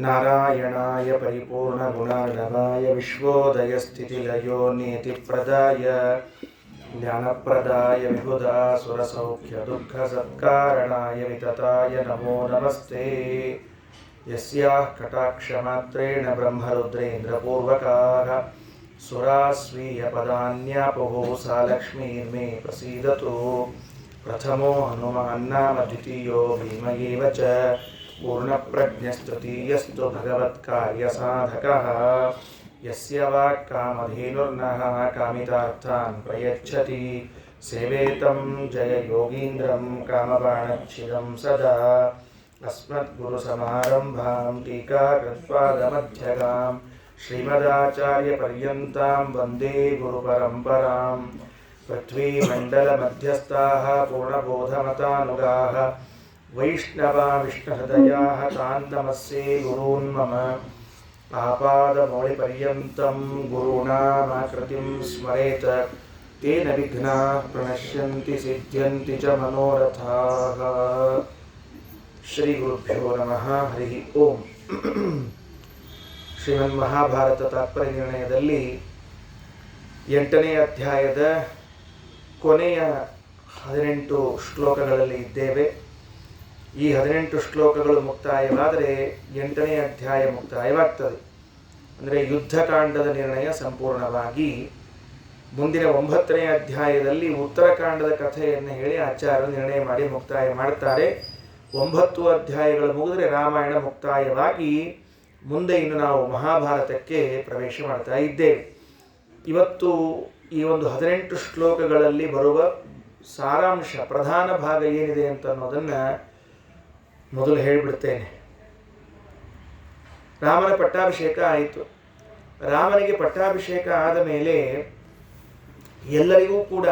ನಾರಾಯಣಾಯ ಪರಿಪೂರ್ಣಗುಣಾರ್ಣವಾಯ ವಿಶ್ವೋದಯಸ್ಥಿತಿಲಯೋ ನೀತಿಪ್ರದಾಯ ಜ್ಞಾನಪ್ರದಾಯ ವಿಬುಧಾಸುರಸೌಖ್ಯದುಃಖಸತ್ಕಾರಣಾಯ ವಿತತಾಯ ನಮೋ ನಮಸ್ತೆ. ಯಸ್ಯಾಃ ಕಟಾಕ್ಷಮಾತ್ರೇಣ ಬ್ರಹ್ಮರುದ್ರೇಂದ್ರಪೂರ್ವಕಾಃ ಸುರಾಸ್ವೀಯಪದಾನ್ಯಾಪುಃ ಸಾ ಲಕ್ಷ್ಮೀರ್ಮೇ ಪ್ರಸೀದತು. ಪ್ರಥಮೋ ಹನುಮಾನ್ ನಾಮ ದ್ವಿತೀಯೋ ಭೀಮ ಏವ ಚ ಪೂರ್ಣಪ್ರಜ್ಞಸ್ತೃತೀಯಸ್ತು ಭಗವತ್ಕಾರ್ಯಸಾಧಕಃ. ಯಸ್ಯ ವಾಕ್ ಕಾಮಧೇನುರ್ನಃ ಕಾಮಿತಾರ್ಥಾನ್ ಪ್ರಯಚ್ಛತಿ ಸೇವೇತಂ ಜಯ ಯೋಗೀಂದ್ರಂ ಕಾಮಬಾಣಚ್ಛಿದಂ ಸದಾ. ಅಸ್ಮದ್ಗುರುಸಮಾರಂಭಾಂ ಟೀಕಾಕೃತ್ಪಾದಮಧ್ಯಗಾಂ ಶ್ರೀಮದಾಚಾರ್ಯಪರ್ಯಂತಾಂ ವಂದೇ ಗುರುಪರಂಪರಾಂ. ಪೃಥ್ವೀಮಂಡಲಮಧ್ಯಸ್ಥಾಃ ಪೂರ್ಣಬೋಧಮತಾನುಗಾಃ ವೈಷ್ಣವಾ ವಿಷ್ಣುಹೃದಯಾಃ ತಾನ್ ನಮಸ್ಸೇ ಗುರೂನ್ ಮಮ. ಆಪಾದಮೌಳಿಪರ್ಯಂತಂ ಗುರುಣಾಮಾಕೃತಿಂ ಸ್ಮರೇತ್ ತೇನ ವಿಘ್ನಾಃ ಪ್ರಣಶ್ಯಂತಿ ಸಿದ್ಧ್ಯಂತಿ ಚ ಮನೋರಥಾಃ. ಶ್ರೀ ಗುರುಭ್ಯೋ ನಮಃ. ಹರಿ ಓಂ. ಶ್ರೀಮನ್ ಮಹಾಭಾರತ ತಾತ್ಪರ್ಯ ನಿರ್ಣಯದಲ್ಲಿ 8ನೇ ಅಧ್ಯಾಯದ ಕೊನೆಯ 18 ಶ್ಲೋಕಗಳಲ್ಲಿ ಇದ್ದೇವೆ. ಈ 18 ಶ್ಲೋಕಗಳು ಮುಕ್ತಾಯವಾದರೆ 8ನೇ ಅಧ್ಯಾಯ ಮುಕ್ತಾಯವಾಗ್ತದೆ. ಅಂದರೆ ಯುದ್ಧಕಾಂಡದ ನಿರ್ಣಯ ಸಂಪೂರ್ಣವಾಗಿ ಮುಂದಿನ 9ನೇ ಅಧ್ಯಾಯದಲ್ಲಿ ಉತ್ತರಕಾಂಡದ ಕಥೆಯನ್ನು ಹೇಳಿ ಆಚಾರ್ಯರು ನಿರ್ಣಯ ಮಾಡಿ ಮುಕ್ತಾಯ ಮಾಡ್ತಾರೆ. 9 ಅಧ್ಯಾಯಗಳು ಮುಗಿದರೆ ರಾಮಾಯಣ ಮುಕ್ತಾಯವಾಗಿ ಮುಂದೆ ಇನ್ನು ನಾವು ಮಹಾಭಾರತಕ್ಕೆ ಪ್ರವೇಶ ಮಾಡ್ತಾ ಇದ್ದೇವೆ. ಇವತ್ತು ಈ ಒಂದು 18 ಶ್ಲೋಕಗಳಲ್ಲಿ ಬರುವ ಸಾರಾಂಶ, ಪ್ರಧಾನ ಭಾಗ ಏನಿದೆ ಅಂತ ಅನ್ನೋದನ್ನು ಮೊದಲು ಹೇಳಿಬಿಡ್ತೇನೆ. ರಾಮನ ಪಟ್ಟಾಭಿಷೇಕ ಆಯಿತು. ರಾಮನಿಗೆ ಪಟ್ಟಾಭಿಷೇಕ ಆದ ಮೇಲೆ ಎಲ್ಲರಿಗೂ ಕೂಡ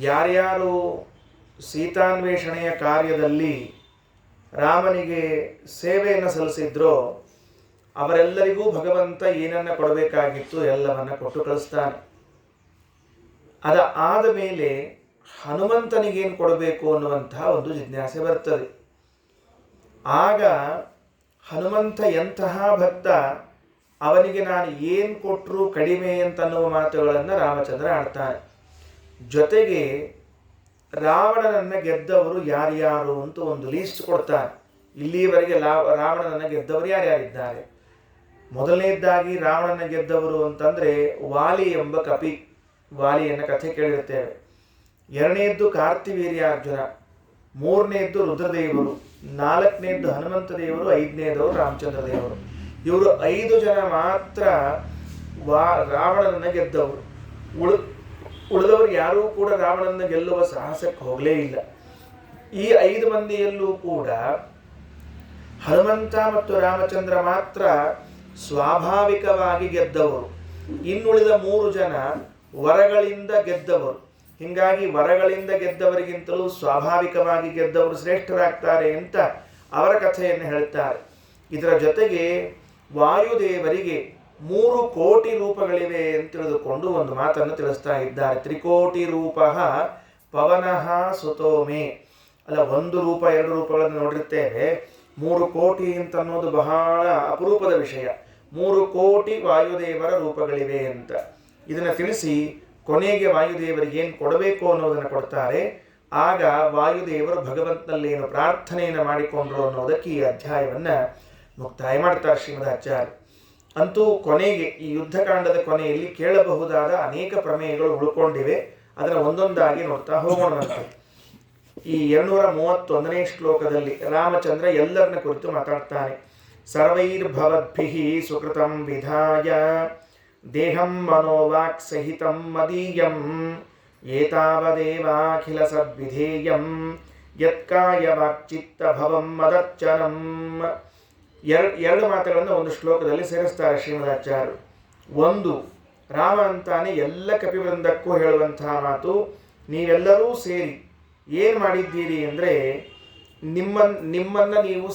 ಯಾರ್ಯಾರು ಸೀತಾನ್ವೇಷಣೆಯ ಕಾರ್ಯದಲ್ಲಿ ರಾಮನಿಗೆ ಸೇವೆಯನ್ನು ಸಲ್ಲಿಸಿದ್ರೋ ಅವರೆಲ್ಲರಿಗೂ ಭಗವಂತ ಏನನ್ನ ಕೊಡಬೇಕಾಗಿತ್ತು ಎಲ್ಲವನ್ನ ಕೊಟ್ಟು ಕಳಿಸ್ತಾನೆ. ಆದ ಮೇಲೆ ಹನುಮಂತನಿಗೇನು ಕೊಡಬೇಕು ಅನ್ನುವಂತಹ ಒಂದು ಜಿಜ್ಞಾಸೆ ಬರ್ತದೆ. ಆಗ ಹನುಮಂತ ಎಂತಹ ಭಕ್ತ, ಅವನಿಗೆ ನಾನು ಏನು ಕೊಟ್ಟರೂ ಕಡಿಮೆ ಅಂತನ್ನುವ ಮಾತುಗಳನ್ನು ರಾಮಚಂದ್ರ ಆಡ್ತಾನೆ. ಜೊತೆಗೆ ರಾವಣನನ್ನು ಗೆದ್ದವರು ಯಾರ್ಯಾರು ಅಂತ ಒಂದು ಲೀಸ್ಟ್ ಕೊಡ್ತಾನೆ. ಇಲ್ಲಿಯವರೆಗೆ ರಾವಣನನ್ನು ಗೆದ್ದವರು ಯಾರ್ಯಾರಿದ್ದಾರೆ. ಮೊದಲನೇದಾಗಿ ರಾವಣನ ಗೆದ್ದವರು ಅಂತಂದರೆ ವಾಲಿ ಎಂಬ ಕಪಿ, ವಾಲಿಯನ್ನು ಕಥೆ ಕೇಳಿರ್ತೇವೆ. ಎರಡನೇದ್ದು ಕಾರ್ತಿವೀರ್ಯಾರ್ಜುನ, ಮೂರನೇದ್ದು ರುದ್ರದೇವರು, ನಾಲ್ಕನೇದ್ದು ಹನುಮಂತ ದೇವರು, ಐದನೇದವರು ರಾಮಚಂದ್ರ ದೇವರು. ಇವರು 5 ಜನ ಮಾತ್ರ ರಾವಣನನ್ನು ಗೆದ್ದವರು. ಉಳಿದವರು ಯಾರೂ ಕೂಡ ರಾವಣನನ್ನು ಗೆಲ್ಲುವ ಸಾಹಸಕ್ಕೆ ಹೋಗಲೇ ಇಲ್ಲ. ಈ 5 ಮಂದಿಯಲ್ಲೂ ಕೂಡ ಹನುಮಂತ ಮತ್ತು ರಾಮಚಂದ್ರ ಮಾತ್ರ ಸ್ವಾಭಾವಿಕವಾಗಿ ಗೆದ್ದವರು. ಇನ್ನುಳಿದ 3 ಜನ ವರಗಳಿಂದ ಗೆದ್ದವರು. ಹೀಗಾಗಿ ವರಗಳಿಂದ ಗೆದ್ದವರಿಗಿಂತಲೂ ಸ್ವಾಭಾವಿಕವಾಗಿ ಗೆದ್ದವರು ಶ್ರೇಷ್ಠರಾಗ್ತಾರೆ ಅಂತ ಅವರ ಕಥೆಯನ್ನು ಹೇಳ್ತಾರೆ. ಇದರ ಜೊತೆಗೆ ವಾಯುದೇವರಿಗೆ 3 ಕೋಟಿ ರೂಪಗಳಿವೆ ಅಂತ ತಿಳಿದುಕೊಂಡು ಒಂದು ಮಾತನ್ನು ತಿಳಿಸ್ತಾ ಇದ್ದಾರೆ. 3 ಕೋಟಿ ರೂಪ ಪವನಃ ಸುತೋಮೆ. ಅಲ್ಲ, 1 ರೂಪ 2 ರೂಪಗಳನ್ನು ನೋಡಿರ್ತೇವೆ. 3 ಕೋಟಿ ಅಂತ ಅನ್ನೋದು ಬಹಳ ಅಪರೂಪದ ವಿಷಯ. 3 ಕೋಟಿ ವಾಯುದೇವರ ರೂಪಗಳಿವೆ ಅಂತ ಇದನ್ನು ತಿಳಿಸಿ ಕೊನೆಗೆ ವಾಯುದೇವರಿಗೆ ಏನು ಕೊಡಬೇಕು ಅನ್ನೋದನ್ನು ಕೊಡ್ತಾರೆ. ಆಗ ವಾಯುದೇವರು ಭಗವಂತನಲ್ಲೇನು ಪ್ರಾರ್ಥನೆಯನ್ನು ಮಾಡಿಕೊಂಡ್ರು ಅನ್ನೋದಕ್ಕೆ ಈ ಅಧ್ಯಾಯವನ್ನು ಮುಕ್ತಾಯ ಮಾಡ್ತಾರೆ ಶ್ರೀಮದಾಚಾರ್ಯ. ಅಂತೂ ಕೊನೆಗೆ ಈ ಯುದ್ಧಕಾಂಡದ ಕೊನೆಯಲ್ಲಿ ಕೇಳಬಹುದಾದ ಅನೇಕ ಪ್ರಮೇಯಗಳು ಉಳ್ಕೊಂಡಿವೆ. ಅದನ್ನು ಒಂದೊಂದಾಗಿ ನೋಡ್ತಾ ಹೋಗೋಣಂತೆ. ಈ 231ನೇ ಶ್ಲೋಕದಲ್ಲಿ ರಾಮಚಂದ್ರ ಎಲ್ಲರನ್ನ ಕುರಿತು ಮಾತಾಡ್ತಾನೆ. ಸರ್ವೈರ್ಭವದ್ಭಿಃ ಸುಕೃತಂ ವಿಧಾಯ ದೇಹಂ ಮನೋವಾಕ್ ಸಹಿತಂ ಮದೀಯಂ ಏತಾವದೇವಾಖಿಲ ಸದ್ವಿಧೇಯಂ ಯತ್ಕಾಯ ವಾಕ್ಚಿತ್ತ ಭವಂ ಮದರ್ಚನಂ. ಎರಡು ಮಾತುಗಳನ್ನು ಒಂದು ಶ್ಲೋಕದಲ್ಲಿ ಸೇರಿಸ್ತಾರೆ ಶ್ರೀಮದಾಚಾರ್ಯರು. ಒಂದು, ರಾಮ ಅಂತಾನೆ ಎಲ್ಲ ಕಪಿವೃಂದಕ್ಕೂ ಹೇಳುವಂತಹ ಮಾತು, ನೀವೆಲ್ಲರೂ ಸೇರಿ ಏನು ಮಾಡಿದ್ದೀರಿ ಅಂದರೆ ನಿಮ್ಮನ್ನು ನೀವು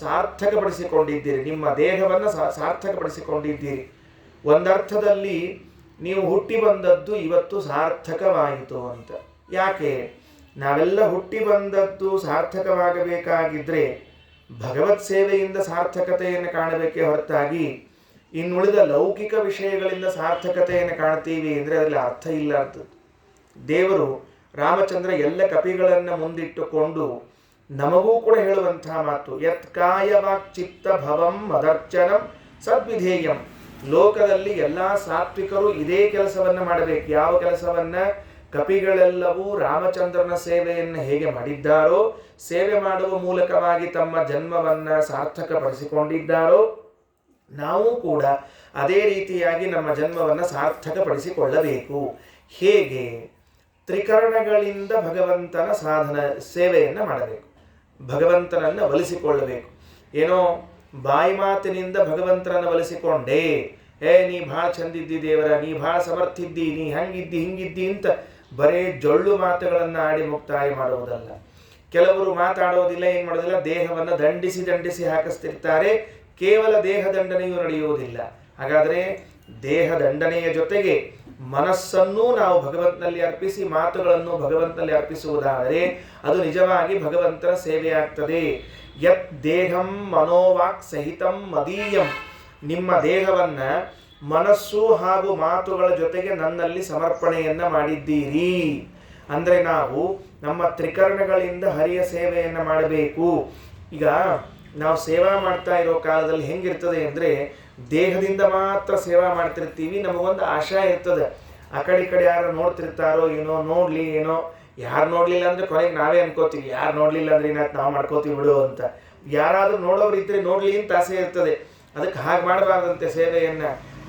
ಸಾರ್ಥಕಪಡಿಸಿಕೊಂಡಿದ್ದೀರಿ, ನಿಮ್ಮ ದೇಹವನ್ನು ಸಾರ್ಥಕಪಡಿಸಿಕೊಂಡಿದ್ದೀರಿ. ಒಂದರ್ಥದಲ್ಲಿ ನೀವು ಹುಟ್ಟಿ ಬಂದದ್ದು ಇವತ್ತು ಸಾರ್ಥಕವಾಯಿತು ಅಂತ. ಯಾಕೆ? ನಾವೆಲ್ಲ ಹುಟ್ಟಿ ಬಂದದ್ದು ಸಾರ್ಥಕವಾಗಬೇಕಾಗಿದ್ದರೆ ಭಗವತ್ ಸೇವೆಯಿಂದ ಸಾರ್ಥಕತೆಯನ್ನು ಕಾಣಬೇಕೇ ಹೊರತಾಗಿ ಇನ್ನುಳಿದ ಲೌಕಿಕ ವಿಷಯಗಳಿಂದ ಸಾರ್ಥಕತೆಯನ್ನು ಕಾಣ್ತೀವಿ ಅಂದರೆ ಅದರಲ್ಲಿ ಅರ್ಥ ಇಲ್ಲ ಅಂತ. ದೇವರು ರಾಮಚಂದ್ರ ಎಲ್ಲ ಕಪಿಗಳನ್ನು ಮುಂದಿಟ್ಟುಕೊಂಡು ನಮಗೂ ಕೂಡ ಹೇಳುವಂತಹ ಮಾತು, ಯತ್ ಕಾಯವಾಕ್ ಚಿತ್ತ ಭವಂ ಮದರ್ಚನಂ ಸದ್ವಿಧೇಯಂ. ಲೋಕದಲ್ಲಿ ಎಲ್ಲ ಸಾತ್ವಿಕರು ಇದೇ ಕೆಲಸವನ್ನು ಮಾಡಬೇಕು. ಯಾವ ಕೆಲಸವನ್ನ? ಕಪಿಗಳೆಲ್ಲವೂ ರಾಮಚಂದ್ರನ ಸೇವೆಯನ್ನು ಹೇಗೆ ಮಾಡಿದ್ದಾರೋ, ಸೇವೆ ಮಾಡುವ ಮೂಲಕವಾಗಿ ತಮ್ಮ ಜನ್ಮವನ್ನ ಸಾರ್ಥಕಪಡಿಸಿಕೊಂಡಿದ್ದಾರೋ, ನಾವು ಕೂಡ ಅದೇ ರೀತಿಯಾಗಿ ನಮ್ಮ ಜನ್ಮವನ್ನು ಸಾರ್ಥಕಪಡಿಸಿಕೊಳ್ಳಬೇಕು. ಹೇಗೆ? ತ್ರಿಕರಣಗಳಿಂದ ಭಗವಂತನ ಸಾಧನ ಸೇವೆಯನ್ನು ಮಾಡಬೇಕು, ಭಗವಂತನನ್ನು ಒಲಿಸಿಕೊಳ್ಳಬೇಕು. ಏನೋ ಬಾಯಿ ಮಾತಿನಿಂದ ಭಗವಂತನನ್ನು ಒಲಿಸಿಕೊಂಡೇ, ನೀ ಭಾಳ ಚಂದಿದ್ದಿ ದೇವರ, ನೀ ಭಾಳ ಸಮರ್ಥಿದ್ದಿ, ನೀ ಹಂಗಿದ್ದಿ ಹಿಂಗಿದ್ದಿ ಅಂತ ಬರೇ ಜೊಳ್ಳು ಮಾತುಗಳನ್ನು ಆಡಿ ಮುಕ್ತಾಯ ಮಾಡುವುದಲ್ಲ. ಕೆಲವರು ಮಾತಾಡೋದಿಲ್ಲ, ಏನು ಮಾಡೋದಿಲ್ಲ, ದೇಹವನ್ನು ದಂಡಿಸಿ ಹಾಕಿಸ್ತಿರ್ತಾರೆ. ಕೇವಲ ದೇಹ ದಂಡನೆಯೂ ನಡೆಯುವುದಿಲ್ಲ. ಹಾಗಾದರೆ ದೇಹ ದಂಡನೆಯ ಜೊತೆಗೆ ಮನಸ್ಸನ್ನೂ ನಾವು ಭಗವಂತನಲ್ಲಿ ಅರ್ಪಿಸಿ ಮಾತುಗಳನ್ನು ಭಗವಂತನಲ್ಲಿ ಅರ್ಪಿಸುವುದಾದರೆ ಅದು ನಿಜವಾಗಿ ಭಗವಂತನ ಸೇವೆಯಾಗ್ತದೆ. ಯತ್ ದೇಹಂ ಮನೋವಾಕ್ ಸಹಿತಂ ಮದೀಯಂ. ನಿಮ್ಮ ದೇಹವನ್ನ ಮನಸ್ಸು ಹಾಗೂ ಮಾತುಗಳ ಜೊತೆಗೆ ನನ್ನಲ್ಲಿ ಸಮರ್ಪಣೆಯನ್ನ ಮಾಡಿದ್ದೀರಿ ಅಂದರೆ ನಾವು ನಮ್ಮ ತ್ರಿಕರಣಗಳಿಂದ ಹರಿಯ ಸೇವೆಯನ್ನು ಮಾಡಬೇಕು. ಈಗ ನಾವು ಸೇವಾ ಮಾಡ್ತಾ ಇರೋ ಕಾಲದಲ್ಲಿ ಹೆಂಗಿರ್ತದೆ ಅಂದರೆ, ದೇಹದಿಂದ ಮಾತ್ರ ಸೇವಾ ಮಾಡ್ತಿರ್ತೀವಿ, ನಮಗೊಂದು ಆಶಾ ಇರ್ತದೆ. ಆ ಕಡೆ ಯಾರು ನೋಡ್ತಿರ್ತಾರೋ ಏನೋ, ನೋಡ್ಲಿ ಏನೋ, ಯಾರು ನೋಡ್ಲಿಲ್ಲ ಅಂದ್ರೆ ಕೊನೆಗೆ ನಾವೇ ಅನ್ಕೋತೀವಿ, ಯಾರು ನೋಡ್ಲಿಲ್ಲ ಅಂದ್ರೆ ನಾವು ಮಾಡ್ಕೋತೀವಿ ಬಿಡು ಅಂತ. ಯಾರಾದ್ರೂ ನೋಡೋರು ಇದ್ರೆ ನೋಡ್ಲಿ ಅಂತ ಆಸೆ ಇರ್ತದೆ. ಅದಕ್ಕೆ ಹಾಗೆ ಮಾಡಬಾರ್ದಂತೆ ಸೇವೆಯನ್ನ.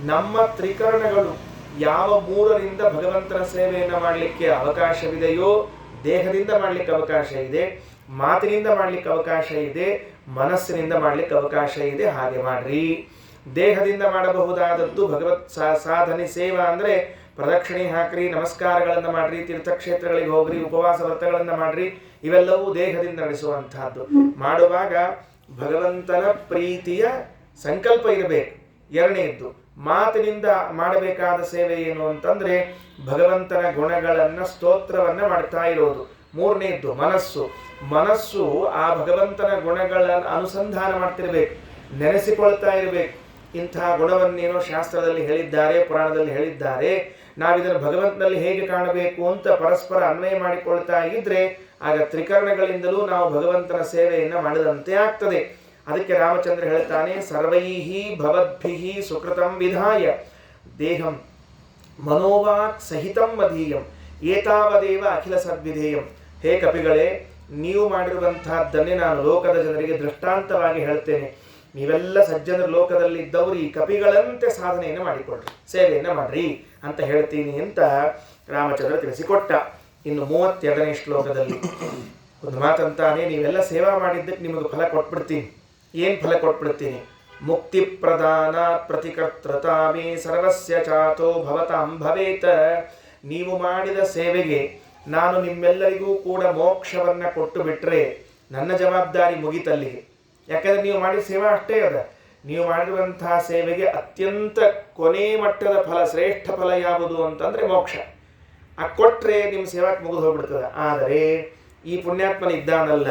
ನಮ್ಮ ತ್ರಿಕರಣಗಳು ಯಾವ ಮೂರರಿಂದ ಭಗವಂತನ ಸೇವೆಯನ್ನು ಮಾಡಲಿಕ್ಕೆ ಅವಕಾಶವಿದೆಯೋ, ದೇಹದಿಂದ ಮಾಡಲಿಕ್ಕೆ ಅವಕಾಶ ಇದೆ, ಮಾತಿನಿಂದ ಮಾಡಲಿಕ್ಕೆ ಅವಕಾಶ ಇದೆ, ಮನಸ್ಸಿನಿಂದ ಮಾಡಲಿಕ್ಕೆ ಅವಕಾಶ ಇದೆ, ಹಾಗೆ ಮಾಡ್ರಿ. ದೇಹದಿಂದ ಮಾಡಬಹುದಾದದ್ದು ಭಗವತ್ ಸಾಧನೆ ಸೇವಾ ಅಂದರೆ ಪ್ರದಕ್ಷಿಣೆ ಹಾಕ್ರಿ, ನಮಸ್ಕಾರಗಳನ್ನು ಮಾಡ್ರಿ, ತೀರ್ಥಕ್ಷೇತ್ರಗಳಿಗೆ ಹೋಗ್ರಿ, ಉಪವಾಸ ವ್ರತಗಳನ್ನು ಮಾಡ್ರಿ. ಇವೆಲ್ಲವೂ ದೇಹದಿಂದ ನಡೆಸುವಂತಹದ್ದು. ಮಾಡುವಾಗ ಭಗವಂತನ ಪ್ರೀತಿಯ ಸಂಕಲ್ಪ ಇರಬೇಕು. ಎರಡನೆಯದ್ದು, ಮಾತಿನಿಂದ ಮಾಡಬೇಕಾದ ಸೇವೆ ಏನು ಅಂತಂದ್ರೆ ಭಗವಂತನ ಗುಣಗಳನ್ನ ಸ್ತೋತ್ರವನ್ನ ಮಾಡ್ತಾ ಇರೋದು. ಮೂರನೆಯದ್ದು ಮನಸ್ಸು ಆ ಭಗವಂತನ ಗುಣಗಳನ್ನು ಅನುಸಂಧಾನ ಮಾಡ್ತಿರ್ಬೇಕು, ನೆನೆಸಿಕೊಳ್ತಾ ಇರಬೇಕು. ಇಂತಹ ಗುಣವನ್ನೇನೋ ಶಾಸ್ತ್ರದಲ್ಲಿ ಹೇಳಿದ್ದಾರೆ, ಪುರಾಣದಲ್ಲಿ ಹೇಳಿದ್ದಾರೆ, ನಾವಿದನ್ನು ಭಗವಂತನಲ್ಲಿ ಹೇಗೆ ಕಾಣಬೇಕು ಅಂತ ಪರಸ್ಪರ ಅನ್ವಯ ಮಾಡಿಕೊಳ್ತಾ ಇದ್ರೆ ಆಗ ತ್ರಿಕರಣಗಳಿಂದಲೂ ನಾವು ಭಗವಂತನ ಸೇವೆಯನ್ನು ಮಾಡಿದಂತೆ ಆಗ್ತದೆ. ಅದಕ್ಕೆ ರಾಮಚಂದ್ರ ಹೇಳ್ತಾನೆ, ಸರ್ವೈಹಿ ಭವದ್ಭಿಹಿ ಸುಕೃತಂ ವಿಧಾಯ ದೇಹಂ ಮನೋವಾಕ್ ಸಹಿತಂ ಮದೀಯಂ ಏತಾವದೇವ ಅಖಿಲ ಸದ್ವಿಧೇಯಂ. ಹೇ ಕಪಿಗಳೇ, ನೀವು ಮಾಡಿರುವಂತಹದ್ದನ್ನೇ ನಾನು ಲೋಕದ ಜನರಿಗೆ ದೃಷ್ಟಾಂತವಾಗಿ ಹೇಳ್ತೇನೆ. ನೀವೆಲ್ಲ ಸಜ್ಜನರು ಲೋಕದಲ್ಲಿ ಇದ್ದವರು ಈ ಕಪಿಗಳಂತೆ ಸಾಧನೆಯನ್ನು ಮಾಡಿಕೊಳ್ಳ್ರಿ, ಸೇವೆಯನ್ನು ಮಾಡ್ರಿ ಅಂತ ಹೇಳ್ತೀನಿ ಅಂತ ರಾಮಚಂದ್ರ ತಿಳಿಸಿಕೊಟ್ಟ. ಇನ್ನು 32ನೇ ಶ್ಲೋಕದಲ್ಲಿ ಒಂದು ಮಾತಂತಾನೆ, ನೀವೆಲ್ಲ ಸೇವಾ ಮಾಡಿದ್ದಕ್ಕೆ ನಿಮಗೆ ಫಲ ಕೊಟ್ಬಿಡ್ತೀನಿ. ಏನು ಫಲ ಕೊಟ್ಬಿಡ್ತೀನಿ? ಮುಕ್ತಿ ಪ್ರದಾನ ಪ್ರತಿಕರ್ತೃತಾಮೇ ಸರ್ವಸ್ಯ ಚಾತೋ ಭವತಾಂ ಭವೇತ. ನೀವು ಮಾಡಿದ ಸೇವೆಗೆ ನಾನು ನಿಮ್ಮೆಲ್ಲರಿಗೂ ಕೂಡ ಮೋಕ್ಷವನ್ನ ಕೊಟ್ಟು ಬಿಟ್ರೆ ನನ್ನ ಜವಾಬ್ದಾರಿ ಮುಗಿತಲ್ಲಿಗೆ. ಯಾಕಂದ್ರೆ ನೀವು ಮಾಡಿದ ಸೇವಾ ಅಷ್ಟೇ ಅದ. ನೀವು ಮಾಡಿರುವಂತಹ ಸೇವೆಗೆ ಅತ್ಯಂತ ಕೊನೆ ಮಟ್ಟದ ಫಲ, ಶ್ರೇಷ್ಠ ಫಲ ಯಾವುದು ಅಂತಂದ್ರೆ ಮೋಕ್ಷ. ಆ ಕೊಟ್ರೆ ನಿಮ್ಮ ಸೇವಾಕ್ಕೆ ಮುಗಿದು ಹೋಗ್ಬಿಡ್ತದೆ. ಆದರೆ ಈ ಪುಣ್ಯಾತ್ಮನ ಇದ್ದಾನಲ್ಲ,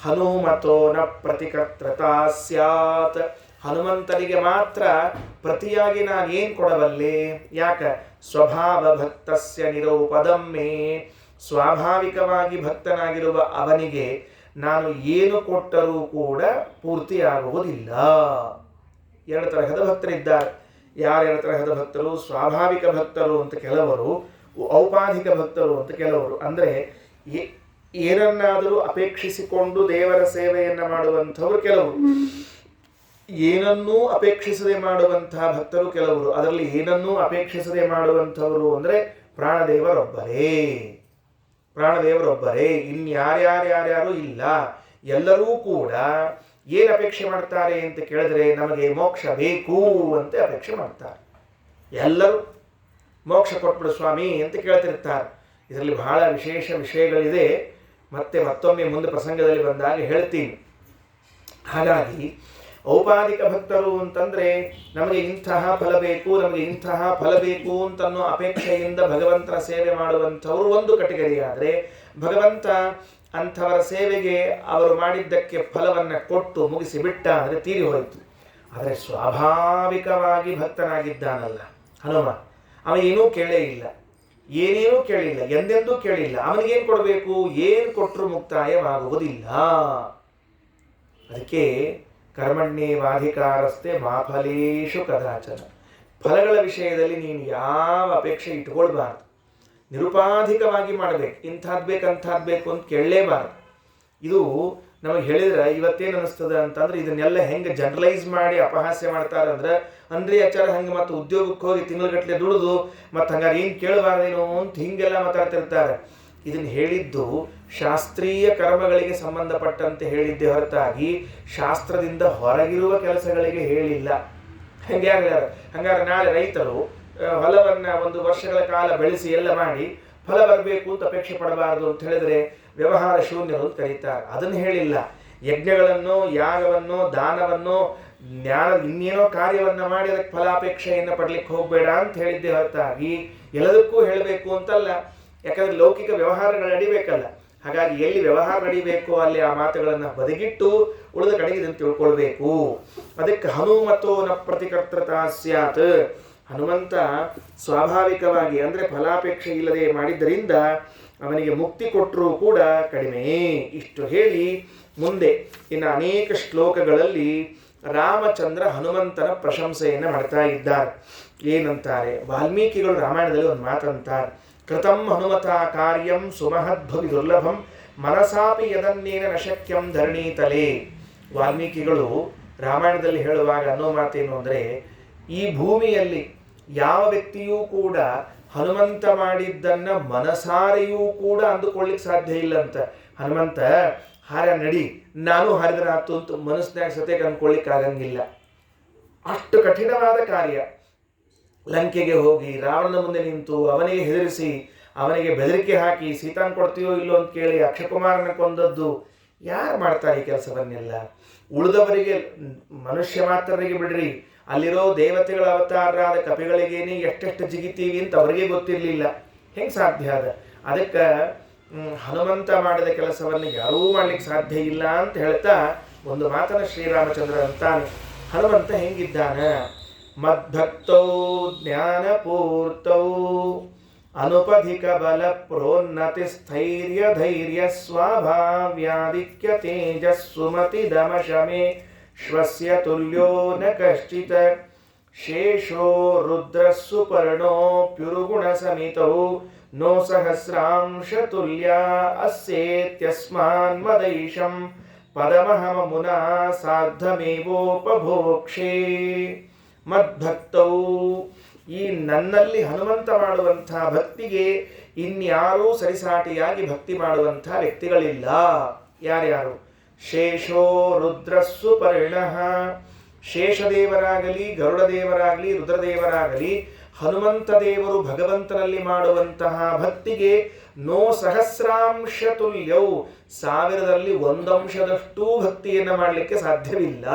ಹನುಮತೋ ನ ಪ್ರತಿಕರ್ತೃತಾ ಸ್ಯಾತ್. ಹನುಮಂತನಿಗೆ ಮಾತ್ರ ಪ್ರತಿಯಾಗಿ ನಾನು ಏನು ಕೊಡಬಲ್ಲೆ? ಯಾಕ? ಸ್ವಭಾವ ಭಕ್ತಸ್ಯ ನಿರೂಪದಮ್ಮೆ. ಸ್ವಾಭಾವಿಕವಾಗಿ ಭಕ್ತನಾಗಿರುವ ಅವನಿಗೆ ನಾನು ಏನು ಕೊಟ್ಟರೂ ಕೂಡ ಪೂರ್ತಿಯಾಗುವುದಿಲ್ಲ. 2 ತರಹದ ಭಕ್ತರಿದ್ದಾರೆ. ಯಾರು ತರಹದ ಭಕ್ತರು? ಸ್ವಾಭಾವಿಕ ಭಕ್ತರು ಅಂತ ಕೆಲವರು, ಔಪಾಧಿಕ ಭಕ್ತರು ಅಂತ ಕೆಲವರು. ಅಂದರೆ ಏನನ್ನಾದರೂ ಅಪೇಕ್ಷಿಸಿಕೊಂಡು ದೇವರ ಸೇವೆಯನ್ನು ಮಾಡುವಂಥವರು ಕೆಲವರು, ಏನನ್ನೂ ಅಪೇಕ್ಷಿಸದೆ ಮಾಡುವಂತಹ ಭಕ್ತರು ಕೆಲವರು. ಅದರಲ್ಲಿ ಏನನ್ನೂ ಅಪೇಕ್ಷಿಸದೆ ಮಾಡುವಂಥವರು ಅಂದರೆ ಪ್ರಾಣದೇವರೊಬ್ಬರೇ, ಇನ್ಯಾರ್ಯಾರ್ಯಾರ್ಯಾರು ಇಲ್ಲ. ಎಲ್ಲರೂ ಕೂಡ ಏನು ಅಪೇಕ್ಷೆ ಮಾಡ್ತಾರೆ ಅಂತ ಕೇಳಿದ್ರೆ ನಮಗೆ ಮೋಕ್ಷ ಬೇಕು ಅಂತ ಅಪೇಕ್ಷೆ ಮಾಡ್ತಾರೆ. ಎಲ್ಲರೂ ಮೋಕ್ಷ ಕೊಟ್ಬಿಡು ಸ್ವಾಮಿ ಅಂತ ಕೇಳ್ತಿರ್ತಾರೆ. ಇದರಲ್ಲಿ ಬಹಳ ವಿಶೇಷ ವಿಷಯಗಳಿದೆ, ಮತ್ತೊಮ್ಮೆ ಮುಂದೆ ಪ್ರಸಂಗದಲ್ಲಿ ಬಂದಾಗ ಹೇಳ್ತೀನಿ. ಹಾಗಾಗಿ ಔಪಾಧಿಕ ಭಕ್ತರು ಅಂತಂದ್ರೆ ನಮಗೆ ಇಂತಹ ಫಲ ಬೇಕು, ನಮಗೆ ಇಂತಹ ಫಲ ಬೇಕು ಅಂತನ್ನೋ ಅಪೇಕ್ಷೆಯಿಂದ ಭಗವಂತನ ಸೇವೆ ಮಾಡುವಂಥವ್ರು ಒಂದು ಕಟಗರಿ. ಆದರೆ ಭಗವಂತ ಅಂಥವರ ಸೇವೆಗೆ ಅವರು ಮಾಡಿದ್ದಕ್ಕೆ ಫಲವನ್ನು ಕೊಟ್ಟು ಮುಗಿಸಿ ಬಿಟ್ಟ ಅಂದರೆ ತೀರಿ ಹೋಯಿತು. ಆದರೆ ಸ್ವಾಭಾವಿಕವಾಗಿ ಭಕ್ತನಾಗಿದ್ದಾನಲ್ಲ ಹನುಮ, ಅವ ಏನೂ ಕೇಳೇ ಇಲ್ಲ, ಏನೇನೂ ಕೇಳಿಲ್ಲ, ಎಂದೆಂದೂ ಕೇಳಿಲ್ಲ. ಅವನಿಗೇನು ಕೊಡಬೇಕು? ಏನು ಕೊಟ್ಟರು ಮುಕ್ತಾಯವಾಗುವುದಿಲ್ಲ. ಅದಕ್ಕೆ ಕರ್ಮಣ್ಯೇವಾಧಿಕಾರಸ್ಥೆ ಮಾಫಲೇಶು ಕದಾಚನ. ಫಲಗಳ ವಿಷಯದಲ್ಲಿ ನೀನು ಯಾವ ಅಪೇಕ್ಷೆ ಇಟ್ಕೊಳ್ಬಾರ್ದು. ನಿರುಪಾಧಿಕವಾಗಿ ಮಾಡಬೇಕು. ಇಂಥದ್ದು ಬೇಕು ಅಂಥದ್ದು ಬೇಕು ಅಂತ ಕೇಳಲೇಬಾರ್ದು. ಇದು ನಮಗೆ ಹೇಳಿದ್ರೆ ಇವತ್ತೇನು ಅನ್ನಿಸ್ತದೆ ಅಂತಂದ್ರೆ, ಇದನ್ನೆಲ್ಲ ಹೆಂಗೆ ಜನರಲೈಸ್ ಮಾಡಿ ಅಪಹಾಸ್ಯ ಮಾಡ್ತಾರೆ ಅಂದ್ರೆ ಆಚಾರ ಹಂಗೆ ಮತ್ತು ಉದ್ಯೋಗಕ್ಕೆ ಹೋಗಿ ತಿಂಗಳಗಟ್ಟಲೆ ದುಡಿದು ಮತ್ತು ಹಂಗಾರೆ ಏನು ಕೇಳಬಾರ್ದೇನೋ ಅಂತ ಹಿಂಗೆಲ್ಲ ಮಾತಾಡ್ತಿರ್ತಾರೆ. ಇದನ್ನು ಹೇಳಿದ್ದು ಶಾಸ್ತ್ರೀಯ ಕರ್ಮಗಳಿಗೆ ಸಂಬಂಧಪಟ್ಟಂತೆ ಹೇಳಿದ್ದೆ ಹೊರತಾಗಿ ಶಾಸ್ತ್ರದಿಂದ ಹೊರಗಿರುವ ಕೆಲಸಗಳಿಗೆ ಹೇಳಿಲ್ಲ. ಹಂಗಾರೆ ನಾಳೆ ರೈತರು ಹೊಲವನ್ನು ಒಂದು ವರ್ಷಗಳ ಕಾಲ ಬೆಳೆಸಿ ಎಲ್ಲ ಮಾಡಿ ಫಲ ಬರಬೇಕು ಅಂತ ಅಪೇಕ್ಷೆ ಪಡಬಾರದು ಅಂತ ಹೇಳಿದ್ರೆ ವ್ಯವಹಾರ ಶೂನ್ಯರು ಅಂತ ಕರೀತಾರೆ. ಅದನ್ನು ಹೇಳಿಲ್ಲ. ಯಜ್ಞಗಳನ್ನು, ಯಾಗವನ್ನು, ದಾನವನ್ನು, ಜ್ಞಾನ ಇನ್ನೇನೋ ಕಾರ್ಯವನ್ನು ಮಾಡಿ ಅದಕ್ಕೆ ಫಲಾಪೇಕ್ಷೆಯನ್ನು ಪಡ್ಲಿಕ್ಕೆ ಹೋಗಬೇಡ ಅಂತ ಹೇಳಿದ್ದೆ ಹೊರತಾಗಿ ಎಲ್ಲದಕ್ಕೂ ಹೇಳಬೇಕು ಅಂತಲ್ಲ. ಯಾಕಂದ್ರೆ ಲೌಕಿಕ ವ್ಯವಹಾರಗಳು ನಡಿಬೇಕಲ್ಲ. ಹಾಗಾಗಿ ಎಲ್ಲಿ ವ್ಯವಹಾರ ನಡಿಬೇಕು ಅಲ್ಲಿ ಆ ಮಾತುಗಳನ್ನು ಬದಿಗಿಟ್ಟು ಉಳಿದ ಕಡೆಗೆ ಇದನ್ನು ತಿಳ್ಕೊಳ್ಬೇಕು. ಅದಕ್ಕೆ ಹನುಮತೋ ನ ಪ್ರತಿಕರ್ತೃತಾ ಸ್ಯಾತ್. ಹನುಮಂತ ಸ್ವಾಭಾವಿಕವಾಗಿ ಅಂದರೆ ಫಲಾಪೇಕ್ಷೆ ಇಲ್ಲದೆ ಮಾಡಿದ್ದರಿಂದ ಅವನಿಗೆ ಮುಕ್ತಿ ಕೊಟ್ಟರೂ ಕೂಡ ಕಡಿಮೆ. ಇಷ್ಟು ಹೇಳಿ ಮುಂದೆ ಇನ್ನು ಅನೇಕ ಶ್ಲೋಕಗಳಲ್ಲಿ ರಾಮಚಂದ್ರ ಹನುಮಂತನ ಪ್ರಶಂಸೆಯನ್ನು ಮಾಡ್ತಾ ಇದ್ದಾರೆ. ಏನಂತಾರೆ ವಾಲ್ಮೀಕಿಗಳು ರಾಮಾಯಣದಲ್ಲಿ ಒಂದು ಮಾತಂತಾರೆ, ಕೃತಂ ಹನುಮತ ಕಾರ್ಯಂ ಸುಮಹದ್ಭವಿ ದುರ್ಲಭಂ ಮನಸಾಪಿ ಯದನ್ನೇನ ನಶಕ್ಯಂ ಧರಣೀತಲೇ. ವಾಲ್ಮೀಕಿಗಳು ರಾಮಾಯಣದಲ್ಲಿ ಹೇಳುವಾಗ ಅನ್ನೋ ಮಾತೇನು ಅಂದರೆ, ಈ ಭೂಮಿಯಲ್ಲಿ ಯಾವ ವ್ಯಕ್ತಿಯೂ ಕೂಡ ಹನುಮಂತ ಮಾಡಿದ್ದನ್ನು ಮನಸಾರೆಯೂ ಕೂಡ ಅಂದುಕೊಳ್ಳಿಕ್ಕೆ ಸಾಧ್ಯ ಇಲ್ಲ ಅಂತ. ಹನುಮಂತ ಹಾರ ನಡಿ, ನಾನು ಹಾರಿದ್ರೆ ಆತು ಅಂತ ಮನಸ್ಸಿನಾಗ ಸತೆಗೆ ಅಂದ್ಕೊಳ್ಳಿಕ್ಕೆ ಆಗಂಗಿಲ್ಲ. ಅಷ್ಟು ಕಠಿಣವಾದ ಕಾರ್ಯ. ಲಂಕೆಗೆ ಹೋಗಿ ರಾವಣನ ಮುಂದೆ ನಿಂತು ಅವನಿಗೆ ಹೆದರಿಸಿ ಅವನಿಗೆ ಬೆದರಿಕೆ ಹಾಕಿ ಸೀತಾನ್ ಕೊಡ್ತೀಯೋ ಇಲ್ಲೋ ಅಂತ ಕೇಳಿ ಅಕ್ಷಕುಮಾರನ ಕೊಂದದ್ದು ಯಾರು ಮಾಡ್ತಾರೆ ಈ ಕೆಲಸವನ್ನೆಲ್ಲ? ಉಳಿದವರಿಗೆ, ಮನುಷ್ಯ ಮಾತ್ರರಿಗೆ ಬಿಡ್ರಿ, ಅಲ್ಲಿರೋ ದೇವತೆಗಳ ಅವತಾರರಾದ ಕಪಿಗಳಿಗೇನೆ ಎಷ್ಟೆಷ್ಟು ಜಿಗಿತೀವಿ ಅಂತ ಅವರಿಗೆ ಗೊತ್ತಿರಲಿಲ್ಲ. ಹೆಂಗೆ ಸಾಧ್ಯ ಅದ? ಅದಕ್ಕೆ ಹನುಮಂತ ಮಾಡಿದ ಕೆಲಸವನ್ನು ಯಾರೂ ಮಾಡ್ಲಿಕ್ಕೆ ಸಾಧ್ಯ ಇಲ್ಲ ಅಂತ ಹೇಳ್ತಾ ಒಂದು ಮಾತನ್ನು ಶ್ರೀರಾಮಚಂದ್ರ ಅಂತಾನೆ. ಹನುಮಂತ ಹೆಂಗಿದ್ದಾನೆ? ಮದ್ಭಕ್ತೌ ಜ್ಞಾನಪೂರ್ತೌ ಅನುಪಧಿಕ ಬಲ ಪ್ರೋನ್ನತಿ ಸ್ಥೈರ್ಯ ಧೈರ್ಯ ಸ್ವಾಭಾವ್ಯಾಧಿಕ್ಯ ತೇಜಸ್ಸುಮತಿ ದಮಶಮೇ ಶ್ವಸ್ಯ ತುಲ್ಯೋ ನ ಕಶ್ಚಿತ್ ಶೇಷೋ ರುದ್ರಸ್ಸು ಪರ್ಣೋಪ್ಯುರುಗುಣ ಸಮಿತೌ ನೋ ಸಹಸ್ರಾಂಶ ತುಲ್ಯ ಅಸ್ಯೇತ್ಯಸ್ಮಾನ್ ಮದೈಶಂ ಪದಮಹಮ ಮುನಾ ಸಾರ್ಧಮೇವೋಪಭೋಕ್ಷೇ. ಮದ್ಭಕ್ತೌ, ಈ ನನ್ನಲ್ಲಿ ಹನುಮಂತ ಮಾಡುವಂಥ ಭಕ್ತಿಗೆ ಇನ್ಯಾರೂ ಸರಿಸಾಟಿಯಾಗಿ ಭಕ್ತಿ ಮಾಡುವಂಥ ವ್ಯಕ್ತಿಗಳಿಲ್ಲ. ಯಾರ್ಯಾರು? ಶೇಷೋ ರುದ್ರಸ್ಸು ಪರಿಣಃ. ಶೇಷದೇವರಾಗಲಿ, ಗರುಡದೇವರಾಗಲಿ, ರುದ್ರದೇವರಾಗಲಿ ಹನುಮಂತ ದೇವರು ಭಗವಂತನಲ್ಲಿ ಮಾಡುವಂತಹ ಭಕ್ತಿಗೆ ನೋ ಸಹಸ್ರಾಂಶ ತುಲ್ಯವು, 1000ರಲ್ಲಿ 1 ಅಂಶದಷ್ಟು ಭಕ್ತಿಯನ್ನು ಮಾಡಲಿಕ್ಕೆ ಸಾಧ್ಯವಿಲ್ಲ.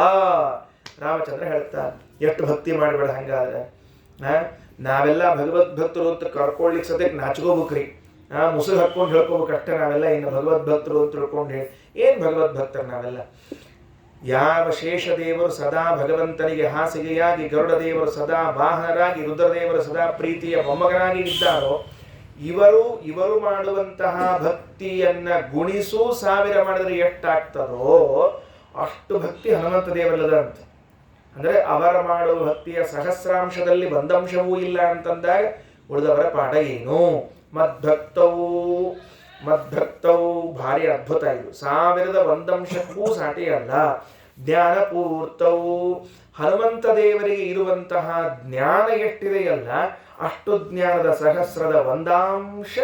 ರಾಮಚಂದ್ರ ಹೇಳ್ತಾರೆ, ಎಷ್ಟು ಭಕ್ತಿ ಮಾಡಬೇಡ ಹಂಗಾದ್ರೆ. ನಾವೆಲ್ಲ ಭಗವದ್ಭಕ್ತರು ಅಂತ ಕರ್ಕೊಳ್ಳಿಕ್ಕೆ ಸದ್ಯಕ್ಕೆ ನಾಚ್ಕೋಬೇಕ್ರಿ. ಮುಸುರು ಹಾಕ್ಕೊಂಡು ಹೇಳ್ಕೋಬೇಕಷ್ಟೇ ನಾವೆಲ್ಲ. ಇನ್ನು ಭಗವದ್ಭಕ್ತರು ಅಂತ ತಿಳ್ಕೊಂಡು ಹೇಳಿ ಏನು ಭಗವದ್ಭಕ್ತರು ನಾವೆಲ್ಲ? ಯಾವ ಶೇಷದೇವರು ಸದಾ ಭಗವಂತನಿಗೆ ಹಾಸಿಗೆಯಾಗಿ, ಗರುಡದೇವರು ಸದಾ ವಾಹನರಾಗಿ, ರುದ್ರದೇವರು ಸದಾ ಪ್ರೀತಿಯ ಮೊಮ್ಮಗನಾಗಿ ಇದ್ದಾರೋ, ಇವರು ಮಾಡುವಂತಹ ಭಕ್ತಿಯನ್ನ ಗುಣಿಸು 1000 ಮಾಡಿದ್ರೆ ಎಷ್ಟಾಗ್ತದೋ ಅಷ್ಟು ಭಕ್ತಿ ಹನುಮಂತ ದೇವರಲ್ಲದ ಅಂತ. ಅಂದರೆ ಅವರ ಮಾಡುವ ಭಕ್ತಿಯ ಸಹಸ್ರಾಂಶದಲ್ಲಿ 1 ಅಂಶವೂ ಇಲ್ಲ ಅಂತಂದಾಗ ಉಳಿದವರ ಪಾಠ ಏನು? ಮದ್ಭಕ್ತವು ಭಾರಿ ಅದ್ಭುತ. ಇದು 1000ದ 1 ಅಂಶಕ್ಕೂ ಸಾಟಿ ಅಲ್ಲ. ಜ್ಞಾನಪೂರ್ತವು, ಹನುಮಂತ ದೇವರಿಗೆ ಇರುವಂತಹ ಜ್ಞಾನ ಎಷ್ಟಿದೆಯಲ್ಲ ಅಷ್ಟು ಜ್ಞಾನದ 1000ದ 1 ಅಂಶ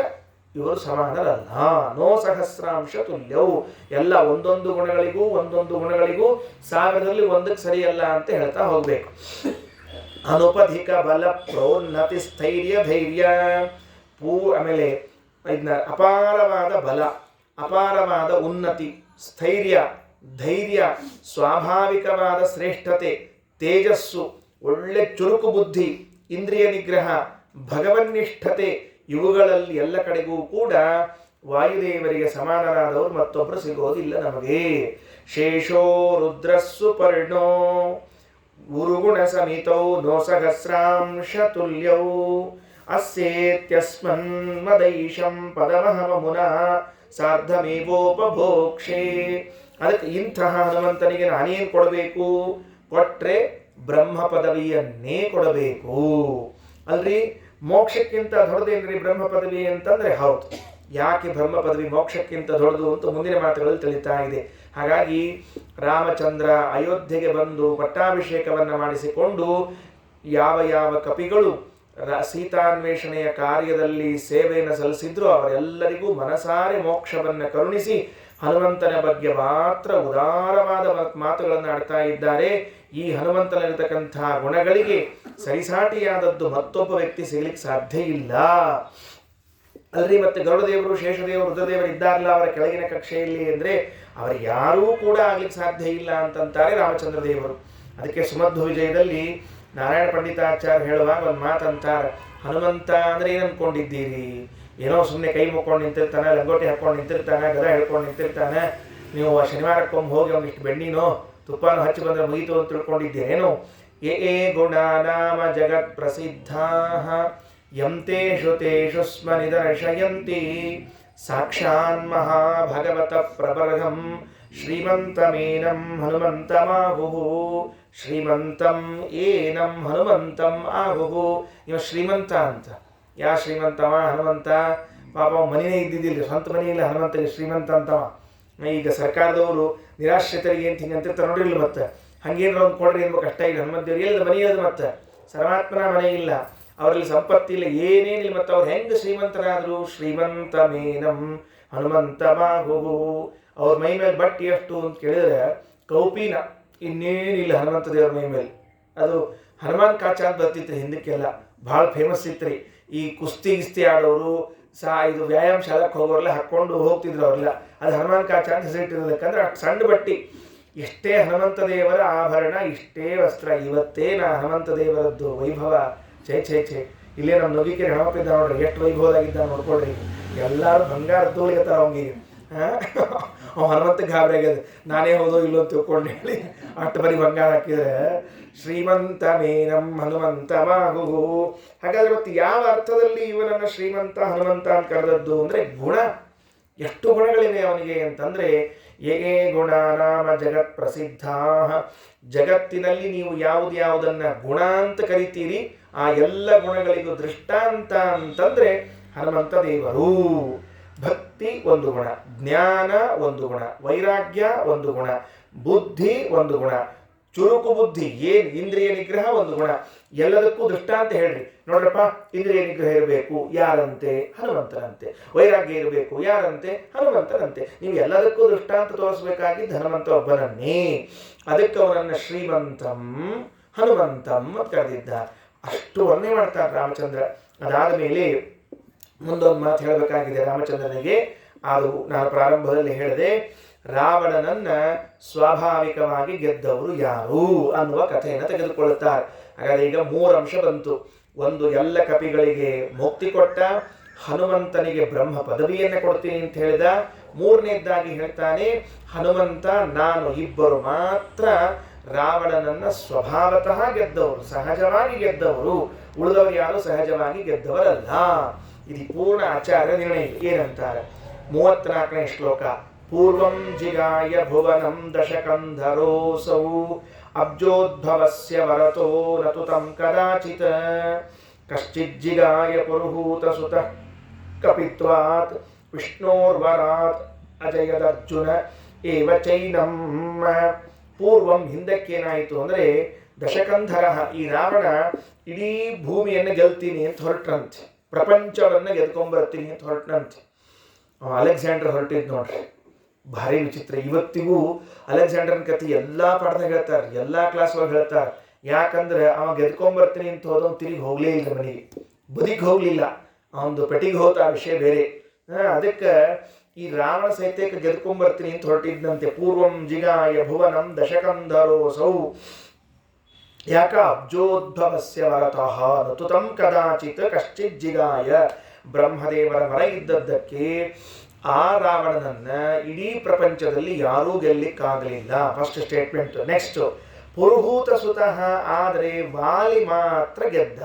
ಇವರು ಸಮಾನರಲ್ಲ. ನೋ ಸಹಸ್ರಾಂಶ ತುಲ್ಯವು. ಎಲ್ಲ ಒಂದೊಂದು ಗುಣಗಳಿಗೂ 1000ರಲ್ಲಿ 1ಕ್ಕೆ ಸರಿಯಲ್ಲ ಅಂತ ಹೇಳ್ತಾ ಹೋಗ್ಬೇಕು. ಅನುಪಧಿಕ ಬಲ ಪ್ರೋನ್ನತಿ ಸ್ಥೈರ್ಯ ಧೈರ್ಯ ಆಮೇಲೆ ಇದನ್ನ ಅಪಾರವಾದ ಬಲ, ಅಪಾರವಾದ ಉನ್ನತಿ, ಸ್ಥೈರ್ಯ, ಧೈರ್ಯ, ಸ್ವಾಭಾವಿಕವಾದ ಶ್ರೇಷ್ಠತೆ, ತೇಜಸ್ಸು, ಒಳ್ಳೆ ಚುರುಕು ಬುದ್ಧಿ, ಇಂದ್ರಿಯ ನಿಗ್ರಹ, ಭಗವನ್ನಿಷ್ಠತೆ, ಇವುಗಳಲ್ಲಿ ಎಲ್ಲ ಕಡೆಗೂ ಕೂಡ ವಾಯುದೇವರಿಗೆ ಸಮಾನರಾದವರು ಮತ್ತೊಬ್ಬರು ಸಿಗೋದಿಲ್ಲ ನಮಗೆ. ಶೇಷೋ ರುದ್ರಸ್ಸು ಪರ್ಣೋ ಗುರುಗುಣ ಸಮಿತೌ ನೋ ಸಹಸ್ರಾಂಶ ತುಲ್ಯೌ ಅಸ್ಯೇತ್ಯಸ್ಮನ್ಮದೈಶಂ ಪದಮಹಮುನ ಸಾರ್ಧಮೇವೋಪಭೋಕ್ಷೆ. ಅದಕ್ಕೆ ಇಂತಹ ಹನುಮಂತನಿಗೆ ನಾನೇನು ಕೊಡಬೇಕು? ಕೊಟ್ರೆ ಬ್ರಹ್ಮ ಪದವಿಯನ್ನೇ ಕೊಡಬೇಕು ಅಲ್ರಿ. ಮೋಕ್ಷಕ್ಕಿಂತ ದೊಡ್ಡದೇನ್ರಿ ಬ್ರಹ್ಮ ಪದವಿ ಅಂತಂದ್ರೆ? ಹೌದು. ಯಾಕೆ ಬ್ರಹ್ಮ ಪದವಿ ಮೋಕ್ಷಕ್ಕಿಂತ ದೊಡ್ಡದು ಅಂತ ಮುಂದಿನ ಮಾತುಗಳಲ್ಲಿ ತಿಳಿತಾ ಇದೆ. ಹಾಗಾಗಿ ರಾಮಚಂದ್ರ ಅಯೋಧ್ಯೆಗೆ ಬಂದು ಪಟ್ಟಾಭಿಷೇಕವನ್ನು ಮಾಡಿಸಿಕೊಂಡು ಯಾವ ಯಾವ ಕಪಿಗಳು ಸೀತಾನ್ವೇಷಣೆಯ ಕಾರ್ಯದಲ್ಲಿ ಸೇವೆಯನ್ನು ಸಲ್ಲಿಸಿದ್ರು ಅವರೆಲ್ಲರಿಗೂ ಮನಸಾರೆ ಮೋಕ್ಷವನ್ನು ಕರುಣಿಸಿ ಹನುಮಂತನ ಬಗ್ಗೆ ಮಾತ್ರ ಉದಾರವಾದ ಮಾತುಗಳನ್ನು ಆಡ್ತಾ ಇದ್ದಾರೆ. ಈ ಹನುಮಂತನಲ್ಲಿರತಕ್ಕಂಥ ಗುಣಗಳಿಗೆ ಸರಿಸಾಟಿಯಾದದ್ದು ಮತ್ತೊಬ್ಬ ವ್ಯಕ್ತಿ ಸಿಗಲಿಕ್ಕೆ ಸಾಧ್ಯ ಇಲ್ಲ ಅಲ್ರಿ. ಮತ್ತೆ ಗರುಡದೇವರು, ಶೇಷದೇವರು, ರುದ್ರದೇವರು ಇದ್ದಾರಲ್ಲ ಅವರ ಕೆಳಗಿನ ಕಕ್ಷೆಯಲ್ಲಿ ಅಂದರೆ ಅವರು ಯಾರೂ ಕೂಡ ಆಗ್ಲಿಕ್ಕೆ ಸಾಧ್ಯ ಇಲ್ಲ ಅಂತಂತಾರೆ ರಾಮಚಂದ್ರ ದೇವರು. ಅದಕ್ಕೆ ಸುಮಧ್ವ ವಿಜಯದಲ್ಲಿ ನಾರಾಯಣ ಪಂಡಿತಾಚಾರ್ಯ ಹೇಳುವಾಗ ಒಂದು ಮಾತಂತಾರೆ, ಹನುಮಂತ ಅಂದರೆ ಏನು ಅಂದ್ಕೊಂಡಿದ್ದೀರಿ? ಏನೋ ಸುಮ್ಮನೆ ಕೈ ಮುಕ್ಕೊಂಡು ನಿಂತಿರ್ತಾನೆ, ಲಂಗೋಟಿ ಹಾಕ್ಕೊಂಡು ನಿಂತಿರ್ತಾನೆ, ಗದ ಹೇಳ್ಕೊಂಡು ನಿಂತಿರ್ತಾನೆ, ನೀವು ಶನಿವಾರಕ್ಕೊಮ್ಮೆ ಹೋಗಿ ಒಂದಿಷ್ಟು ಬೆಣ್ಣಿನೋ ತುಪ್ಪನೋ ಹಚ್ಚಿ ಬಂದರೆ ಮುಗಿತು ಅಂತ ತಿಳ್ಕೊಂಡಿದ್ದೀರೇನು? ಏ ಗುಣ ನಾಮ ಜಗತ್ ಪ್ರಸಿದ್ಧಾ ಯಂತೇಷು ತೇಷು ಸ್ಮ ನಿದರ್ಶಯಂತಿ ಸಾಕ್ಷಾನ್ ಮಹಾಭಗವತ ಪ್ರಬರ್ಧಂ ಶ್ರೀಮಂತಮೇನಂ ಹನುಮಂತಮಾಹುಹು. ಶ್ರೀಮಂತಂ ಏನಂ ಹನುಮಂತಂ ಆಹುಹು. ಇವ ಶ್ರೀಮಂತ ಅಂತ. ಯಾ ಶ್ರೀಮಂತವ? ಹನುಮಂತ. ಪಾಪ ಮನೆಯೇ ಇದ್ದಿದ್ದಿಲ್ಲ, ಸ್ವಂತ ಮನೆ ಇಲ್ಲ ಹನುಮಂತಗೆ, ಶ್ರೀಮಂತ ಅಂತವ. ಈಗ ಸರ್ಕಾರದವರು ನಿರಾಶ್ರಿತರಿಗೆ ಅಂತ ಹಿಂಗೆ ಅಂತಿರ್ತಾರೆ ನೋಡಿಲ್ಲ, ಮತ್ತೆ ಹಂಗೇನಾರ ಒಂದು ಕೊಡ್ರಿ ಅನ್ಬೇಕು ಕಷ್ಟ ಇಲ್ಲ. ಹನುಮಂತೇವ್ರಿಗೆ ಎಲ್ಲ ಮನೆ ಅದು, ಮತ್ತೆ ಸರ್ವಾತ್ಮನ ಮನೆ ಇಲ್ಲ, ಅವರಲ್ಲಿ ಸಂಪತ್ತಿಲ್ಲ, ಏನೇನಿಲ್ಲ. ಮತ್ತು ಅವ್ರು ಹೆಂಗೆ ಶ್ರೀಮಂತರಾದರು? ಶ್ರೀಮಂತಮೇನಂ ಹನುಮಂತಮಾಹುಹು. ಅವ್ರ ಮೈ ಮೇಲೆ ಬಟ್ಟೆ ಎಷ್ಟು ಅಂತ ಕೇಳಿದ್ರೆ ಕೌಪಿನ, ಇನ್ನೇನಿಲ್ಲ ಹನುಮಂತ ದೇವ್ರ ಮೈ ಮೇಲೆ. ಅದು ಹನುಮಾನ್ ಕಾಚ ಅಂತ ಬರ್ತಿತ್ತು ಹಿಂದಕ್ಕೆಲ್ಲ, ಭಾಳ ಫೇಮಸ್ ಇತ್ತು ರೀ. ಈ ಕುಸ್ತಿ ಗಿಸ್ತಿ ಆಡೋರು ಇದು ವ್ಯಾಯಾಮ ಶಾಲೆಗೆ ಹೋಗೋರೆಲ್ಲ ಹಾಕ್ಕೊಂಡು ಹೋಗ್ತಿದ್ರು ಅವರೆಲ್ಲ. ಅದು ಹನುಮಾನ್ ಕಾಚ ಅಂತ ಹೆಸರಿಟ್ಟಿರೋದು. ಯಾಕಂದ್ರೆ ಅಷ್ಟು ಸಣ್ಣ ಬಟ್ಟೆ, ಇಷ್ಟೇ ಹನುಮಂತ ದೇವರ ಆಭರಣ, ಇಷ್ಟೇ ವಸ್ತ್ರ. ಇವತ್ತೇ ಹನುಮಂತ ದೇವರದ್ದು ವೈಭವ ಛೇ ಛೇ ಛೇ. ಇಲ್ಲೇ ನಮ್ಮ ನುಗ್ಗಿಕೆರೆ ಹಣಪ್ಪಿದ್ದ ನೋಡ್ರಿ, ಎಷ್ಟು ವೈಭವದಾಗಿದ್ದ ನೋಡ್ಕೊಳ್ರಿ. ಎಲ್ಲರೂ ಬಂಗಾರ ತೋಳಿಗತ್ತಾರ ಅವಂಗಿಗೆ. ಹನುಮಂತಕ್ಕೆ ಗಾಬರಿ ಆಗ್ಯದ, ನಾನೇ ಹೋದೋ ಇಲ್ಲೋ ಅಂತ ತಿಳ್ಕೊಂಡು ಹೇಳಿ ಅಷ್ಟು ಬರೀ ಬಂಗಾರ ಹಾಕಿದ್ರೆ ಶ್ರೀಮಂತಮೇನಂ ಹನುಮಂತಮಾಹುಹು. ಹಾಗಾದ್ರೆ ಮತ್ತೆ ಯಾವ ಅರ್ಥದಲ್ಲಿ ಇವನನ್ನು ಶ್ರೀಮಂತ ಹನುಮಂತ ಅಂತ ಕರೆದದ್ದು ಅಂದರೆ ಗುಣ. ಎಷ್ಟು ಗುಣಗಳಿವೆ ಅವನಿಗೆ ಅಂತಂದರೆ ಏ ಗುಣ ನಾಮ ಜಗತ್ ಪ್ರಸಿದ್ಧಾ. ಜಗತ್ತಿನಲ್ಲಿ ನೀವು ಯಾವುದನ್ನು ಗುಣ ಅಂತ ಕರಿತೀರಿ ಆ ಎಲ್ಲ ಗುಣಗಳಿಗೂ ದೃಷ್ಟಾಂತ ಅಂತಂದರೆ ಹನುಮಂತ ದೇವರು. ಭಕ್ತಿ ಒಂದು ಗುಣ, ಜ್ಞಾನ ಒಂದು ಗುಣ, ವೈರಾಗ್ಯ ಒಂದು ಗುಣ, ಬುದ್ಧಿ ಒಂದು ಗುಣ, ಚುರುಕು ಬುದ್ಧಿ ಏನು ಇಂದ್ರಿಯ ನಿಗ್ರಹ ಒಂದು ಗುಣ. ಎಲ್ಲದಕ್ಕೂ ದೃಷ್ಟಾಂತ ಹೇಳ್ರಿ ನೋಡ್ರಪ್ಪ. ಇಂದ್ರಿಯ ನಿಗ್ರಹ ಇರಬೇಕು ಯಾರಂತೆ? ಹನುಮಂತನಂತೆ. ವೈರಾಗ್ಯ ಇರಬೇಕು ಯಾರಂತೆ? ಹನುಮಂತನಂತೆ. ನೀವು ಎಲ್ಲದಕ್ಕೂ ದೃಷ್ಟಾಂತ ತೋರಿಸ್ಬೇಕಾಗಿದ್ದು ಹನುಮಂತ ಒಬ್ಬನನ್ನೇ. ಅದಕ್ಕೆ ಅವನನ್ನು ಶ್ರೀಮಂತಂ ಹನುಮಂತಂ ಅಂತ ಕರೆದಿದ್ದ. ಅಷ್ಟು ವರ್ಣನೆ ಮಾಡ್ತಾರೆ ರಾಮಚಂದ್ರ. ಅದಾದ ಮೇಲೆ ಮುಂದೊಂದು ಮಾತು ಹೇಳಬೇಕಾಗಿದೆ ರಾಮಚಂದ್ರನಿಗೆ. ಅದು ನಾನು ಪ್ರಾರಂಭದಲ್ಲಿ ಹೇಳಿದೆ, ರಾವಣನನ್ನ ಸ್ವಾಭಾವಿಕವಾಗಿ ಗೆದ್ದವರು ಯಾರು ಅನ್ನುವ ಕಥೆಯನ್ನು ತೆಗೆದುಕೊಳ್ಳುತ್ತಾರೆ. ಹಾಗಾದರೆ ಈಗ 3 ಅಂಶ ಬಂತು. ಒಂದು, ಎಲ್ಲ ಕಪಿಗಳಿಗೆ ಮುಕ್ತಿ ಕೊಟ್ಟ, ಹನುಮಂತನಿಗೆ ಬ್ರಹ್ಮ ಪದವಿಯನ್ನು ಕೊಡ್ತೀನಿ ಅಂತ ಹೇಳಿದ. 3ನೇದಾಗಿ ಹೇಳ್ತಾನೆ, ಹನುಮಂತ ನಾನು ಇಬ್ಬರು ಮಾತ್ರ ರಾವಣನನ್ನ ಸ್ವಭಾವತಃ ಗೆದ್ದವರು, ಸಹಜವಾಗಿ ಗೆದ್ದವರು. ಉಳಿದವರು ಯಾರು ಸಹಜವಾಗಿ ಗೆದ್ದವರಲ್ಲ. ಇದು ಪೂರ್ಣ ಆಚಾರ್ಯ ನಿರ್ಣಯ. ಏನಂತಾರೆ 34ನೇ ಶ್ಲೋಕ. ಪೂರ್ವಂ ಜಿಗಾಯ ಭುವನಂ ದಶಕಂಧರೋಸೌ ಅಬ್ಜೋದ್ಭವಸ್ಯ ವರತೋ ನತುತಂ ಕದಾಚಿತ್ ಕಶ್ಚಿಜ್ಜಿಗಾಯ ಪುರುಹೂತ ಸುತಃ ಕಪಿತ್ವಾತ್ ವಿಷ್ಣೋರ್ವರಾತ್ ಅಜಯದರ್ಜುನ ಏವ ಚೈನಂ. ಪೂರ್ವಂ ಹಿಂದಕ್ಕೇನಾಯಿತು ಅಂದರೆ ದಶಕಂಧರ, ಈ ರಾವಣ ಇಡೀ ಭೂಮಿಯನ್ನು ಗೆಲ್ತೀನಿ ಅಂತ ಹೊರಟ್ರಂತೆ, ಪ್ರಪಂಚವನ್ನು ಗೆದ್ಕೊಂಡ್ಬರ್ತೀನಿ ಅಂತ ಹೊರಟ್ನಂತೆ. ಅಲೆಕ್ಸಾಂಡರ್ ಹೊರಟಿದ್ ನೋಡ್ರಿ, ಭಾರಿ ವಿಚಿತ್ರ. ಇವತ್ತಿಗೂ ಅಲೆಕ್ಸಾಂಡರ್ನ ಕಥೆ ಎಲ್ಲ ಪಾಠದಾಗ ಹೇಳ್ತಾರೆ, ಎಲ್ಲ ಕ್ಲಾಸ್ ಒಳಗೆ ಹೇಳ್ತಾರೆ. ಯಾಕಂದ್ರೆ ಅವ ಗೆದ್ಕೊಂಡ್ಬರ್ತೀನಿ ಅಂತ ಹೋದವ್ ತಿರುಗಿ ಹೋಗ್ಲೇ ಇಲ್ಲ ಮನೆಗೆ, ಬದಿಗೆ ಹೋಗ್ಲಿಲ್ಲ, ಅವನದು ಪೆಟ್ಟಿಗೆ ಹೋತ ಆ ವಿಷಯ ಬೇರೆ. ಅದಕ್ಕೆ ಈ ರಾವಣ ಸಹಿತಕ್ಕೆ ಗೆದ್ಕೊಂಡ್ಬರ್ತೀನಿ ಅಂತ ಹೊರಟಿದ್ದಂತೆ. ಪೂರ್ವಂ ಜಿಗಾಯ ಭುವನಂ ದಶಕಂಧರೋಸೌ ಯಾಕ ಅಬ್ಜೋದ್ಭವಸ್ಯ ವರತಃ ನತುತಂ ಕದಾಚಿತ್ ಕಶ್ಚಿತ್ ಜಿಗಾಯ. ಬ್ರಹ್ಮದೇವರ ವರ ಇದ್ದದ್ದಕ್ಕೆ ಆ ರಾವಣನನ್ನ ಇಡೀ ಪ್ರಪಂಚದಲ್ಲಿ ಯಾರೂ ಗೆಲ್ಲಿಕ್ಕಾಗಲಿಲ್ಲ. First statement. ನೆಕ್ಸ್ಟ್, ಪುರುಹೂತ ಸುತಃ, ಆದರೆ ವಾಲಿ ಮಾತ್ರ ಗೆದ್ದ.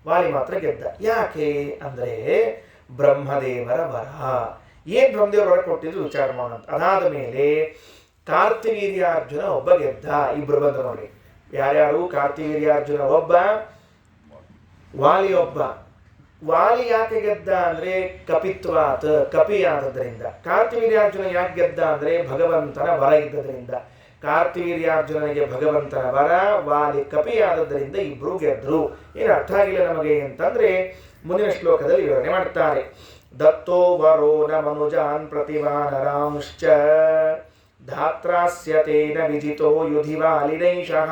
ವಾಲಿ ಮಾತ್ರ ಗೆದ್ದ. ಯಾಕೆ ಅಂದರೆ ಬ್ರಹ್ಮದೇವರ ವರ. ಏನ್ ಬ್ರಹ್ಮದೇವರ ವರ ಕೊಟ್ಟಿದ್ರು ವಿಚಾರ ಮಾಡೋಣ. ಅದಾದ ಮೇಲೆ ಕಾರ್ತಿವೀರ್ಯಾರ್ಜುನ ಒಬ್ಬ ಗೆದ್ದ. ಇಬ್ರು ಬಂದ ನೋಡಿ. ಯಾರ್ಯಾರು? ಕಾರ್ತಿವೀರ್ಯಾರ್ಜುನ ಒಬ್ಬ, ವಾಲಿ ಒಬ್ಬ. ವಾಲಿ ಯಾಕೆ ಗೆದ್ದ ಅಂದ್ರೆ ಕಪಿತ್ವಾತ್, ಕಪಿ ಆದದ್ರಿಂದ. ಕಾರ್ತಿವೀರ್ಯಾರ್ಜುನ ಯಾಕೆ ಗೆದ್ದ ಅಂದ್ರೆ ಭಗವಂತನ ವರ ಇದ್ದದ್ರಿಂದ. ಕಾರ್ತಿವೀರ್ಯಾರ್ಜುನನಿಗೆ ಭಗವಂತನ ವರ, ವಾಲಿ ಕಪಿ ಆದದ್ದರಿಂದ ಇಬ್ರು ಗೆದ್ರು. ಏನು ಅರ್ಥ ಆಗಿಲ್ಲ ನಮಗೆ ಅಂತಂದ್ರೆ ಮುಂದಿನ ಶ್ಲೋಕದಲ್ಲಿ ವಿವರಣೆ ಮಾಡ್ತಾರೆ. ದತ್ತೋ ವರೋ ನ ಮನುಜಾನ್ ಪ್ರತಿವಾನರಾಂಶ್ಚ ಧಾತ್ರಾಸ್ಯ ತೇನ ವಿಜಿತೋ ಯುಧಿ ವಾಲಿನೈಷಃ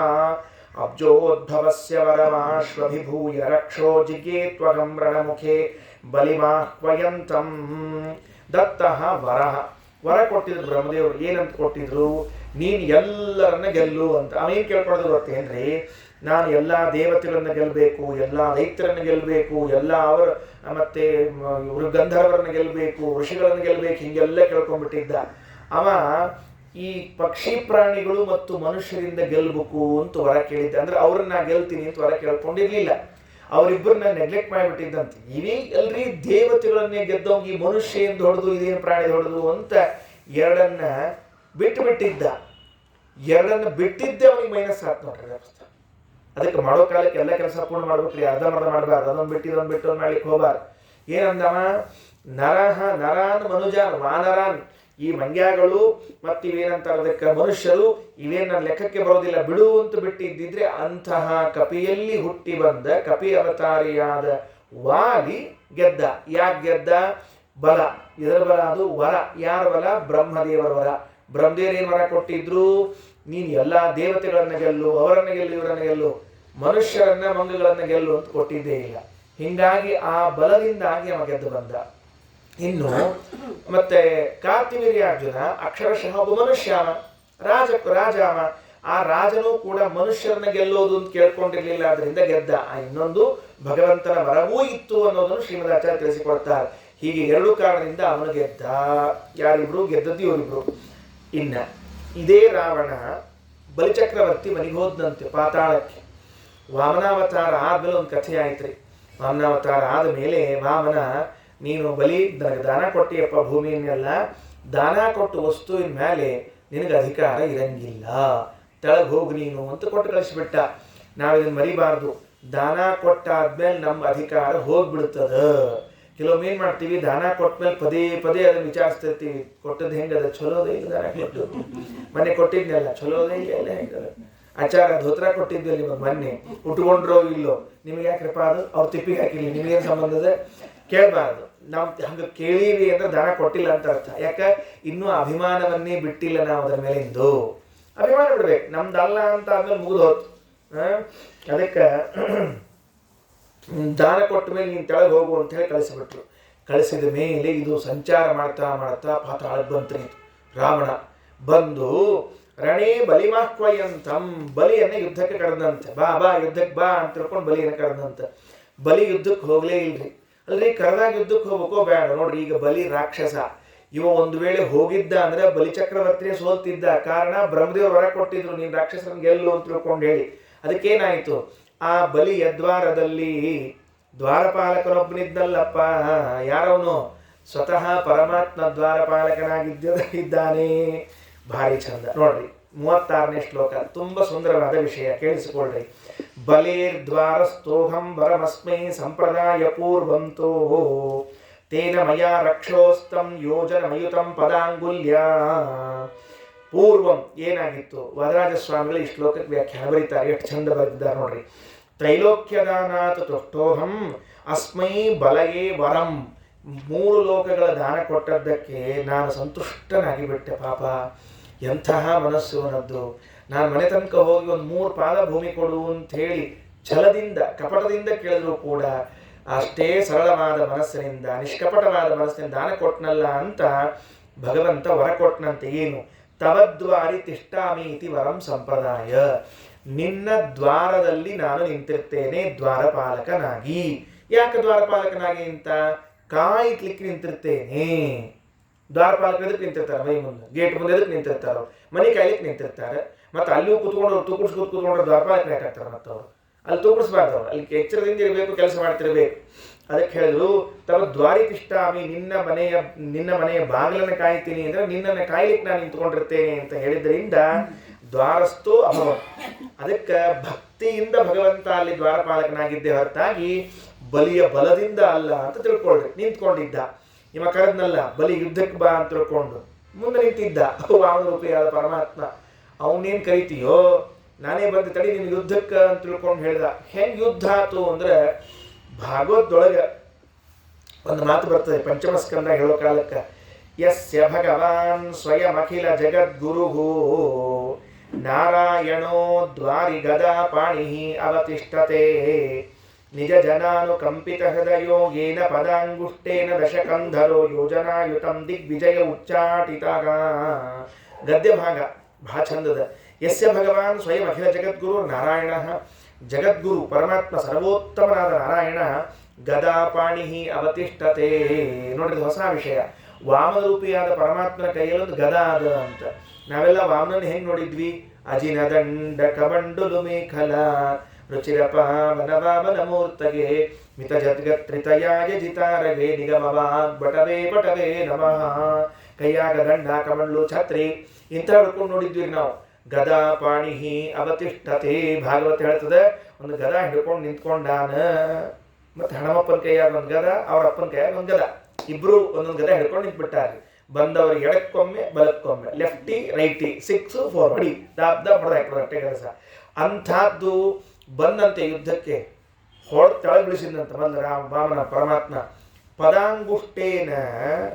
ಅಬ್ಜೋದ್ಭವಸ್ಯ ವರಮಾಶ್ವಭಿಭೂಯ ರಕ್ಷೋ ಜಿಗೇ ತ್ವಗಂ ರಣಮುಖೇ ಬಲಿಮಾಹ್ವಯಂತಂ. ದತ್ತಃ ವರಃ, ವರ ಕೊಟ್ಟಿದ್ರು ಬ್ರಹ್ಮದೇವರು. ಏನಂತ ಕೊಟ್ಟಿದ್ರು? ನೀನು ಎಲ್ಲರನ್ನ ಗೆಲ್ಲು ಅಂತ. ಅವೇನು ಕೇಳ್ಕೊಳ್ಳೋದು ಗೊತ್ತೇನ್ರಿ? ನಾನು ಎಲ್ಲ ದೇವತೆಗಳನ್ನ ಗೆಲ್ಲಬೇಕು, ಎಲ್ಲ ದೈತ್ಯರನ್ನ ಗೆಲ್ಲಬೇಕು, ಎಲ್ಲ ಅವರ ಮತ್ತೆ ಗಂಧರ್ವರನ್ನ ಗೆಲ್ಲಬೇಕು, ಋಷಿಗಳನ್ನ ಗೆಲ್ಲಬೇಕು, ಹಿಂಗೆಲ್ಲ ಕೇಳ್ಕೊಂಡ್ಬಿಟ್ಟಿದ್ದ ಅವ. ಈ ಪಕ್ಷಿ ಪ್ರಾಣಿಗಳು ಮತ್ತು ಮನುಷ್ಯರಿಂದ ಗೆಲ್ಲಬೇಕು ಅಂತ ವರ ಕೇಳಿದ್ದ. ಅಂದ್ರೆ ಅವ್ರನ್ನ ಗೆಲ್ತೀನಿ ಅಂತ ವರ ಕೇಳ್ಕೊಂಡಿರ್ಲಿಲ್ಲ. ಅವರಿಬ್ಬರನ್ನ ನೆಗ್ಲೆಕ್ಟ್ ಮಾಡಿಬಿಟ್ಟಿದ್ದಂತೆ. ಇವೇ ಎಲ್ರಿ ದೇವತೆಗಳನ್ನೇ ಗೆದ್ದವ್, ಈ ಮನುಷ್ಯ ಎಂದು ಹೊಡೆದು ಇದೇನು ಪ್ರಾಣಿ ಹೊಡೆದು ಅಂತ ಎರಡನ್ನ ಬಿಟ್ಟಿದ್ದ. ಎರಡನ್ನ ಬಿಟ್ಟಿದ್ದೆ ಅವನಿಗೆ ಮೈನಸ್ ಆತ್ ನೋಡ್ರಿ. ಅದಕ್ಕೆ ಮಾಡೋ ಕಾಲಕ್ಕೆ ಎಲ್ಲ ಕೆಲಸ ಪೂರ್ಣ ಮಾಡ್ಬೇಕ್ರಿ, ಅರ್ಧಮರ್ಧ ಮಾಡಬಾರ್ದು. ಅದೊಂದು ಬಿಟ್ಟು ಮಾಡ್ಲಿಕ್ಕೆ ಹೋಗ್ಬಾರ್ದು. ಏನಂದವ? ನರಾನ್ ಮನುಜಾನ್ ವಾನರಾನ್, ಈ ಮಂಗ್ಯಾಗಳು ಮತ್ತು ಇವೇನಂತಾರೆ ಅದಕ್ಕೆ ಮನುಷ್ಯರು, ಇವೇನ ಲೆಕ್ಕಕ್ಕೆ ಬರೋದಿಲ್ಲ ಬಿಡು ಅಂತ ಬಿಟ್ಟಿದ್ದಿದ್ರೆ ಅಂತಹ ಕಪಿಯಲ್ಲಿ ಹುಟ್ಟಿ ಬಂದ ಕಪಿ ಅವತಾರಿಯಾದ ವಾಲಿ ಗೆದ್ದ. ಯಾಕೆ ಗೆದ್ದ? ಬಲ. ಇದರ ಬಲ, ಅದು ವರ. ಯಾರ ಬಲ? ಬ್ರಹ್ಮದೇವರ ವರ. ಬ್ರಹ್ಮದೇವರು ಏನು ವರ ಕೊಟ್ಟಿದ್ರು? ನೀನು ಎಲ್ಲ ದೇವತೆಗಳನ್ನ ಗೆಲ್ಲು, ಅವರನ್ನ ಗೆಲ್ಲು, ಇವರನ್ನ ಗೆಲ್ಲು, ಮನುಷ್ಯರನ್ನ ಮಂಗಗಳನ್ನ ಗೆಲ್ಲು ಅಂತ ಕೊಟ್ಟಿದ್ದೇ ಇಲ್ಲ. ಹಿಂಗಾಗಿ ಆ ಬಲದಿಂದಾಗಿ ಅವ ಗೆದ್ದು ಬಂದ. ಇನ್ನು ಮತ್ತೆ ಕಾರ್ತಿವೀರ್ಯಾರ್ಜುನ ಅಕ್ಷರಶಃ ಒಬ್ಬ ಮನುಷ್ಯ, ರಾಜ ಅವ. ಆ ರಾಜನೂ ಕೂಡ ಮನುಷ್ಯರನ್ನ ಗೆಲ್ಲೋದು ಅಂತ ಕೇಳ್ಕೊಂಡಿರ್ಲಿಲ್ಲ, ಅದರಿಂದ ಗೆದ್ದ. ಇನ್ನೊಂದು ಭಗವಂತನ ವರವೂ ಇತ್ತು ಅನ್ನೋದನ್ನು ಶ್ರೀಮದಾಚಾರ್ಯ ತಿಳಿಸಿಕೊಡ್ತಾರೆ. ಹೀಗೆ ಎರಡು ಕಾರಣದಿಂದ ಅವನು ಗೆದ್ದ. ಯಾರಿಬ್ರು ಗೆದ್ದದ್ದು? ಇವರಿಬ್ರು. ಇನ್ನ ಇದೇ ರಾವಣ ಬಲಿಚಕ್ರವರ್ತಿ ಮನೆಗೆ ಹೋದಂತೆ ಪಾತಾಳಕ್ಕೆ. ವಾಮನಾವತಾರ ಆದ್ಮೇಲೆ ಒಂದು ಕಥೆ ಆಯ್ತ್ರಿ. ವಾಮನಾವತಾರ ಆದ ಮೇಲೆ ವಾಮನ, ನೀನು ಬಲಿ ನನಗೆ ದಾನ ಕೊಟ್ಟಿಯಪ್ಪ, ಭೂಮಿಯನ್ನೆಲ್ಲ ದಾನ ಕೊಟ್ಟು ವಸ್ತುವಿನ ಮೇಲೆ ನಿನಗೆ ಅಧಿಕಾರ ಇರಂಗಿಲ್ಲ, ತೆಳಗೆ ಹೋಗು ನೀನು ಅಂತ ಕೊಟ್ಟು ಕಳಿಸ್ಬಿಟ್ಟ. ನಾವಿದನ್ನು ಮರಿಬಾರ್ದು. ದಾನ ಕೊಟ್ಟಾದ್ಮೇಲೆ ನಮ್ಮ ಅಧಿಕಾರ ಹೋಗ್ಬಿಡ್ತದ. ಕೆಲವೊಮ್ಮೆ ಏನು ಮಾಡ್ತೀವಿ, ದಾನ ಕೊಟ್ಮೇಲೆ ಪದೇ ಪದೇ ಅದನ್ನು ವಿಚಾರಿಸ್ತಿರ್ತೀವಿ. ಕೊಟ್ಟದ್ದು ಹೆಂಗದ? ಚಲೋದೇ ಇಲ್ಲ. ದಾನ ಕೊಟ್ಟು ಮೊನ್ನೆ ಕೊಟ್ಟಿದ್ನೆಲ್ಲ ಚಲೋದೇ ಇಲ್ಲ, ಹೆಂಗದ? ಆಚಾರ ಧೋತ್ರ ಕೊಟ್ಟಿದ್ವಿ ನಿಮಗೆ ಮೊನ್ನೆ, ಉಟ್ಕೊಂಡ್ರೋ ಇಲ್ಲೋ, ನಿಮಗೆ ಯಾಕ್ರಪ್ಪ ಅದು? ಅವ್ರು ತಿಪ್ಪಿಗೆ ಹಾಕಿರ್ಲಿ, ನಿಮಗೇನು ಸಂಬಂಧದ? ಕೇಳಬಾರ್ದು. ನಾವು ಹಂಗೆ ಕೇಳೀವಿ ಅಂದ್ರೆ ದಾನ ಕೊಟ್ಟಿಲ್ಲ ಅಂತ ಅರ್ಥ. ಯಾಕೆ? ಇನ್ನೂ ಅಭಿಮಾನವನ್ನೇ ಬಿಟ್ಟಿಲ್ಲ ನಾವು ಅದರ ಮೇಲಿಂದು. ಅಭಿಮಾನ ಬಿಡ್ಬೇಕು, ನಮ್ದಲ್ಲ ಅಂತ ಆದ್ಮೇಲೆ ಮುಗಿದು ಹೋತು. ಅದಕ್ಕೆ ದಾನ ಕೊಟ್ಟ ಮೇಲೆ ನೀನು ತೆಳಗೆ ಹೋಗು ಅಂತ ಹೇಳಿ ಕಳಿಸಿಬಿಟ್ರು. ಕಳಿಸಿದ ಮೇಲೆ ಇದು ಸಂಚಾರ ಮಾಡ್ತಾ ಮಾಡ್ತಾ ಪಾತಾಳಕ್ಕೆ ಬಂತ್ರಿ. ರಾವಣ ಬಂದು ರಣೇ ಬಲಿಮಾಹ್ವಯಂತಂ, ಬಲಿಯನ್ನ ಯುದ್ಧಕ್ಕೆ ಕರೆದಂತೆ. ಬಾ ಯುದ್ಧಕ್ಕೆ ಬಾ ಅಂತ ತಿಳ್ಕೊಂಡು ಬಲಿಯನ್ನು ಕರೆದಂತೆ. ಬಲಿ ಯುದ್ಧಕ್ಕೆ ಹೋಗ್ಲೇ ಇಲ್ರಿ. ಅಲ್ರಿ ಕರೆದಾಗ ಯುದ್ಧಕ್ಕೆ ಹೋಗ್ಬೇಕೋ ಬೇಡ? ನೋಡ್ರಿ, ಈಗ ಬಲಿ ರಾಕ್ಷಸ. ಇವ ಒಂದು ವೇಳೆ ಹೋಗಿದ್ದ ಅಂದ್ರೆ ಬಲಿಚಕ್ರವರ್ತಿನೇ ಸೋಲ್ತಿದ್ದ. ಕಾರಣ ಬ್ರಹ್ಮದೇವರು ವರ ಕೊಟ್ಟಿದ್ರು, ನೀನು ರಾಕ್ಷಸರನ್ನ ಗೆಲ್ಲು ಅಂತ ತಿಳ್ಕೊಂಡು ಹೇಳಿ. ಅದಕ್ಕೇನಾಯ್ತು? ಆ ಬಲಿಯ ದ್ವಾರದಲ್ಲಿ ದ್ವಾರಪಾಲಕನೊಬ್ಬನಿದ್ದಲ್ಲಪ್ಪ. ಯಾರವನು? ಸ್ವತಃ ಪರಮಾತ್ಮ ದ್ವಾರಪಾಲಕನಾಗಿದ್ದಾನೆ. ಭಾರಿ ಚಂದ ನೋಡ್ರಿ. 36ನೇ ಶ್ಲೋಕ ತುಂಬಾ ಸುಂದರವಾದ ವಿಷಯ, ಕೇಳಿಸಿಕೊಳ್ಳ್ರಿ. ಬಲೇರ್ದ್ವಾರಸ್ಥೋಹಂ ವರಮಸ್ಮೈ ಸಂಪ್ರದಾಯ ಪೂರ್ವಂತೋ ತೇನ ಮಯಾ ರಕ್ಷೋಸ್ತಂ ಯೋಜನಮಯುತಂ ಪದಾಂಗುಲ್ಯ. ಪೂರ್ವಂ ಏನಾಗಿತ್ತು? ವರರಾಜ ಸ್ವಾಮಿಗಳು ಈ ಶ್ಲೋಕಕ್ಕೆ ವ್ಯಾಖ್ಯಾನ ಬರೀತಾರೆ. ಎಷ್ಟು ಚಂದ ಬರೆದಿದ್ದಾರೆ ನೋಡ್ರಿ. ತ್ರೈಲೋಕ್ಯದಾನಾತ್ ತುಷ್ಟೋಹಂ ಅಸ್ಮೈ ಬಲಯೇ ವರಂ. 3 ಲೋಕಗಳ ದಾನ ಕೊಟ್ಟದ್ದಕ್ಕೆ ನಾನು ಸಂತುಷ್ಟನಾಗಿ ಬಿಟ್ಟೆ. ಪಾಪ ಎಂತಹ ಮನಸ್ಸು ಅನ್ನದ್ದು. ನಾನು ಮನೆ ತನಕ ಹೋಗಿ ಒಂದು 3 ಪಾದ ಭೂಮಿ ಕೊಡು ಅಂತ ಹೇಳಿ ಛಲದಿಂದ ಕಪಟದಿಂದ ಕೇಳಿದ್ರು ಕೂಡ ಅಷ್ಟೇ ಸರಳವಾದ ಮನಸ್ಸಿನಿಂದ, ನಿಷ್ಕಪಟವಾದ ಮನಸ್ಸಿನಿಂದ ದಾನ ಕೊಟ್ಟನಲ್ಲ ಅಂತ ಭಗವಂತ ವರ ಕೊಟ್ಟನಂತೆ. ಏನು? ತವದ್ವಾರಿ ತಿಷ್ಠಾಮಿ ಇತಿ ವರಂ ಸಂಪ್ರದಾಯ. ನಿನ್ನ ದ್ವಾರದಲ್ಲಿ ನಾನು ನಿಂತಿರ್ತೇನೆ ದ್ವಾರಪಾಲಕನಾಗಿ. ಯಾಕೆ ದ್ವಾರಪಾಲಕನಾಗಿ ಅಂತ? ಕಾಯ್ಲಿಕ್ಕೆ ನಿಂತಿರ್ತೇನೆ. ದ್ವಾರಪಾಲಕರು ಎದಕ್ಕೆ ನಿಂತಿರ್ತಾರೆ? ಮೈ ಮುಂದೆ ಗೇಟ್ ಮುಂದೆ ಎದಕ್ಕೆ ನಿಂತಿರ್ತಾರೆ? ಅವ್ರು ಮನೆ ಕಾಯ್ಲಿಕ್ಕೆ ನಿಂತಿರ್ತಾರೆ. ಮತ್ತು ಅಲ್ಲಿಯೂ ಕೂತ್ಕೊಂಡು ಕೂತ್ಕೊಂಡ್ರೆ ದ್ವಾರಪಾಲಕರು ಯಾಕಾಗ್ತಾರೆ? ಮತ್ತು ಅವರು ಅಲ್ಲಿ ತೂಕಡಿಸ್ಬಾರ್ದು. ಅವ್ರು ಅಲ್ಲಿ ಎಚ್ಚರದಿಂದ ಇರಬೇಕು, ಕೆಲಸ ಮಾಡ್ತಿರ್ಬೇಕು. ಅದಕ್ಕೆ ಹೇಳಿದ್ರು, ತವ ದ್ವಾರಿತಿಷ್ಠಾಮಿ, ನಿನ್ನ ಮನೆಯ ಬಾಗಿಲನ್ನು ಕಾಯ್ತೀನಿ ಅಂದರೆ ನಿನ್ನನ್ನು ಕಾಯ್ಲಿಕ್ಕೆ ನಾನು ನಿಂತ್ಕೊಂಡಿರ್ತೇನೆ ಅಂತ ಹೇಳಿದ್ರಿಂದ ದ್ವಾರಸ್ಥೋ ಅಭವತ್. ಅದಕ್ಕೆ ಭಕ್ತಿಯಿಂದ ಭಗವಂತ ಅಲ್ಲಿ ದ್ವಾರಪಾಲಕನಾಗಿದ್ದೇ ಹೊರತಾಗಿ ಬಲಿಯ ಬಲದಿಂದ ಅಲ್ಲ ಅಂತ ತಿಳ್ಕೊಳ್ರಿ. ನಿಂತ್ಕೊಂಡಿದ್ದ. ಇವ ಕರೆದ್ನಲ್ಲ ಬಲಿ ಯುದ್ಧಕ್ಕೆ ಬಾ ಅಂತ ತಿಳ್ಕೊಂಡು ಮುಂದೆ ನಿಂತಿದ್ದ ವಾಮನ ರೂಪಿಯಾದ ಪರಮಾತ್ಮ. ಅವನೇನು ಕರಿತೀಯೋ ನಾನೇ ಬಂದು ತಡಿ ನಿನ್ನ ಯುದ್ಧಕ್ಕೆ ಅಂತ ತಿಳ್ಕೊಂಡು ಹೇಳ್ದ. ಹೆಂಗೆ ಯುದ್ಧ ಆತು ಅಂದ್ರೆ, ಭಾಗವತದೊಳಗೆ ಒಂದು ಮಾತು ಬರ್ತದೆ ಪಂಚಮ ಸ್ಕಂದ ಹೇಳೋ ಕಾಲಕ್ಕೆ, ಯಸ್ಯ ಭಗವಾನ್ ಸ್ವಯಂ ಅಖಿಲ ಜಗದ್ಗುರು ನಾರಾಯಣೋ ದ್ವಾರಿ ಗದಾ ಪಾಣಿ ಅವತಿಷ್ಠತೆ ನಿಜ ಜನಾನುಕಂಪಿತ ಹೃದಯೋಗೇನ ಪದಾಂಗುಷ್ಟೇನ ದಶಕಂಧರೋ ಯೋಜನಾಯುತಂ ದಿಗ್ವಿಜಯ ಉಚ್ಚಾಟಿತಾಗ. ಗದ್ಯ ಭಾಗ ಬಹಳ ಚಂದದ. ಯಸ್ಯ ಭಗವಾನ್ ಸ್ವಯಂ ಅಖಿಲ ಜಗದ್ಗುರು ನಾರಾಯಣ, ಜಗದ್ಗುರು ಪರಮಾತ್ಮ ಸರ್ವೋತ್ತಮನಾದ ನಾರಾಯಣ ಗದಾಪಾಣಿ ಅವತಿಷ್ಠತೆ. ನೋಡ್ರಿ ಹೊಸ ವಿಷಯ. ವಾಮನ ರೂಪಿಯಾದ ಪರಮಾತ್ಮನ ಕೈಯಲ್ಲೊಂದು ಗದಾ ಅದ ಅಂತ. ನಾವೆಲ್ಲ ವಾಮನನ್ನು ಹೆಂಗೆ ನೋಡಿದ್ವಿ? ಅಜಿನ ದಂಡ ಕಮಂಡುಲು ಮೇಖಲ ರುಚಿರಪಾವನ ವಾಮನ ಮೂರ್ತಗೆ ಮಿತ ಜದ್ಗತ್ರಿತಯಾಯ ಜಿತಾರಗೆ ನಿಗಮವಾಗ್ ಬಟವೇ ಬಟವೇ ನಮಃ. ಕೈಯಾಗ ದಂಡ ಕಮಂಡ್ಲು ಛತ್ರಿ ಇಂಥ ಹಿಡ್ಕೊಂಡು ನೋಡಿದ್ವಿ ನಾವು. ಗದಾ ಪಾಣಿ ಅವತಿಷ್ಠತೆ. ಭಾಗವತ ಹೇಳ್ತದೆ, ಒಂದು ಗದಾ ಹಿಡ್ಕೊಂಡು ನಿಂತ್ಕೊಂಡಾನ. ಮತ್ತು ಹಣಮಪ್ಪನ ಕೈಯಾಗ ಒಂದು ಗದ, ಅವ್ರ ಅಪ್ಪನ ಕೈಯಾಗ ಒಂದು ಗದ, ಇಬ್ರು ಒಂದೊಂದು ಗದ ಹಿಡ್ಕೊಂಡು ನಿಂತ್ಬಿಟ್ಟಾರೆ. ಬಂದವರು ಎಡಕ್ಕೊಮ್ಮೆ ಬಲಕ್ಕೊಮ್ಮೆ, ಲೆಫ್ಟಿ ರೈಟಿ, 6 4 ಹೊಡಿ ದಾಬ್ದ ಹೊಡೆದಾಕ್ಬಿಡಟ್ಟೆ ಕೆಲಸ. ಅಂಥದ್ದು ಬಂದಂತೆ ಯುದ್ಧಕ್ಕೆ ತೆಳಗೆ ಬಿಡಿಸಿದಂತ ಬಂದ ವಾಮನ ಪರಮಾತ್ಮ. ಪದಾಂಗುಷ್ಟೇನ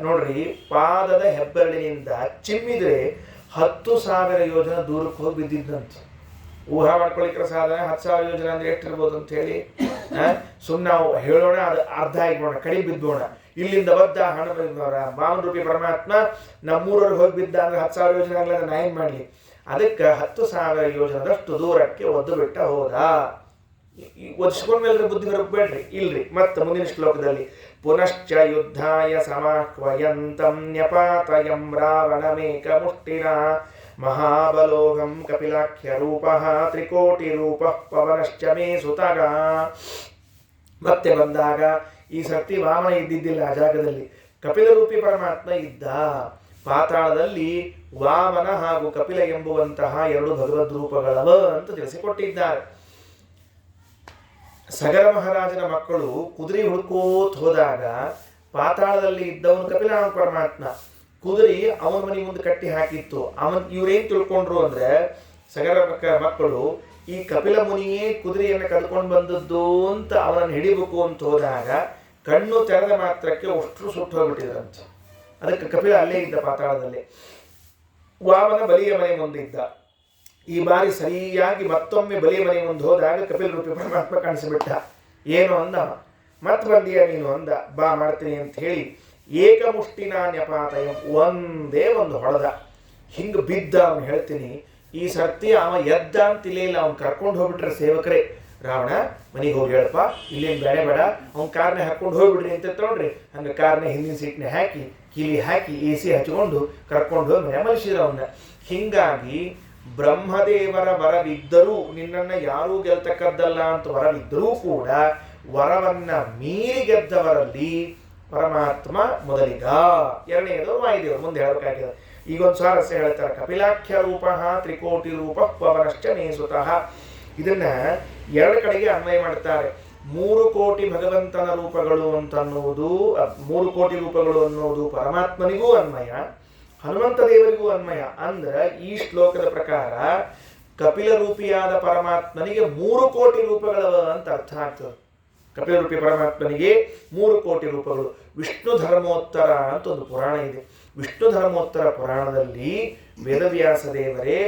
ನೋಡ್ರಿ, ಪಾದದ ಹೆಬ್ಬೆರಳಿನಿಂದ ಚಿಮ್ಮಿದ್ರೆ 10,000 ಯೋಜನೆ ದೂರಕ್ಕೆ ಹೋಗಿ ಬಿದ್ದಿದ್ದಂತೆ. ಊಹಾ ಮಾಡ್ಕೊಳ್ಳಿಕ್ಕಿರೋ ಸಾಧನೆ 10,000 ಯೋಜನೆ ಅಂದ್ರೆ ಎಷ್ಟಿರ್ಬೋದು ಅಂತ ಹೇಳಿ ಸುಮ್ಮನೆ ನಾವು ಹೇಳೋಣ, ಅದು ಅರ್ಧ ಆಗಿಬೋಣ, ಕಡಿ ಬಿದ್ದೋಣ. ಇಲ್ಲಿಂದ ಬದ್ದ ಹಣ ವಾಮನ ರೂಪಿ ಪರಮಾತ್ಮ ನಮ್ಮೂರವ್ರಿಗೆ ಹೋಗಿ ಬಿದ್ದ ಅಂದ್ರೆ 10,000 ಯೋಜನೆ ಆಗಲ್ಲ, ನಾ ಏನು ಮಾಡಲಿ? ಅದಕ್ಕೆ 10,000 ಯೋಜನದಷ್ಟು ದೂರಕ್ಕೆ ಒದ್ದು ಬಿಟ್ಟ ಹೋದ. ಒದಿಸ್ಕೊಂಡ್ಮೇಲೆ ಬುದ್ಧಿ ಬರಬೇಡ್ರಿ, ಇಲ್ರಿ. ಮತ್ತೆ ಮುಂದಿನ ಶ್ಲೋಕದಲ್ಲಿ ಪುನಶ್ಚ ಯುದ್ಧಾಯ ಸಮಾಹ್ವಯಂತಂ ನ್ಯಪಾತಯಂ ರಾವಣಮೇಕ ಮುಷ್ಟಿನ ಮಹಾಬಲೋಹಂ ಕಪಿಲಾಖ್ಯ ರೂಪಃ ತ್ರಿಕೋಟಿ ರೂಪಃ ಪವನಶ್ಚ ಮೇ ಸುತಗ. ಮತ್ತೆ ಬಂದಾಗ ಈ ಸರ್ತಿ ವಾಮನ ಇದ್ದಿದ್ದಿಲ್ಲ ಆ ಜಾಗದಲ್ಲಿ, ಕಪಿಲ ರೂಪಿ ಪರಮಾತ್ಮ ಇದ್ದ. ಪಾತಾಳದಲ್ಲಿ ವಾಮನ ಹಾಗೂ ಕಪಿಲ ಎಂಬುವಂತಹ 2 ಭಗವದ್ ರೂಪಗಳವ ಅಂತ ತಿಳಿಸಿಕೊಟ್ಟಿದ್ದಾರೆ. ಸಗರ ಮಹಾರಾಜನ ಮಕ್ಕಳು ಕುದುರೆ ಹುಡುಕೋತ್ ಹೋದಾಗ ಪಾತಾಳದಲ್ಲಿ ಇದ್ದವನು ಕಪಿಲ ಪರಮಾತ್ಮ. ಕುದುರೆ ಅವನ ಮನೆ ಮುಂದೆ ಕಟ್ಟಿ ಹಾಕಿತ್ತು. ಇವ್ರೇನ್ ತಿಳ್ಕೊಂಡ್ರು ಅಂದ್ರೆ, ಸಗರ ಮಕ್ಕಳು ಈ ಕಪಿಲ ಮುನಿಯೇ ಕುದುರೆಯನ್ನು ಕದ್ಕೊಂಡು ಬಂದದ್ದು ಅಂತ ಅವನನ್ನು ಹಿಡಿಬೇಕು ಅಂತ ಹೋದಾಗ ಕಣ್ಣು ತೆರೆದ ಮಾತ್ರಕ್ಕೆ ಅಷ್ಟು ಸುಟ್ಟು ಹೋಗ್ಬಿಟ್ಟಿದ್ರಂತೆ. ಅದಕ್ಕೆ ಕಪಿಲ ಅಲ್ಲೇ ಇದ್ದ ಪಾತಾಳದಲ್ಲಿ. ವಾಮನ ಬಲಿಯ ಮನೆ ಮುಂದಿದ್ದ. ಈ ಬಾರಿ ಸರಿಯಾಗಿ ಮತ್ತೊಮ್ಮೆ ಬಲಿಯ ಮನೆ ಮುಂದೆ ಹೋದಾಗ ಕಪಿಲ ರೂಪಿ ಪರಮಾತ್ಮ ಕಾಣಿಸಿಬಿಟ್ಟ. ಏನು ಅಂದ, ಮತ್ತೆ ಬಂದೀಯ ನೀನು ಅಂದ. ಬಾ ಮಾಡ್ತೀನಿ ಅಂತ ಹೇಳಿ ಏಕಮುಷ್ಟಿನ ನ್ಯಪಾತಯ ಒಂದೇ ಒಂದು ಹೊಡೆದ. ಹಿಂಗೆ ಬಿದ್ದ. ಅವನು ಹೇಳ್ತೀನಿ, ಈ ಸರ್ತಿ ಅವ ಎದ್ದ ಅಂತ ಇಲ್ಲ, ಅವ್ನು ಕರ್ಕೊಂಡು ಹೋಗ್ಬಿಟ್ರೆ ಸೇವಕರೇ, ರಾವಣ ಮನೆಗೆ ಹೋಗಿ ಹೇಳಪ್ಪ, ಇಲ್ಲೇನು ಬೇಡ ಬೇಡ, ಅವ್ನ ಕಾರ್ನೇ ಹಾಕ್ಕೊಂಡು ಹೋಗ್ಬಿಡ್ರಿ ಅಂತ ನೋಡ್ರಿ. ಹಂಗೆ ಕಾರ್ನೇ ಹಿಂದಿನ ಸೀಟ್ನ ಹಾಕಿ ಕೀಲಿ ಹಾಕಿ AC ಹಚ್ಕೊಂಡು ಕರ್ಕೊಂಡು ಹೋಗಿ ಮನೆ ಮನುಷ್ಯರು ಅವನ್ನ. ಹೀಗಾಗಿ ಬ್ರಹ್ಮದೇವರ ವರವಿದ್ದರೂ ನಿನ್ನನ್ನು ಯಾರೂ ಗೆಲ್ತಕ್ಕದ್ದಲ್ಲ ಅಂತ ವರವಿದ್ದರೂ ಕೂಡ ವರವನ್ನ ಮೀರಿ ಗೆದ್ದವರಲ್ಲಿ ಪರಮಾತ್ಮ ಮೊದಲಿಗ, ಎರಡನೆಯದು ವಾಯುದೇವರು. ಮುಂದೆ ಹೇಳಬೇಕಾಗಿದೆ. ಈಗೊಂದು ಸ್ವಾರಸ್ಯ ಹೇಳ್ತಾರೆ. ಕಪಿಲಾಖ್ಯ ರೂಪ ತ್ರಿಕೋಟಿ ರೂಪ ಪವನಶ್ಚ ಮೇ ಸುತಃ. ಇದನ್ನ 2 ಕಡೆಗೆ ಅನ್ವಯ ಮಾಡ್ತಾರೆ. 3 ಕೋಟಿ ಭಗವಂತನ ರೂಪಗಳು ಅಂತನ್ನುವುದು, 3 ಕೋಟಿ ರೂಪಗಳು ಅನ್ನುವುದು ಪರಮಾತ್ಮನಿಗೂ ಅನ್ವಯ, ಹನುಮಂತ ದೇವರಿಗೂ ಅನ್ವಯ. ಅಂದ್ರೆ ಈ ಶ್ಲೋಕದ ಪ್ರಕಾರ ಕಪಿಲ ರೂಪಿಯಾದ ಪರಮಾತ್ಮನಿಗೆ 3 ಕೋಟಿ ರೂಪಗಳವ ಅಂತ ಅರ್ಥ ಆಗ್ತದೆ. ಕಪಿಲ ರೂಪಿ ಪರಮಾತ್ಮನಿಗೆ 3 ಕೋಟಿ ರೂಪಗಳು. ವಿಷ್ಣು ಧರ್ಮೋತ್ತರ ಅಂತ ಒಂದು ಪುರಾಣ ಇದೆ. ವಿಷ್ಣು ಧರ್ಮೋತ್ತರ ಪುರಾಣದಲ್ಲಿ ವೇದವ್ಯಾಸ ದೇವರೇ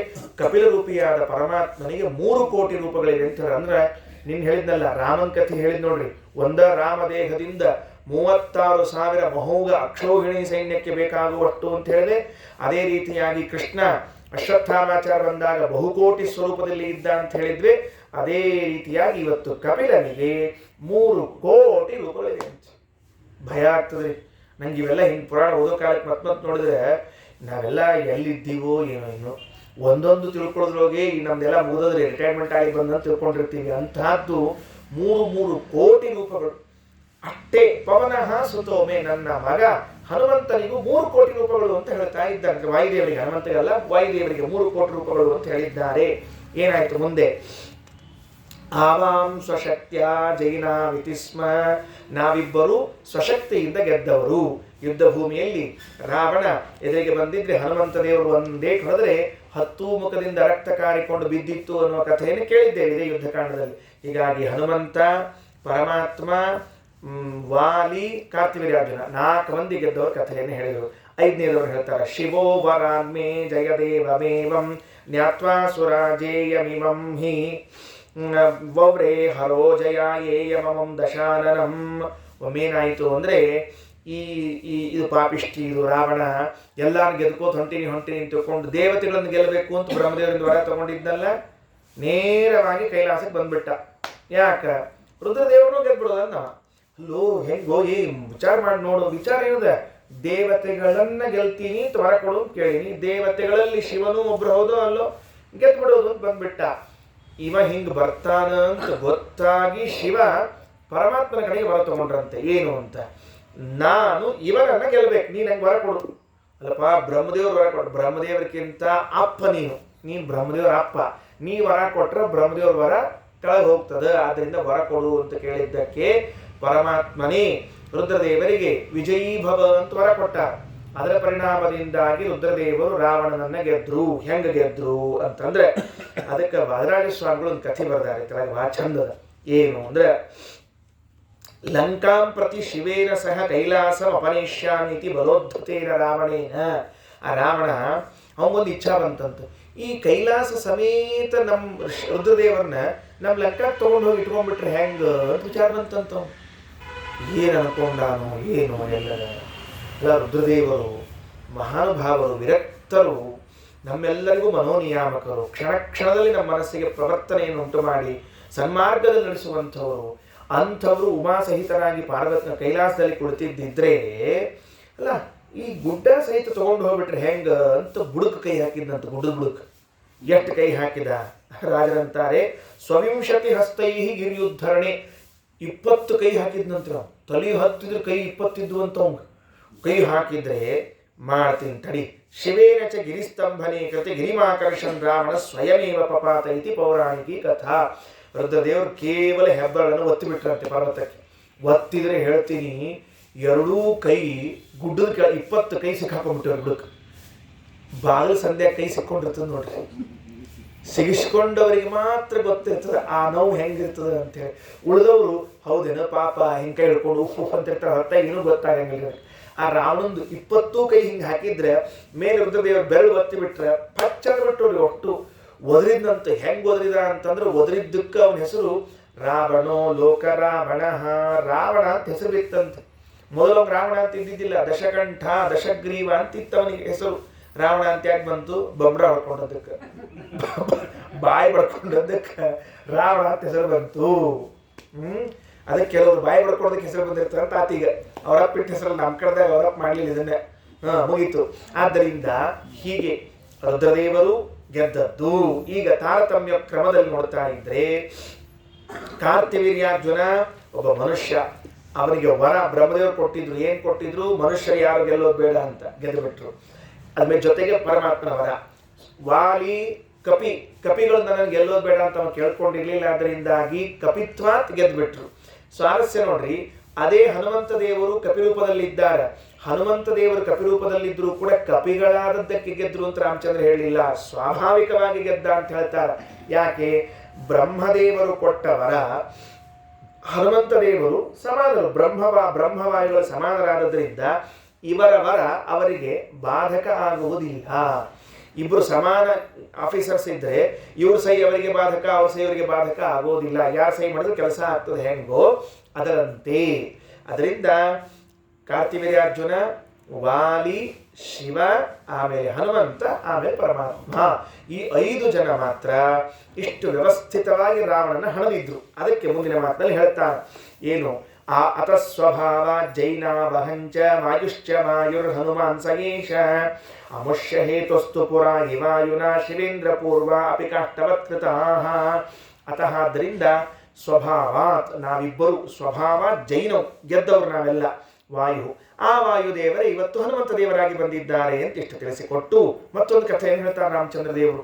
ಕಪಿಲ ರೂಪಿಯಾದ ಪರಮಾತ್ಮನಿಗೆ 3 ಕೋಟಿ ರೂಪಗಳಿವೆ ಅಂತ ಹೇಳಿ. ಅಂದ್ರೆ ನಿನ್ನ ಹೇಳಿದ್ನಲ್ಲ, ರಾಮನ್ ಕಥೆ ಹೇಳಿದ್ ನೋಡ್ರಿ. ಒಂದ ರಾಮದೇಹದಿಂದ 36,000 ಮಹೋಘ ಅಕ್ಷೋಹಿಣಿ ಸೈನ್ಯಕ್ಕೆ ಬೇಕಾಗುವಷ್ಟು ಅಂತ ಹೇಳಿದೆ. ಅದೇ ರೀತಿಯಾಗಿ ಕೃಷ್ಣ ಅಶ್ವತ್ಥಾಮಾಚಾರ ಬಂದಾಗ ಬಹುಕೋಟಿ ಸ್ವರೂಪದಲ್ಲಿ ಇದ್ದ ಅಂತ ಹೇಳಿದ್ವಿ. ಅದೇ ರೀತಿಯಾಗಿ ಇವತ್ತು ಕಪಿಲನಿಗೆ 3 ಕೋಟಿ ರೂಪಗಳಿವೆ. ಭಯ ಆಗ್ತದೆ. ನಂಗೆ ಇವೆಲ್ಲ ಹಿಂಗೆ ಪುರಾಣ ಓದೋ ಕಾಲಕ್ಕೆ ಮತ್ತೆ ನೋಡಿದ್ರೆ ನಾವೆಲ್ಲ ಎಲ್ಲಿದ್ದೀವೋ ಏನೋ ಇನ್ನು ಒಂದೊಂದು ತಿಳ್ಕೊಳ್ಳೋದ್ರೊಳಗೆ ಈ ನಮ್ದೆಲ್ಲ ಮುಗಿದ್ರೆ ರಿಟೈರ್ಮೆಂಟ್ ಆಗಿ ಬಂದಂತ ತಿಳ್ಕೊಂಡಿರ್ತೀವಿ. ಅಂತಹದ್ದು 3 ಕೋಟಿ ರೂಪಗಳು ಅಷ್ಟೇ. ಪವನಃ ಸುತೋಮೆ, ನನ್ನ ಮಗ ಹನುಮಂತನಿಗೂ 3 ಕೋಟಿ ರೂಪಗಳು ಅಂತ ಹೇಳ್ತಾ ಇದ್ದಾರೆ. ವಾಯುದೇವರಿಗೆ, ಹನುಮಂತಗಲ್ಲ ವಾಯುದೇವರಿಗೆ 3 ಕೋಟಿ ರೂಪಗಳು ಅಂತ ಹೇಳಿದ್ದಾರೆ. ಏನಾಯ್ತು ಮುಂದೆ? ಆವಾಂ ಸ್ವಶಕ್ತಿಯ ಜೈನಾವಿತಿ ಸ್ಮ, ನಾವಿಬ್ಬರು ಸ್ವಶಕ್ತಿಯಿಂದ ಗೆದ್ದವರು. ಯುದ್ಧ ಭೂಮಿಯಲ್ಲಿ ರಾವಣ ಎದುರಿಗೆ ಬಂದಿದ್ರೆ ಹನುಮಂತ ದೇವರು ಒಂದೇ ಹೊಡೆದ್ರೆ 10 ಮುಖದಿಂದ ರಕ್ತ ಕಾರಿಕೊಂಡು ಬಿದ್ದಿತ್ತು ಅನ್ನುವ ಕಥೆಯನ್ನು ಕೇಳಿದ್ದೇವೆ ಇದೇ ಯುದ್ಧಕಾಂಡದಲ್ಲಿ. ಹೀಗಾಗಿ ಹನುಮಂತ, ಪರಮಾತ್ಮ, ವಾಲಿ, ಕಾರ್ತಿವೀರ್ಯಾರ್ಜುನ 4 ಮಂದಿ ಗೆದ್ದವರ ಕಥೆಯನ್ನು ಹೇಳಿದರು. 5ನೇದವರು ಹೇಳ್ತಾರೆ, ಶಿವೋ ವರಾನ್ಮೇ ಜಯದೇವಮೇವಂ ಜ್ಞಾತ್ವಾ ಸುರಾಜೇಯಮಿಮಂ ಹಿ ವವ್ರೇ ಹರೋ ಜಯಾಯೇಯಮಂ ದಶಾನನಂ. ಒಮ್ಮೇನಾಯಿತು ಅಂದರೆ ಇದು ಪಾಪಿಷ್ಟಿ, ಇದು ರಾವಣ ಎಲ್ಲಾರು ಗೆದ್ಕೋತ ಹೊಂಟೀನಿ ಅಂತ ತಿಳ್ಕೊಂಡು ದೇವತೆಗಳನ್ನು ಗೆಲ್ಲಬೇಕು ಅಂತ ಬ್ರಹ್ಮದೇವರಿಂದ ವರ ತಗೊಂಡಿದ್ದಲ್ಲ, ನೇರವಾಗಿ ಕೈಲಾಸಕ್ಕೆ ಬಂದ್ಬಿಟ್ಟ. ಯಾಕ? ರುದ್ರದೇವರನ್ನು ಗೆದ್ಬಿಡೋದನ್ನ. ಅಲ್ಲೋ ಹೆಂಗೋ ವಿಚಾರ ಮಾಡಿ ನೋಡು. ವಿಚಾರ ಏನಿದೆ? ದೇವತೆಗಳನ್ನ ಗೆಲ್ತೀನಿ ಅಂತ ವರ ಕೊಡು ಅಂತ ಕೇಳೀನಿ. ದೇವತೆಗಳಲ್ಲಿ ಶಿವನು ಒಬ್ರು ಹೌದೋ ಅಲ್ಲೋ, ಗೆದ್ಬಿಡೋದು ಅಂತ ಬಂದ್ಬಿಟ್ಟ. ಇವ ಹಿಂಗ್ ಬರ್ತಾನ ಅಂತ ಗೊತ್ತಾಗಿ ಶಿವ ಪರಮಾತ್ಮನ ಕಡೆಗೆ ವರ ತಗೊಂಡ್ರಂತೆ. ಏನು ಅಂತ? ನಾನು ಇವನನ್ನ ಗೆಲ್ಬೇಕು, ನೀನ್ ನಂಗೆ ವರ ಕೊಡು. ಅಲ್ಲಪ್ಪ, ಬ್ರಹ್ಮದೇವ್ರ ವರ ಕೊಡು. ಬ್ರಹ್ಮದೇವರಿಗಿಂತ ಅಪ್ಪ ನೀನು ಬ್ರಹ್ಮದೇವ್ರ ಅಪ್ಪ. ನೀ ವರ ಕೊಟ್ರೆ ಬ್ರಹ್ಮದೇವ್ರ ವರ ಕೆಳಗೆ ಹೋಗ್ತದೆ, ಆದ್ರಿಂದ ವರ ಕೊಡು ಅಂತ ಕೇಳಿದ್ದಕ್ಕೆ ಪರಮಾತ್ಮನೇ ರುದ್ರದೇವರಿಗೆ ವಿಜಯೀ ಭವ ಅಂತ ವರ ಕೊಟ್ಟ. ಅದರ ಪರಿಣಾಮದಿಂದಾಗಿ ರುದ್ರದೇವರು ರಾವಣನನ್ನ ಗೆದ್ರು. ಹೆಂಗ ಗೆದ್ರು ಅಂತಂದ್ರೆ ಅದಕ್ಕೆ ವಾದರಾಜ ಸ್ವಾಮಿಗಳು ಒಂದು ಕಥೆ ಬರ್ದಾರೆ. ಕೆಳಗೆ ಬಹಳ ಚಂದದ. ಏನು ಅಂದ್ರೆ, ಲಂಕಾಂ ಪ್ರತಿ ಶಿವೇನ ಸಹ ಕೈಲಾಸಂ ಅಪನೇಷ್ಯಾಮಿತಿ ಬಲೋದ್ಧತೇನ ರಾವಣೇನ. ಆ ರಾವಣ ಅವನೊಂದು ಇಚ್ಛಾ ಬಂತಂತ, ಈ ಕೈಲಾಸ ಸಮೇತ ನಮ್ಮ ರುದ್ರದೇವರನ್ನ ನಮ್ಮ ಲಂಕಾಕ್ಕೆ ತಗೊಂಡು ಹೋಗಿ ಇಟ್ಕೊಂಡ್ಬಿಟ್ರೆ ಹೆಂಗ ಅಂತ ವಿಚಾರ ಬಂತಂತ. ಏನು ಅನ್ಕೊಂಡಾನು ಏನು ಎಲ್ಲರ. ರುದ್ರದೇವರು ಮಹಾನುಭಾವರು, ವಿರಕ್ತರು, ನಮ್ಮೆಲ್ಲರಿಗೂ ಮನೋನಿಯಾಮಕರು, ಕ್ಷಣ ಕ್ಷಣದಲ್ಲಿ ನಮ್ಮ ಮನಸ್ಸಿಗೆ ಪ್ರವರ್ತನೆಯನ್ನು ಉಂಟು ಮಾಡಿ ಸನ್ಮಾರ್ಗದಲ್ಲಿ ನಡೆಸುವಂಥವರು. ಅಂಥವರು ಉಮಾಸಹಿತರಾಗಿ ಪಾರ್ವತಿನ ಕೈಲಾಸದಲ್ಲಿ ಕುಳಿತಿದ್ದಿದ್ರೆ ಅಲ್ಲ, ಈ ಗುಡ್ಡ ಸಹಿತ ತಗೊಂಡು ಹೋಗ್ಬಿಟ್ರೆ ಹೆಂಗ ಅಂತ ಬುಡುಕ್ ಕೈ ಹಾಕಿದ್ನಂತ. ಗುಡ್ಡದ ಬುಡುಕ್ ಎಷ್ಟು ಕೈ ಹಾಕಿದ? ರಾಜರಂತಾರೆ, ಸ್ವವಿಂಶತಿ ಹಸ್ತೈ ಗಿರಿಯುದ್ಧರಣೆ. 20 ಕೈ ಹಾಕಿದ್ನಂತ. ತಲೆ ಹತ್ತಿದ್ರೆ ಕೈ 20 ಇದ್ವು ಅಂತ. ಅವಂಗ ಕೈ ಹಾಕಿದ್ರೆ ಮಾಡ್ತೀನಿ ತಡಿ. ಶಿವೇನ ಚ ಗಿರಿಸ್ತಂಭನೆ ಕೃತೆ ಗಿರಿಮಾಕರ್ಷನ್ ರಾವಣ ಸ್ವಯಮೇವ ಪಪಾತ ಇತಿ ಪೌರಾಣಿಕಿ ಕಥಾ. ರುದ್ರದೇವರು ಕೇವಲ ಹೆಬ್ಬರನ್ನು ಒತ್ತಿ ಬಿಟ್ರಂತೆ ಪರ್ವತಕ್ಕೆ. ಒತ್ತಿದ್ರೆ ಹೇಳ್ತೀನಿ, 2 ಕೈ ಗುಡ್ಡದ ಕೆಳ 20 ಕೈ ಸಿಕ್ಕಾಕೊಂಡ್ಬಿಟ್ಟವ್ರು ಗುಡ್ಡಕ್ಕೆ. ಬಾಗಿಲು ಸಂಧ್ಯಾ ಕೈ ಸಿಕ್ಕೊಂಡಿರ್ತದೆ ನೋಡ್ರಿ. ಸಿಗಿಸ್ಕೊಂಡವರಿಗೆ ಮಾತ್ರ ಗೊತ್ತಿರ್ತದೆ ಆ ನೋವು ಹೆಂಗಿರ್ತದೆ ಅಂತೇಳಿ. ಉಳಿದವರು ಹೌದೇನೋ ಪಾಪ ಹಿಂಗೆ ಕೈ ಹಿಡ್ಕೊಂಡು ಉಪ್ಪು ಅಂತಿರ್ತಾರೆ, ಹೊರತಾಗಿ ಏನೂ ಗೊತ್ತಾಗಂಗಿಲ್ಲ. ಆ ರಾವಣಂದು 20 ಕೈ ಹಿಂಗೆ ಹಾಕಿದ್ರೆ ಮೇಲೆ ರುದ್ರದೇವರು ಬೆರಳು ಒತ್ತಿ ಬಿಟ್ರೆ ಪಚ್ಚಂದ್ ಬಿಟ್ಟವ್ರಿ. ಒಟ್ಟು ಒದರಿದ್ನಂತ. ಹೆಂಗ್ ಒದರಿದ ಅಂತಂದ್ರೆ, ಒದರಿದ್ದಕ್ಕೆ ಅವನ ಹೆಸರು ರಾವಣೋ ಲೋಕ ರಾವಣ. ರಾವಣ ಅಂತ ಹೆಸರು ಬಿತ್ತಂತೆ. ಮೊದಲು ಅವ್ನು ರಾವಣ ಅಂತ ಇದ್ದಿದ್ದಿಲ್ಲ, ದಶಕಂಠ ದಶಗ್ರೀವ ಅಂತಿತ್ತು ಅವನಿಗೆ ಹೆಸರು. ರಾವಣ ಅಂತ ಯಾಕೆ ಬಂತು? ಬೊಬ್ರ ಹೊಡ್ಕೊಂಡದಕ್ಕೆ, ಬಾಯಿ ಬಡ್ಕೊಂಡದಕ್ಕೆ ರಾವಣ ಅಂತ ಹೆಸರು ಬಂತು. ಅದಕ್ಕೆ ಕೆಲವರು ಬಾಯಿ ಬಡ್ಕೊಂಡದಕ್ಕೆ ಹೆಸರು ಬಂದಿರ್ತಾರೆ ಅಂತ ಆತೀಗ. ಅವರಪ್ಪ ಇಟ್ಟ ಹೆಸರಲ್ಲಿ ನಮ್ಮ ಕಡೆದಾಗ ಅವರಪ್ಪ ಮಾಡಲಿಲ್ಲ, ಇದನ್ನೇ ಮುಗೀತು. ಆದ್ದರಿಂದ ಹೀಗೆ ರುದ್ರದೇವರು ಗೆದ್ದದ್ದು. ಈಗ ತಾರತಮ್ಯ ಕ್ರಮದಲ್ಲಿ ನೋಡ್ತಾ ಇದ್ರೆ, ಕಾರ್ತಿವೀರ್ಯಾರ್ಜುನ ಒಬ್ಬ ಮನುಷ್ಯ. ಅವನಿಗೆ ವರ ಬ್ರಹ್ಮದೇವರು ಕೊಟ್ಟಿದ್ರು. ಏನ್ ಕೊಟ್ಟಿದ್ರು? ಮನುಷ್ಯರು ಯಾರು ಗೆಲ್ಲೋದು ಬೇಡ ಅಂತ, ಗೆದ್ದು ಬಿಟ್ರು. ಅದ್ಮೇಲೆ ಜೊತೆಗೆ ಪರಮಾತ್ಮನ ವರ. ವಾಲಿ ಕಪಿಗಳು ನನಗೆ ಗೆಲ್ಲೋದು ಬೇಡ ಅಂತ ಅವ್ನು ಕೇಳ್ಕೊಂಡಿರ್ಲಿಲ್ಲ, ಅದರಿಂದಾಗಿ ಕಪಿತ್ವಾತ್ ಗೆದ್ದು ಬಿಟ್ರು. ಸ್ವಾರಸ್ಯ ನೋಡ್ರಿ, ಅದೇ ಹನುಮಂತ ದೇವರು ಕಪಿರೂಪದಲ್ಲಿದ್ದಾರೆ. ಹನುಮಂತ ದೇವರು ಕಪಿರೂಪದಲ್ಲಿದ್ರು ಕೂಡ ಕಪಿಗಳಾದದ್ದಕ್ಕೆ ಗೆದ್ರು ಅಂತ ರಾಮಚಂದ್ರ ಹೇಳಿಲ್ಲ, ಸ್ವಾಭಾವಿಕವಾಗಿ ಗೆದ್ದ ಅಂತ ಹೇಳ್ತಾರೆ. ಯಾಕೆ? ಬ್ರಹ್ಮದೇವರು ಕೊಟ್ಟ ವರ, ಹನುಮಂತ ದೇವರು ಸಮಾನರು, ಬ್ರಹ್ಮವಾಯುಗಳು ಸಮಾನರಾದದ್ರಿಂದ ಇವರ ವರ ಅವರಿಗೆ ಬಾಧಕ ಆಗುವುದಿಲ್ಲ. ಇಬ್ರು ಸಮಾನ ಆಫೀಸರ್ಸ್ ಇದ್ರೆ ಇವ್ರ ಸಹಿ ಅವರಿಗೆ ಬಾಧಕ, ಅವ್ರ ಸಹಿ ಅವರಿಗೆ ಬಾಧಕ ಆಗೋದಿಲ್ಲ. ಯಾರು ಸಹಿ ಮಾಡಿದ್ರು ಕೆಲಸ ಆಗ್ತದೆ ಹೆಂಗೋ ಅದರಂತೆ. ಅದರಿಂದ ಕಾರ್ತಿವೀರ್ಯಾರ್ಜುನ, ವಾಲಿ, ಶಿವ, ಆಮೇಲೆ ಹನುಮಂತ, ಆಮೇಲೆ ಪರಮಾತ್ಮ, ಈ 5 ಜನ ಮಾತ್ರ ಇಷ್ಟು ವ್ಯವಸ್ಥಿತವಾಗಿ ರಾವಣನ ಹಣದಿದ್ರು. ಅದಕ್ಕೆ ಮುಂದಿನ ಮಾತಿನಲ್ಲಿ ಹೇಳ್ತಾನೆ ಏನು? ಅತಸ್ವಭಾವ ಜೈನಾವಹಂಚ ಮಾಯುಶ್ಚ ಮಾಯುರ್ಹನುಮಾನ್ ಸಯೇಷ ಅಮುಷ್ಯ ಹೇತುಸ್ತು ಪುರಾ ಹಿವಾಯುನಾ ಶಿವೇಂದ್ರ ಪೂರ್ವ ಅಪಿ ಕಾಷ್ಟವತ್ಕೃತಾಃ. ಅತಃ ಆದ್ದರಿಂದ ಸ್ವಭಾವಾತ್ ನಾವಿಬ್ಬರು ಸ್ವಭಾವ ಜೈನವು ಗೆದ್ದವರು ನಾವೆಲ್ಲ ವಾಯು. ಆ ವಾಯುದೇವರೇ ಇವತ್ತು ಹನುಮಂತ ದೇವರಾಗಿ ಬಂದಿದ್ದಾರೆ ಅಂತ ಇಷ್ಟು ತಿಳಿಸಿಕೊಟ್ಟು ಮತ್ತೊಂದು ಕಥೆಯನ್ನು ಹೇಳ್ತಾರೆ ರಾಮಚಂದ್ರ ದೇವರು.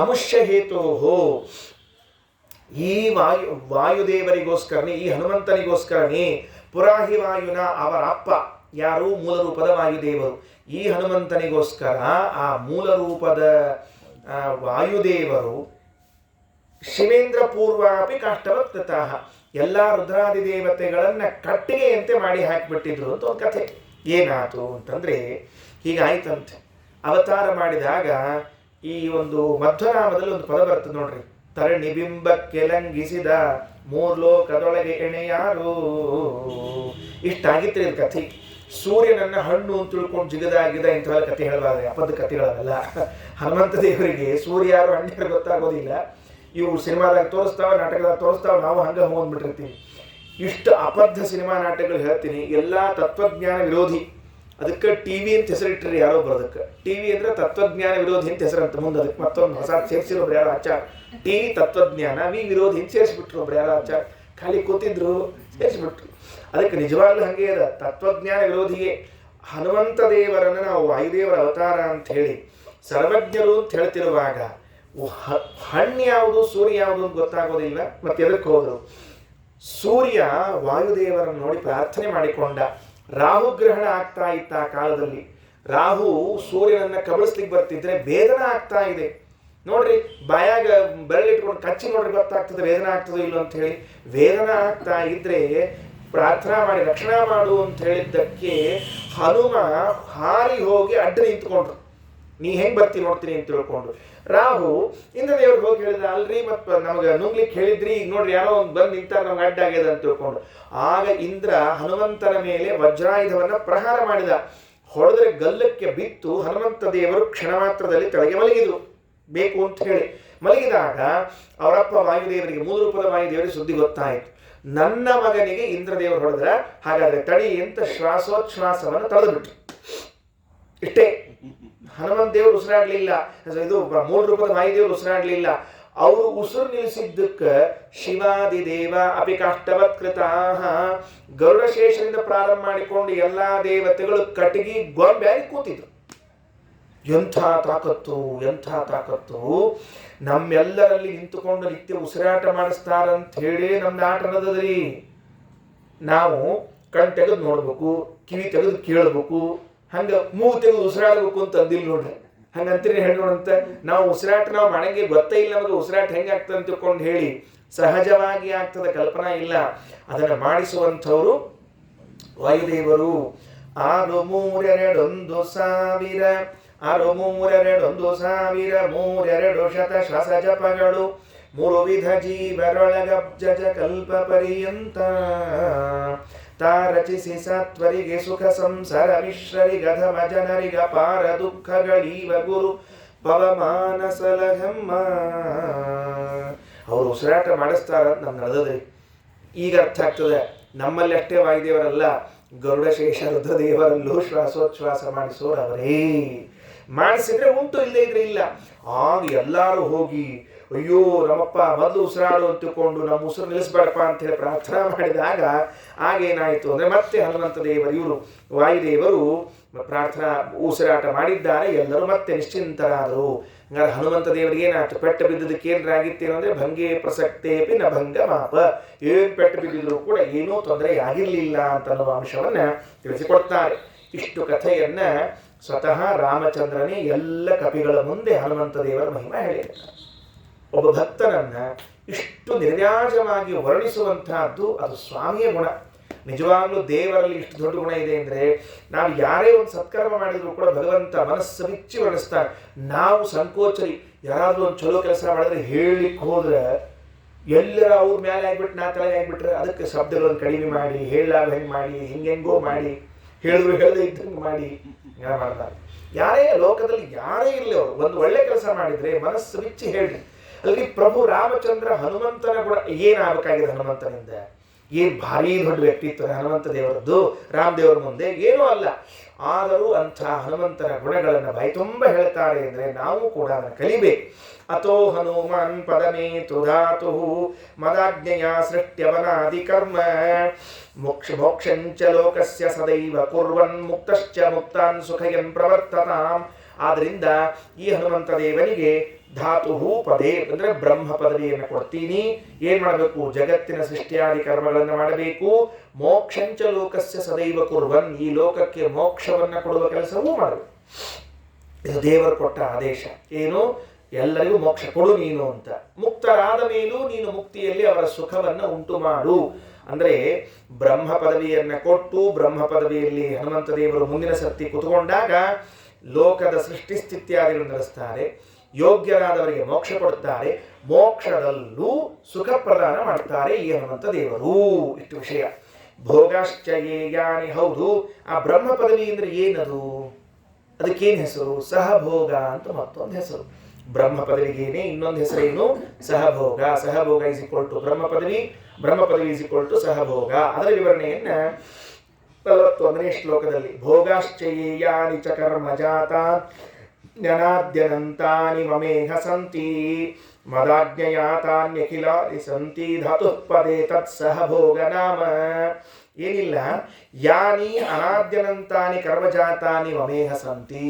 ಅಮುಷ್ಯ ಹೇತೋಹೋ, ಈ ವಾಯುದೇವರಿಗೋಸ್ಕರನೇ, ಈ ಹನುಮಂತನಿಗೋಸ್ಕರನೇ ಪುರಾಹಿ ವಾಯುನ ಅವರ ಅಪ್ಪ ಯಾರು, ಮೂಲ ರೂಪದ ವಾಯುದೇವರು. ಈ ಹನುಮಂತನಿಗೋಸ್ಕರ ಆ ಮೂಲ ರೂಪದ ವಾಯುದೇವರು ಶಿವೇಂದ್ರ ಪೂರ್ವಾಪಿ ಕಾಷ್ಟವತ್ಕೃತಾಃ, ಎಲ್ಲ ರುದ್ರಾದಿ ದೇವತೆಗಳನ್ನ ಕಟ್ಟಿಗೆಯಂತೆ ಮಾಡಿ ಹಾಕಿಬಿಟ್ಟಿದ್ರು ಅಂತ ಒಂದು ಕಥೆ. ಏನಾಯ್ತು ಅಂತಂದ್ರೆ ಹೀಗಾಯ್ತಂತೆ. ಅವತಾರ ಮಾಡಿದಾಗ ಈ ಒಂದು ಮಧ್ವನಾಮದಲ್ಲಿ ಒಂದು ಪದ ಬರ್ತದೆ ನೋಡ್ರಿ, ತರಣಿಬಿಂಬಕ್ಕೆ ಲಂಘಿಸಿದ ಮೂರ್ಲೋಕದೊಳಗೆ ಎಣೆಯಾರು. ಇಷ್ಟಾಗಿತ್ತು ಇದು ಕಥೆ. ಸೂರ್ಯನನ್ನ ಹಣ್ಣು ಅಂತ ತಿಳ್ಕೊಂಡು ಜಿಗದಾಗಿದ ಇಂಥವೆಲ್ಲ ಕಥೆ ಹೇಳಬಾರ್ದು, ಅಪದ ಕಥೆಗಳವೆಲ್ಲ. ಹನುಮಂತ ದೇವರಿಗೆ ಸೂರ್ಯ ಯಾರು ಹಣ್ಣಿರು ಗೊತ್ತಾಗೋದಿಲ್ಲ. ಇವು ಸಿನಿಮಾದಾಗ ತೋರಿಸ್ತಾವ, ನಾಟಕದಾಗ ತೋರಿಸ್ತಾವ, ನಾವು ಹಂಗೆ ಹೋಗ್ಬಿಟ್ಟಿರ್ತೀವಿ. ಇಷ್ಟು ಅಬದ್ಧ ಸಿನಿಮಾ ನಾಟಕಗಳು ಹೇಳ್ತೀನಿ, ಎಲ್ಲ ತತ್ವಜ್ಞಾನ ವಿರೋಧಿ. ಅದಕ್ಕೆ ಟಿವಿ ಅಂತ ಹೆಸರಿಟ್ಟರೆ ಯಾರೋ ಬರೋದಕ್ಕೆ. ಟಿವಿ ಅಂದ್ರೆ ತತ್ವಜ್ಞಾನ ವಿರೋಧಿ ಅಂತ ಹೆಸರಂತ. ಮುಂದೆ ಅದಕ್ಕೆ ಮತ್ತೊಂದು ಹೊಸ ಸೇರಿಸಿರೋಬ್ರು ಯಾರೋ ಆಚಾರ. ಟಿವಿ ತತ್ವಜ್ಞಾನ, ವಿರೋಧಿ ಅಂತ ಸೇರಿಸ್ಬಿಟ್ರು ಒಬ್ರು ಯಾರೋ ಆಚಾರ. ಖಾಲಿ ಕೂತಿದ್ರು ಸೇರಿಸ್ಬಿಟ್ರು. ಅದಕ್ಕೆ ನಿಜವಾಗ್ಲೂ ಹಂಗೆ ಅದ, ತತ್ವಜ್ಞಾನ ವಿರೋಧಿಗೆ. ಹನುಮಂತ ದೇವರನ್ನು ನಾವು ವಾಯುದೇವರ ಅವತಾರ ಅಂತ ಹೇಳಿ ಸರ್ವಜ್ಞರು ಅಂತ ಹೇಳ್ತಿರುವಾಗ ಹಣ್ಣು ಯಾವುದು ಸೂರ್ಯ ಯಾವುದು ಅಂತ ಗೊತ್ತಾಗೋದಿಲ್ಲ. ಮತ್ತೆ ಎದಕ್ಕೆ ಹೋದ್ರು? ಸೂರ್ಯ ವಾಯುದೇವರನ್ನು ನೋಡಿ ಪ್ರಾರ್ಥನೆ ಮಾಡಿಕೊಂಡ. ರಾಹುಗ್ರಹಣ ಆಗ್ತಾ ಇತ್ತ ಆ ಕಾಲದಲ್ಲಿ. ರಾಹು ಸೂರ್ಯನನ್ನ ಕಬಳಿಸ್ಲಿಕ್ಕೆ ಬರ್ತಿದ್ರೆ ವೇದನ ಆಗ್ತಾ ಇದೆ ನೋಡ್ರಿ. ಬಾಯಾಗ ಬೆರಳಿಟ್ಕೊಂಡು ಕಚ್ಚಿ ನೋಡ್ರಿ ಗೊತ್ತಾಗ್ತದೆ ವೇದನ ಆಗ್ತದೋ ಇಲ್ಲೋ ಅಂತ ಹೇಳಿ. ವೇದನ ಆಗ್ತಾ ಇದ್ರೆ ಪ್ರಾರ್ಥನಾ ಮಾಡಿ ರಕ್ಷಣಾ ಮಾಡು ಅಂತ ಹೇಳಿದ್ದಕ್ಕೆ ಹನುಮ ಹಾರಿ ಹೋಗಿ ಅಡ್ಡ ನಿಂತ್ಕೊಂಡ್ರು. ನೀ ಹೆಂಗ್ ಬರ್ತಿ ನೋಡ್ತೀನಿ ಅಂತ ತಿಳ್ಕೊಂಡು. ರಾಹು ಇಂದ್ರದೇವ್ರಿಗೆ ಹೋಗಿ ಹೇಳಿದ, ಅಲ್ರಿ ಮತ್ತೆ ನಮಗೆ ನುಂಗ್ಲಿಕ್ಕೆ ಹೇಳಿದ್ರಿ, ಈಗ ನೋಡ್ರಿ ಯಾರೋ ಒಂದು ಬಂದು ನಿಂತಾರ ನಮ್ಗೆ ಅಡ್ಡ ಆಗ್ಯದ ಅಂತ ತಿಳ್ಕೊಂಡು. ಆಗ ಇಂದ್ರ ಹನುಮಂತನ ಮೇಲೆ ವಜ್ರಾಯುಧವನ್ನ ಪ್ರಹಾರ ಮಾಡಿದ. ಹೊಡೆದ್ರೆ ಗಲ್ಲಕ್ಕೆ ಬಿತ್ತು. ಹನುಮಂತ ದೇವರು ಕ್ಷಣ ಮಾತ್ರದಲ್ಲಿ ಕೆಳಗೆ ಮಲಗಿದ್ರು ಬೇಕು ಅಂತ ಹೇಳಿ. ಮಲಗಿದಾಗ ಅವರಪ್ಪ ವಾಯುದೇವರಿಗೆ, ಮೂಲ ರೂಪದ ವಾಯುದೇವರಿಗೆ ಸುದ್ದಿ ಗೊತ್ತಾಯಿತು, ನನ್ನ ಮಗನಿಗೆ ಇಂದ್ರದೇವರು ಹೊಡೆದ್ರ, ಹಾಗಾದ್ರೆ ತಡಿ ಅಂತ ಶ್ವಾಸೋಚ್ಛ್ವಾಸವನ್ನು ತಡೆದುಬಿಟ್ರು. ಇಷ್ಟೇ. ಹನುಮಂತ ದೇವರು ಉಸಿರಾಡ್ಲಿಲ್ಲ, ಇದು ಮೂಲ ರೂಪದ ವಾಯುದೇವರು ಉಸಿರಾಡ್ಲಿಲ್ಲ. ಅವರು ಉಸಿರು ನಿಲ್ಲಿಸಿದ್ದಕ್ಕೆ ಶಿವಾದಿ ದೇವ ಅಪಿ ಕಾಷ್ಟವತ್ಕೃತಾಃ, ಗರುಡಶೇಷದಿಂದ ಪ್ರಾರಂಭ ಮಾಡಿಕೊಂಡು ಎಲ್ಲಾ ದೇವತೆಗಳು ಕಟಗಿ ಗೊಂಬೆಯಾಗಿ ಕೂತಿದ್ರು. ಎಂಥ ತಾಕತ್ತು, ಎಂಥ ತಾಕತ್ತು! ನಮ್ಮೆಲ್ಲರಲ್ಲಿ ನಿಂತುಕೊಂಡು ನಿತ್ಯ ಉಸಿರಾಟ ಮಾಡಿಸ್ತಾರಂತ ಹೇಳಿ ನಮ್ದು ಆಟ ನಡೆದದ್ರಿ. ನಾವು ಕಣ್ ತೆಗೆದು ನೋಡ್ಬೇಕು, ಕಿವಿ ತೆಗೆದು ಕೇಳಬೇಕು, ಹಂಗ ಮೂಗು ತೆಗೆದು ಉಸಿರಾಡಬೇಕು ಅಂತ ಅಂದಿಲ್ಲ ನೋಡ್ರಿ. ಹಂಗಂತೀರಿ ಹೇಳೋಣಂತ. ನಾವು ಉಸಿರಾಟ ನಾವು ಮಾಡಂಗೆ ಗೊತ್ತೇ ಇಲ್ಲ ನಮಗೆ ಉಸಿರಾಟ ಹೆಂಗಾಗ್ತದೆ ಅಂತ ತಿಳ್ಕೊಂಡು ಹೇಳಿ ಸಹಜವಾಗಿ ಆಗ್ತದೆ, ಕಲ್ಪನಾ ಇಲ್ಲ. ಅದನ್ನು ಮಾಡಿಸುವಂಥವ್ರು ವಾಯುದೇವರು. 6321000 6321000 ಶ್ವಾಸ ಜಪಗಳು 3 ವಿಧ ಜೀವರೊಳಗಬ್ಜ ಕಲ್ಪ ಪರ್ಯಂತ ತಾ ರಚಿಸಿ ಸತ್ವರಿಗೆ ಸುಖ ಸಂಸಾರ ಮಿಶ್ರರಿಗಧಮ ಜನರಿಗ ಪಾರ ದುಃಖಗಳೀವ ಗುರು ಪವಮಾನಸಲಹಮ್ಮ. ಅವರು ಉಸಿರಾಟ ಮಾಡಿಸ್ತಾರ ನಮ್ಗೆ ನಡೆದ್ರಿ. ಈಗ ಅರ್ಥ ಆಗ್ತದೆ. ನಮ್ಮಲ್ಲಿ ಅಷ್ಟೇ ವಾಯುದೇವರಲ್ಲ, ಗರುಡಶೇಷ ರುದ್ರದೇವರಲ್ಲೂ ಶ್ವಾಸೋಚ್ಛ್ವಾಸ ಮಾಡಿಸೋರು ಅವರೇ. ಮಾಡಿಸಿದ್ರೆ ಉಂಟು, ಇಲ್ಲೇ ಇದ್ರೆ ಇಲ್ಲ. ಆಗ ಎಲ್ಲರೂ ಹೋಗಿ ಅಯ್ಯೋ ನಮ್ಮಪ್ಪ ಮೊದಲು ಉಸಿರಾಡು ಅಂತ ತಿಳ್ಕೊಂಡು ನಮ್ಮ ಉಸಿರು ನಿಲ್ಲಿಸ್ಬೇಡಪ್ಪ ಅಂತ ಹೇಳಿ ಪ್ರಾರ್ಥನಾ ಮಾಡಿದಾಗ ಆಗೇನಾಯಿತು ಅಂದರೆ ಮತ್ತೆ ಹನುಮಂತ ದೇವರು ಇವರು ವಾಯುದೇವರು ಪ್ರಾರ್ಥನಾ ಉಸಿರಾಟ ಮಾಡಿದ್ದಾರೆ. ಎಲ್ಲರೂ ಮತ್ತೆ ನಿಶ್ಚಿಂತರಾದರು. ಹಂಗಾರೆ ಹನುಮಂತ ದೇವರಿಗೆ ಏನಾಯ್ತು? ಪೆಟ್ಟು ಬಿದ್ದದಕ್ಕೆ ಏನಾಗಿತ್ತೇನು ಅಂದರೆ ಭಂಗೆ ಪ್ರಸಕ್ತೇಪಿ ನ ಭಂಗ ಮಾಪ. ಏನು ಪೆಟ್ಟು ಬಿದ್ದಿದ್ರು ಕೂಡ ಏನೂ ತೊಂದರೆ ಆಗಿರಲಿಲ್ಲ ಅಂತ ಅನ್ನುವ ಅಂಶವನ್ನು ತಿಳಿಸಿಕೊಡ್ತಾರೆ. ಇಷ್ಟು ಕಥೆಯನ್ನ ಸ್ವತಃ ರಾಮಚಂದ್ರನೇ ಎಲ್ಲ ಕಪಿಗಳ ಮುಂದೆ ಹನುಮಂತ ದೇವರ ಮಹಿಮೆ ಹೇಳಿದ್ದಾರೆ. ಒಬ್ಬ ಭಕ್ತನನ್ನ ಇಷ್ಟು ನಿರ್ವ್ಯಾಜವಾಗಿ ವರ್ಣಿಸುವಂತಹದ್ದು ಅದು ಸ್ವಾಮಿಯ ಗುಣ. ನಿಜವಾಗ್ಲೂ ದೇವರಲ್ಲಿ ಇಷ್ಟು ದೊಡ್ಡ ಗುಣ ಇದೆ ಅಂದರೆ ನಾವು ಯಾರೇ ಒಂದು ಸತ್ಕರ್ಮ ಮಾಡಿದ್ರು ಕೂಡ ಭಗವಂತ ಮನಸ್ಸು ಬಿಚ್ಚಿ ವರ್ಣಿಸ್ತಾನೆ. ನಾವು ಸಂಕೋಚರಿ. ಯಾರಾದ್ರೂ ಒಂದು ಚಲೋ ಕೆಲಸ ಮಾಡಿದ್ರೆ ಹೇಳಲಿಕ್ಕೆ ಹೋದ್ರೆ ಎಲ್ಲರ ಅವ್ರ ಮೇಲೆ ಆಗ್ಬಿಟ್ಟು ನಾ ತಲೆಗೆ ಆಗ್ಬಿಟ್ರೆ ಅದಕ್ಕೆ ಶಬ್ದಗಳನ್ನು ಕಡಿಮೆ ಮಾಡಿ, ಹೇಳಲಾಗ ಹೆಂಗೆ ಮಾಡಿ, ಹಿಂಗೆಂಗೋ ಮಾಡಿ, ಹೇಳಿದ್ರು ಹೇಳದೆ ಇದ್ದಂಗೆ ಮಾಡಿ ಮಾಡ್ತಾರೆ. ಯಾರೇ ಲೋಕದಲ್ಲಿ ಯಾರೇ ಇರಲಿ ಅವರು ಒಂದು ಒಳ್ಳೆ ಕೆಲಸ ಮಾಡಿದ್ರೆ ಮನಸ್ಸು ಬಿಚ್ಚಿ ಹೇಳ್ರಿ. ಅಲ್ಲಿ ಪ್ರಭು ರಾಮಚಂದ್ರ ಹನುಮಂತನ ಗುಣ ಏನಾಗಬೇಕಾಗಿದೆ? ಹನುಮಂತನಿಂದ ಏನು ಭಾರೀ ದೊಡ್ಡ ವ್ಯಕ್ತಿತ್ವ ಹನುಮಂತ ದೇವರದ್ದು, ರಾಮದೇವರ ಮುಂದೆ ಏನೂ ಅಲ್ಲ. ಆದರೂ ಅಂಥ ಹನುಮಂತನ ಗುಣಗಳನ್ನು ಬಾಯಿ ತುಂಬ ಹೇಳ್ತಾರೆ ಅಂದರೆ ನಾವು ಕೂಡ ಅದನ್ನು ಕಲಿಬೇಕು. ಅತೋ ಹನುಮಾನ್ ಪದಮೇ ತುಧಾತು ಮದಾಜ್ಞೆಯ ಸೃಷ್ಟ್ಯವನಾದಿ ಕರ್ಮ ಮೋಕ್ಷಂಚ ಲೋಕಸ್ಯ ಸದೈವ ಕುರ್ವನ್ ಮುಕ್ತಶ್ಚ ಮುಕ್ತಾನ್ ಸುಖಯನ್ ಪ್ರವರ್ತತಾಂ. ಆದ್ದರಿಂದ ಈ ಹನುಮಂತ ದೇವನಿಗೆ ಧಾತು ಪದೇ ಅಂದರೆ ಬ್ರಹ್ಮ ಪದವಿಯನ್ನು ಕೊಡ್ತೀನಿ. ಏನ್ ಮಾಡಬೇಕು? ಜಗತ್ತಿನ ಸೃಷ್ಟಿಯಾದಿ ಕರ್ಮಗಳನ್ನು ಮಾಡಬೇಕು. ಮೋಕ್ಷಂಚ ಲೋಕಸ್ಯ ಸದೈವ ಕುರ್ವನ್, ಈ ಲೋಕಕ್ಕೆ ಮೋಕ್ಷವನ್ನು ಕೊಡುವ ಕೆಲಸವೂ ಮಾಡಬೇಕು. ಇದು ದೇವರು ಕೊಟ್ಟ ಆದೇಶ. ಏನು? ಎಲ್ಲರಿಗೂ ಮೋಕ್ಷ ಕೊಡು ನೀನು ಅಂತ. ಮುಕ್ತರಾದ ಮೇಲೂ ನೀನು ಮುಕ್ತಿಯಲ್ಲಿ ಅವರ ಸುಖವನ್ನು ಉಂಟು ಮಾಡು. ಅಂದರೆ ಬ್ರಹ್ಮ ಪದವಿಯನ್ನು ಕೊಟ್ಟು ಬ್ರಹ್ಮ ಪದವಿಯಲ್ಲಿ ಹನುಮಂತ ದೇವರು ಮುಂದಿನ ಸರ್ತಿ ಕುತ್ಕೊಂಡಾಗ ಲೋಕದ ಸೃಷ್ಟಿ ಸ್ಥಿತ್ಯಾದಿಗಳನ್ನು ನಡೆಸ್ತಾರೆ, ಯೋಗ್ಯರಾದವರಿಗೆ ಮೋಕ್ಷ ಕೊಡುತ್ತಾರೆ, ಮೋಕ್ಷದಲ್ಲೂ ಸುಖ ಪ್ರದಾನ ಮಾಡ್ತಾರೆ ಈ ಹನುಮಂತ ದೇವರು. ಇಷ್ಟು ವಿಷಯ. ಭೋಗಾಶ್ಚಯೇಯಾನಿ, ಹೌದು. ಆ ಬ್ರಹ್ಮ ಪದವಿ ಅಂದ್ರೆ ಏನದು? ಅದಕ್ಕೇನು ಹೆಸರು? ಸಹಭೋಗ ಅಂತ ಮತ್ತೊಂದು ಹೆಸರು. ಬ್ರಹ್ಮ ಪದವಿಗೇನೆ ಇನ್ನೊಂದು ಹೆಸರೇನು? ಸಹಭೋಗ. ಸಹಭೋಗ ಇಸ್ ಈಕ್ವಲ್ ಟು ಬ್ರಹ್ಮ ಪದವಿ, ಬ್ರಹ್ಮ ಪದವಿ ಇಸ್ ಈಕ್ವಲ್ ಟು ಸಹಭೋಗ. ಅದರ ವಿವರಣೆಯನ್ನ 41ನೇ ಶ್ಲೋಕದಲ್ಲಿ ಭೋಗಾಶ್ಚಯೇಯಾನಿ ಚ ಕರ್ಮಜಾತ ಜ್ಞಾನಾದ್ಯನಂತಾನಿ ಮಮೇಹ ಸಂತಿ ಮದಾಜ್ಞಯಾತಾನ್ಯಖಿಲಾನಿ ಸಂತಿ ಧಾತುಃ ಪದೇ ತತ್ ಸಹಭೋಗ ನಾಮ. ಏನಿಲ್ಲ, ಯಾನಿ ಅನಾದ್ಯನಂತಾನಿ ಕರ್ಮಜಾತಾನಿ ಮಮೇಹ ಸಂತಿ,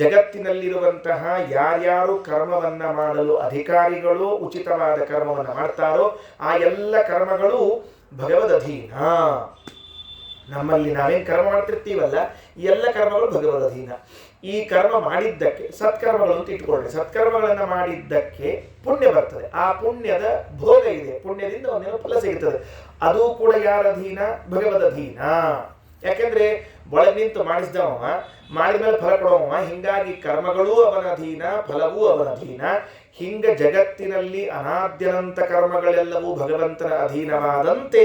ಜಗತ್ತಿನಲ್ಲಿರುವಂತಹ ಯಾರ್ಯಾರು ಕರ್ಮವನ್ನ ಮಾಡಲು ಅಧಿಕಾರಿಗಳು ಉಚಿತವಾದ ಕರ್ಮವನ್ನು ಮಾಡ್ತಾರೋ ಆ ಎಲ್ಲ ಕರ್ಮಗಳು ಭಗವದಧೀನ. ನಮ್ಮಲ್ಲಿ ನಾವೇನು ಕರ್ಮ ಮಾಡ್ತಿರ್ತೀವಲ್ಲ, ಈ ಎಲ್ಲ ಕರ್ಮಗಳು ಭಗವದಧೀನ. ಈ ಕರ್ಮ ಮಾಡಿದ್ದಕ್ಕೆ ಸತ್ಕರ್ಮಗಳು ಅಂತ ಇಟ್ಕೊಳ್ಳಿ, ಸತ್ಕರ್ಮಗಳನ್ನು ಮಾಡಿದ್ದಕ್ಕೆ ಪುಣ್ಯ ಬರ್ತದೆ. ಆ ಪುಣ್ಯದ ಭೋಗ ಇದೆ, ಪುಣ್ಯದಿಂದ ಒಂದೇನೋ ಫಲ ಸಿಗುತ್ತದೆ. ಅದು ಕೂಡ ಯಾರ ಅಧೀನ? ಭಗವದಧೀನ. ಯಾಕೆಂದ್ರೆ ಒಳಗೆ ನಿಂತು ಮಾಡಿಸಿದವ ಮಾಡಿದ ಮೇಲೆ ಫಲ ಕೊಡುವವ, ಹಿಂಗಾಗಿ ಕರ್ಮಗಳೂ ಅವನ ಅಧೀನ, ಫಲವೂ ಅವನ ಅಧೀನ. ಹಿಂಗ ಜಗತ್ತಿನಲ್ಲಿ ಅನಾದ್ಯನಂತ ಕರ್ಮಗಳೆಲ್ಲವೂ ಭಗವಂತನ ಅಧೀನವಾದಂತೆ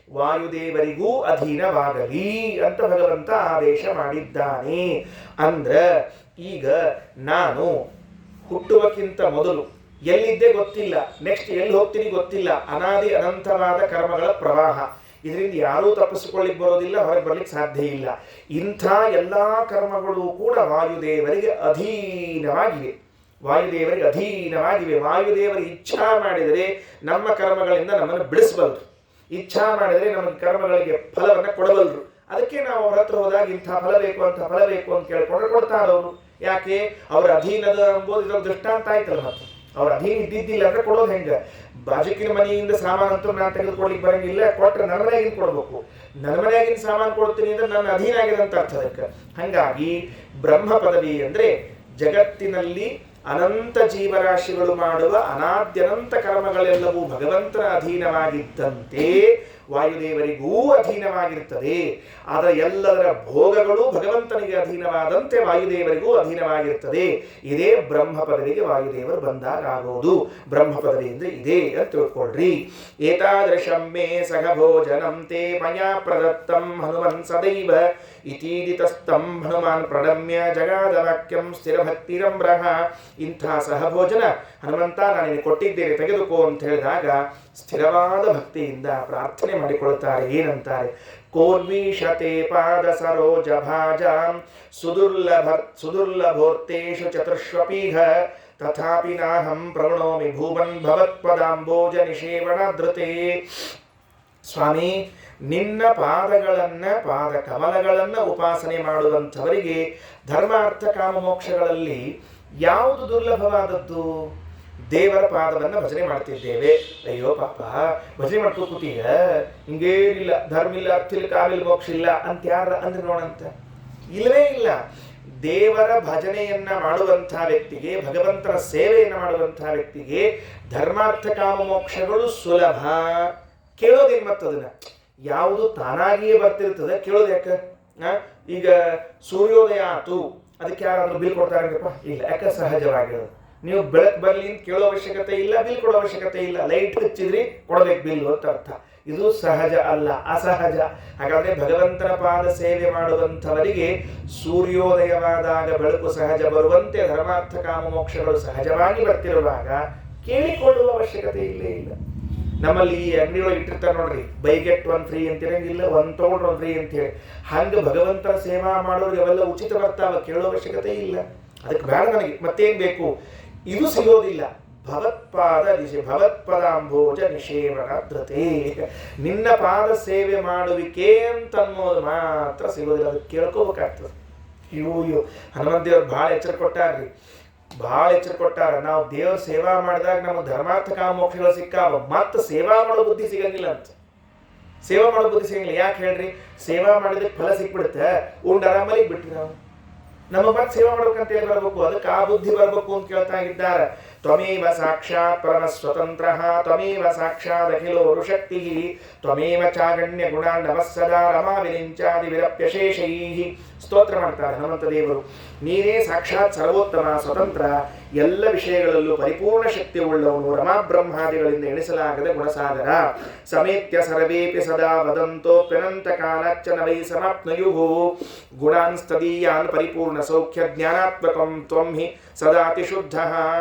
ವಾಯುದೇವರಿಗೂ ಅಧೀನವಾಗಲಿ ಅಂತ ಭಗವಂತ ಆದೇಶ ಮಾಡಿದ್ದಾನೆ. ಅಂದ್ರ ಈಗ ನಾನು ಹುಟ್ಟುವಕ್ಕಿಂತ ಮೊದಲು ಎಲ್ಲಿದ್ದೆ ಗೊತ್ತಿಲ್ಲ, ನೆಕ್ಸ್ಟ್ ಎಲ್ಲಿ ಹೋಗ್ತೀನಿ ಗೊತ್ತಿಲ್ಲ. ಅನಾದಿ ಅನಂತವಾದ ಕರ್ಮಗಳ ಪ್ರವಾಹ, ಇದರಿಂದ ಯಾರೂ ತಪ್ಪಿಸಿಕೊಳ್ಳಿಕ್ಕೆ ಬರೋದಿಲ್ಲ, ಹೊರಗೆ ಬರ್ಲಿಕ್ಕೆ ಸಾಧ್ಯ ಇಲ್ಲ. ಇಂಥ ಎಲ್ಲ ಕರ್ಮಗಳು ಕೂಡ ವಾಯುದೇವರಿಗೆ ಅಧೀನವಾಗಿವೆ. ವಾಯುದೇವರಿಗೆ ಅಧೀನವಾಗಿವೆ. ವಾಯುದೇವರ ಇಚ್ಛಾ ಮಾಡಿದರೆ ನಮ್ಮ ಕರ್ಮಗಳಿಂದ ನಮ್ಮನ್ನು ಬಿಡಿಸಬಲ್ಲರು, ಇಚ್ಛಾ ಮಾಡಿದರೆ ನಮಗೆ ಕರ್ಮಗಳಿಗೆ ಫಲವನ್ನು ಕೊಡಬಲ್ಲರು. ಅದಕ್ಕೆ ನಾವು ಅವ್ರ ಹತ್ರ ಹೋದಾಗ ಇಂಥ ಫಲ ಬೇಕು ಅಂತ ಫಲ ಬೇಕು ಅಂತ ಕೇಳ್ಕೊಂಡ್ರೆ ಕೊಡ್ತಾರವರು. ಯಾಕೆ? ಅವ್ರ ಅಧೀನದ ಎಂಬುದು ಇದೊಂದು ದೃಷ್ಟಾಂತ ಆಯ್ತಲ್ಲ. ಮತ್ತೆ ಅವ್ರ ಅಧೀನ ಇದ್ದಿದ್ದಿಲ್ಲ ಅಂದ್ರೆ ಕೊಡೋದು ಹೆಂಗೆ? ಬಾಜುಕಿನ ಮನೆಯಿಂದ ಸಾಮಾನಂತೂ ನಾನು ತೆಗೆದುಕೊಳ್ಳಿಕ್ಕೆ ಬರಂಗಿಲ್ಲ, ಕೊಟ್ಟರೆ ನನ್ನ ಮನೆಯಾಗಿನ ಕೊಡ್ಬೇಕು. ನನ್ನ ಮನೆಯಾಗಿನ ಸಾಮಾನು ಕೊಡ್ತೀನಿ ಅಂದ್ರೆ ನನ್ನ ಅಧೀನ ಆಗಿದೆ ಅಂತ ಅರ್ಥ ಅದಕ್ಕೆ. ಹಾಗಾಗಿ ಬ್ರಹ್ಮ ಪದವಿ ಅಂದ್ರೆ ಜಗತ್ತಿನಲ್ಲಿ ಅನಂತ ಜೀವರಾಶಿಗಳು ಮಾಡುವ ಅನಾದ್ಯನಂತ ಕರ್ಮಗಳೆಲ್ಲವೂ ಭಗವಂತನ ಅಧೀನವಾಗಿದ್ದಂತೆ ವಾಯುದೇವರಿಗೂ ಅಧೀನವಾಗಿರ್ತದೆ. ಅದರ ಎಲ್ಲದರ ಭೋಗಗಳು ಭಗವಂತನಿಗೆ ಅಧೀನವಾದಂತೆ ವಾಯುದೇವರಿಗೂ ಅಧೀನವಾಗಿರ್ತದೆ. ಇದೇ ಬ್ರಹ್ಮ ಪದವಿಗೆ ವಾಯುದೇವರು ಬಂದಾಗ ಆಗೋದು. ಬ್ರಹ್ಮ ಪದವಿ ಅಂದ್ರೆ ಇದೇ ಅಂತ ತಿಳ್ಕೊಳ್ರಿ. ಏತಾದೃಶಂ ಮೇ ಸಹಭೋಜನಂ ತೇ ಮಯಾ ಪ್ರದತ್ತಂ ಹನುಮನ್ ಸದೈವ ಇತೀದಿತಸ್ತಂ ಹನುಮಾನ್ ಪ್ರಣಮ್ಯ ಜಗಾದ ವಾಕ್ಯಂ ಸ್ಥಿರಭಕ್ತಿರಂಬ್ರಹ. ಇಂಥ ಸಹಭೋಜನ ಹನುಮಂತ ನಾನು ಕೊಟ್ಟಿದ್ದೇನೆ, ತೆಗೆದುಕೋ ಅಂತ ಹೇಳಿದಾಗ ಸ್ಥಿರವಾದ ಭಕ್ತಿಯಿಂದ ಪ್ರಾರ್ಥನೆ ಮಾಡಿಕೊಳ್ಳುತ್ತಾರೆ. ಏನಂತಾರೆ? ಕೋರ್ವೀಶತೆ ಪಾದ ಸರೋಜ ಭಾಜಾಂ ಸುದುರ್ಲಭೋರ್ತೇಷು ಚತುರ್ಶ್ವಪೀಹ ತಥಾಪಿ ನಾಹಂ ಪ್ರಣೋಮಿ ಭೂಮನ್ ಭವತ್ಪದಾಂಬೋಜ ನಿಷೇವಣಾದೃತೆ. ಸ್ವಾಮಿ, ನಿನ್ನ ಪಾದ ಕಮಲಗಳನ್ನು ಉಪಾಸನೆ ಮಾಡುವಂಥವರಿಗೆ ಧರ್ಮಾರ್ಥ ಕಾಮ ಮೋಕ್ಷಗಳಲ್ಲಿ ಯಾವುದು ದುರ್ಲಭವಾದದ್ದು? ದೇವರ ಪಾದವನ್ನು ಭಜನೆ ಮಾಡ್ತಿದ್ದೇವೆ. ಅಯ್ಯೋ ಪಾಪ, ಭಜನೆ ಮಾಡ್ಕೋ ಕೂತೀಗ, ಹಿಂಗೇನಿಲ್ಲ, ಧರ್ಮ ಇಲ್ಲ, ಅರ್ಥ ಇಲ್ಲ, ಕಾಮಿಲ್ಲ, ಮೋಕ್ಷ ಇಲ್ಲ ಅಂತ ಯಾರ ಅಂದ್ರೆ ನೋಡಂತ? ಇಲ್ಲವೇ ಇಲ್ಲ. ದೇವರ ಭಜನೆಯನ್ನ ಮಾಡುವಂಥ ವ್ಯಕ್ತಿಗೆ, ಭಗವಂತನ ಸೇವೆಯನ್ನು ಮಾಡುವಂಥ ವ್ಯಕ್ತಿಗೆ ಧರ್ಮಾರ್ಥ ಕಾಮ ಮೋಕ್ಷಗಳು ಸುಲಭ. ಕೇಳೋದೇನು ಮತ್ತದನ್ನ? ಯಾವುದು ತಾನಾಗಿಯೇ ಬರ್ತಿರ್ತದೆ, ಕೇಳೋದು ಯಾಕೆ? ಈಗ ಸೂರ್ಯೋದಯ ಆತು, ಅದಕ್ಕೆ ಯಾರಾದ್ರೂ ಬಿಲ್ ಕೊಡ್ತಾರೇನಪ್ಪ? ಇಲ್ಲ. ಯಾಕೆ? ಸಹಜವಾಗಿರೋದು. ನೀವು ಬೆಳಕು ಬರಲಿ ಅಂತ ಕೇಳೋ ಅವಶ್ಯಕತೆ ಇಲ್ಲ, ಬಿಲ್ ಕೊಡೋ ಅವಶ್ಯಕತೆ ಇಲ್ಲ. ಲೈಟ್ ಹಚ್ಚಿದ್ರಿ ಕೊಡಬೇಕು ಬಿಲ್ ಅಂತ ಅರ್ಥ. ಇದು ಸಹಜ ಅಲ್ಲ, ಅಸಹಜ. ಹಾಗಾದ್ರೆ ಭಗವಂತನ ಪಾದ ಸೇವೆ ಮಾಡುವಂಥವರಿಗೆ ಸೂರ್ಯೋದಯವಾದಾಗ ಬೆಳಕು ಸಹಜ ಬರುವಂತೆ ಧರ್ಮಾರ್ಥ ಕಾಮ ಮೋಕ್ಷಗಳು ಸಹಜವಾಗಿ ಬರ್ತಿರುವಾಗ ಕೇಳಿಕೊಳ್ಳುವ ಅವಶ್ಯಕತೆ ಇಲ್ಲೇ ಇಲ್ಲ. ನಮ್ಮಲ್ಲಿ ಈ ಅಂಗಡಿಯೊಳಗೆ ಇಟ್ಟಿರ್ತಾರೆ ನೋಡ್ರಿ, ಬೈ ಗೆಟ್ ಒನ್ ಫ್ರೀ ಅಂತ ಇರಂಗಿಲ್ಲ, ಒಂದು ತೊಗೊಂಡ್ರೆ ಒಂದು ಫ್ರೀ ಅಂತ ಹೇಳಿ. ಹಂಗೆ ಭಗವಂತನ ಸೇವಾ ಮಾಡೋರಿಗೆ ಅವೆಲ್ಲ ಉಚಿತ ಬರ್ತಾವ, ಕೇಳೋ ಅವಶ್ಯಕತೆ ಇಲ್ಲ. ಅದಕ್ಕೆ ಬೇಡ ನನಗೆ ಮತ್ತೇನು ಬೇಕು, ಇದು ಸಿಗೋದಿಲ್ಲ. ಭವತ್ಪಾದ ದಿಶೆ ಭವತ್ಪದಾಂಭೋಜ ನಿಷೇವನ ಧೃತೆ, ನಿನ್ನ ಪಾದ ಸೇವೆ ಮಾಡುವಿಕೆ ಅಂತ ಅನ್ನೋದು ಮಾತ್ರ ಸಿಗೋದಿಲ್ಲ. ಅದಕ್ಕೆ ಕೇಳ್ಕೋಬೇಕಾಗ್ತದೆ. ಇವು ಹನುಮಂತೇವ್ರು ಭಾಳ ಎಚ್ಚರ ಕೊಟ್ಟಾರ್ರಿ, ಭಾಳ ಎಚ್ಚರ ಕೊಟ್ಟಾರ. ನಾವು ದೇವ್ರ ಸೇವಾ ಮಾಡಿದಾಗ ನಮಗೆ ಧರ್ಮಾರ್ಥ ಕಾಮೋಕ್ಷಗಳು ಸಿಕ್ಕಾವ, ಮತ್ತೆ ಸೇವಾ ಮಾಡೋ ಬುದ್ಧಿ ಸಿಗಂಗಿಲ್ಲ ಅಂತ. ಸೇವಾ ಮಾಡೋ ಬುದ್ಧಿ ಸಿಗಂಗಿಲ್ಲ. ಯಾಕೆ ಹೇಳ್ರಿ? ಸೇವಾ ಮಾಡಿದಕ್ಕೆ ಫಲ ಸಿಕ್ಬಿಡುತ್ತೆ, ಉಂಡು ಆರಾಮಲ್ಲಿ ಬಿಟ್ರಿ ನಾವು. ನಮ್ಮ ಮತ್ತೆ ಸೇವಾ ಮಾಡ್ಬೇಕಂತ ಹೇಳಿ ಬರ್ಬೇಕು, ಅದಕ್ಕೆ ಆ ಬುದ್ಧಿ ಬರ್ಬೇಕು ಅಂತ ಕೇಳ್ತಾ ಇದ್ದಾರೆ. ತ್ವಮೇವ ಸಾಕ್ಷಾತ್ ಪರಮ ಸ್ವತಂತ್ರ, ತ್ವಮೇವ ಸಾಕ್ಷಾತ್ ಅಖಿಲೋ ಶಕ್ತಿ, ತ್ವಮೇವ ಚಾಗಣ್ಯ ಗುಣ ನಮಸ್ಸದಾ ರಮಾ ವಿರಿಂಚಾದಿ ವಿರಪ್ಯಶೇಷೈ. ಸ್ತೋತ್ರ ಮಾಡ್ತಾರೆ ಹನುಮಂತ ದೇವರು. ನೀನೇ ಸಾಕ್ಷಾತ್ ಸರ್ವೋತ್ತಮ, ಸ್ವತಂತ್ರ, ಎಲ್ಲ ವಿಷಯಗಳಲ್ಲೂ ಪರಿಪೂರ್ಣ ಶಕ್ತಿ ಉಳ್ಳವನು, ರಮಾ ಬ್ರಹ್ಮಾದಿಗಳಿಂದ ಎಣಿಸಲಾಗದ ಗುಣಸಾಗರ. ಸಮೇತ್ಯ ಸರ್ವೇಪಿ ಸದಾ ವದಂತೋ ಪ್ಯನಂತ ಕಾಲಚ್ಚ ನ ವೈ ಸಮಾಪ್ನಯುಃ, ಗುಣಾನ್ಸ್ತದೀಯಾನ್ ಪರಿಪೂರ್ಣ ಸೌಖ್ಯ ಜ್ಞಾನಾತ್ಮಕಂ ತ್ವಂ ಹಿ ಸದಾತಿ ಶುದ್ಧ.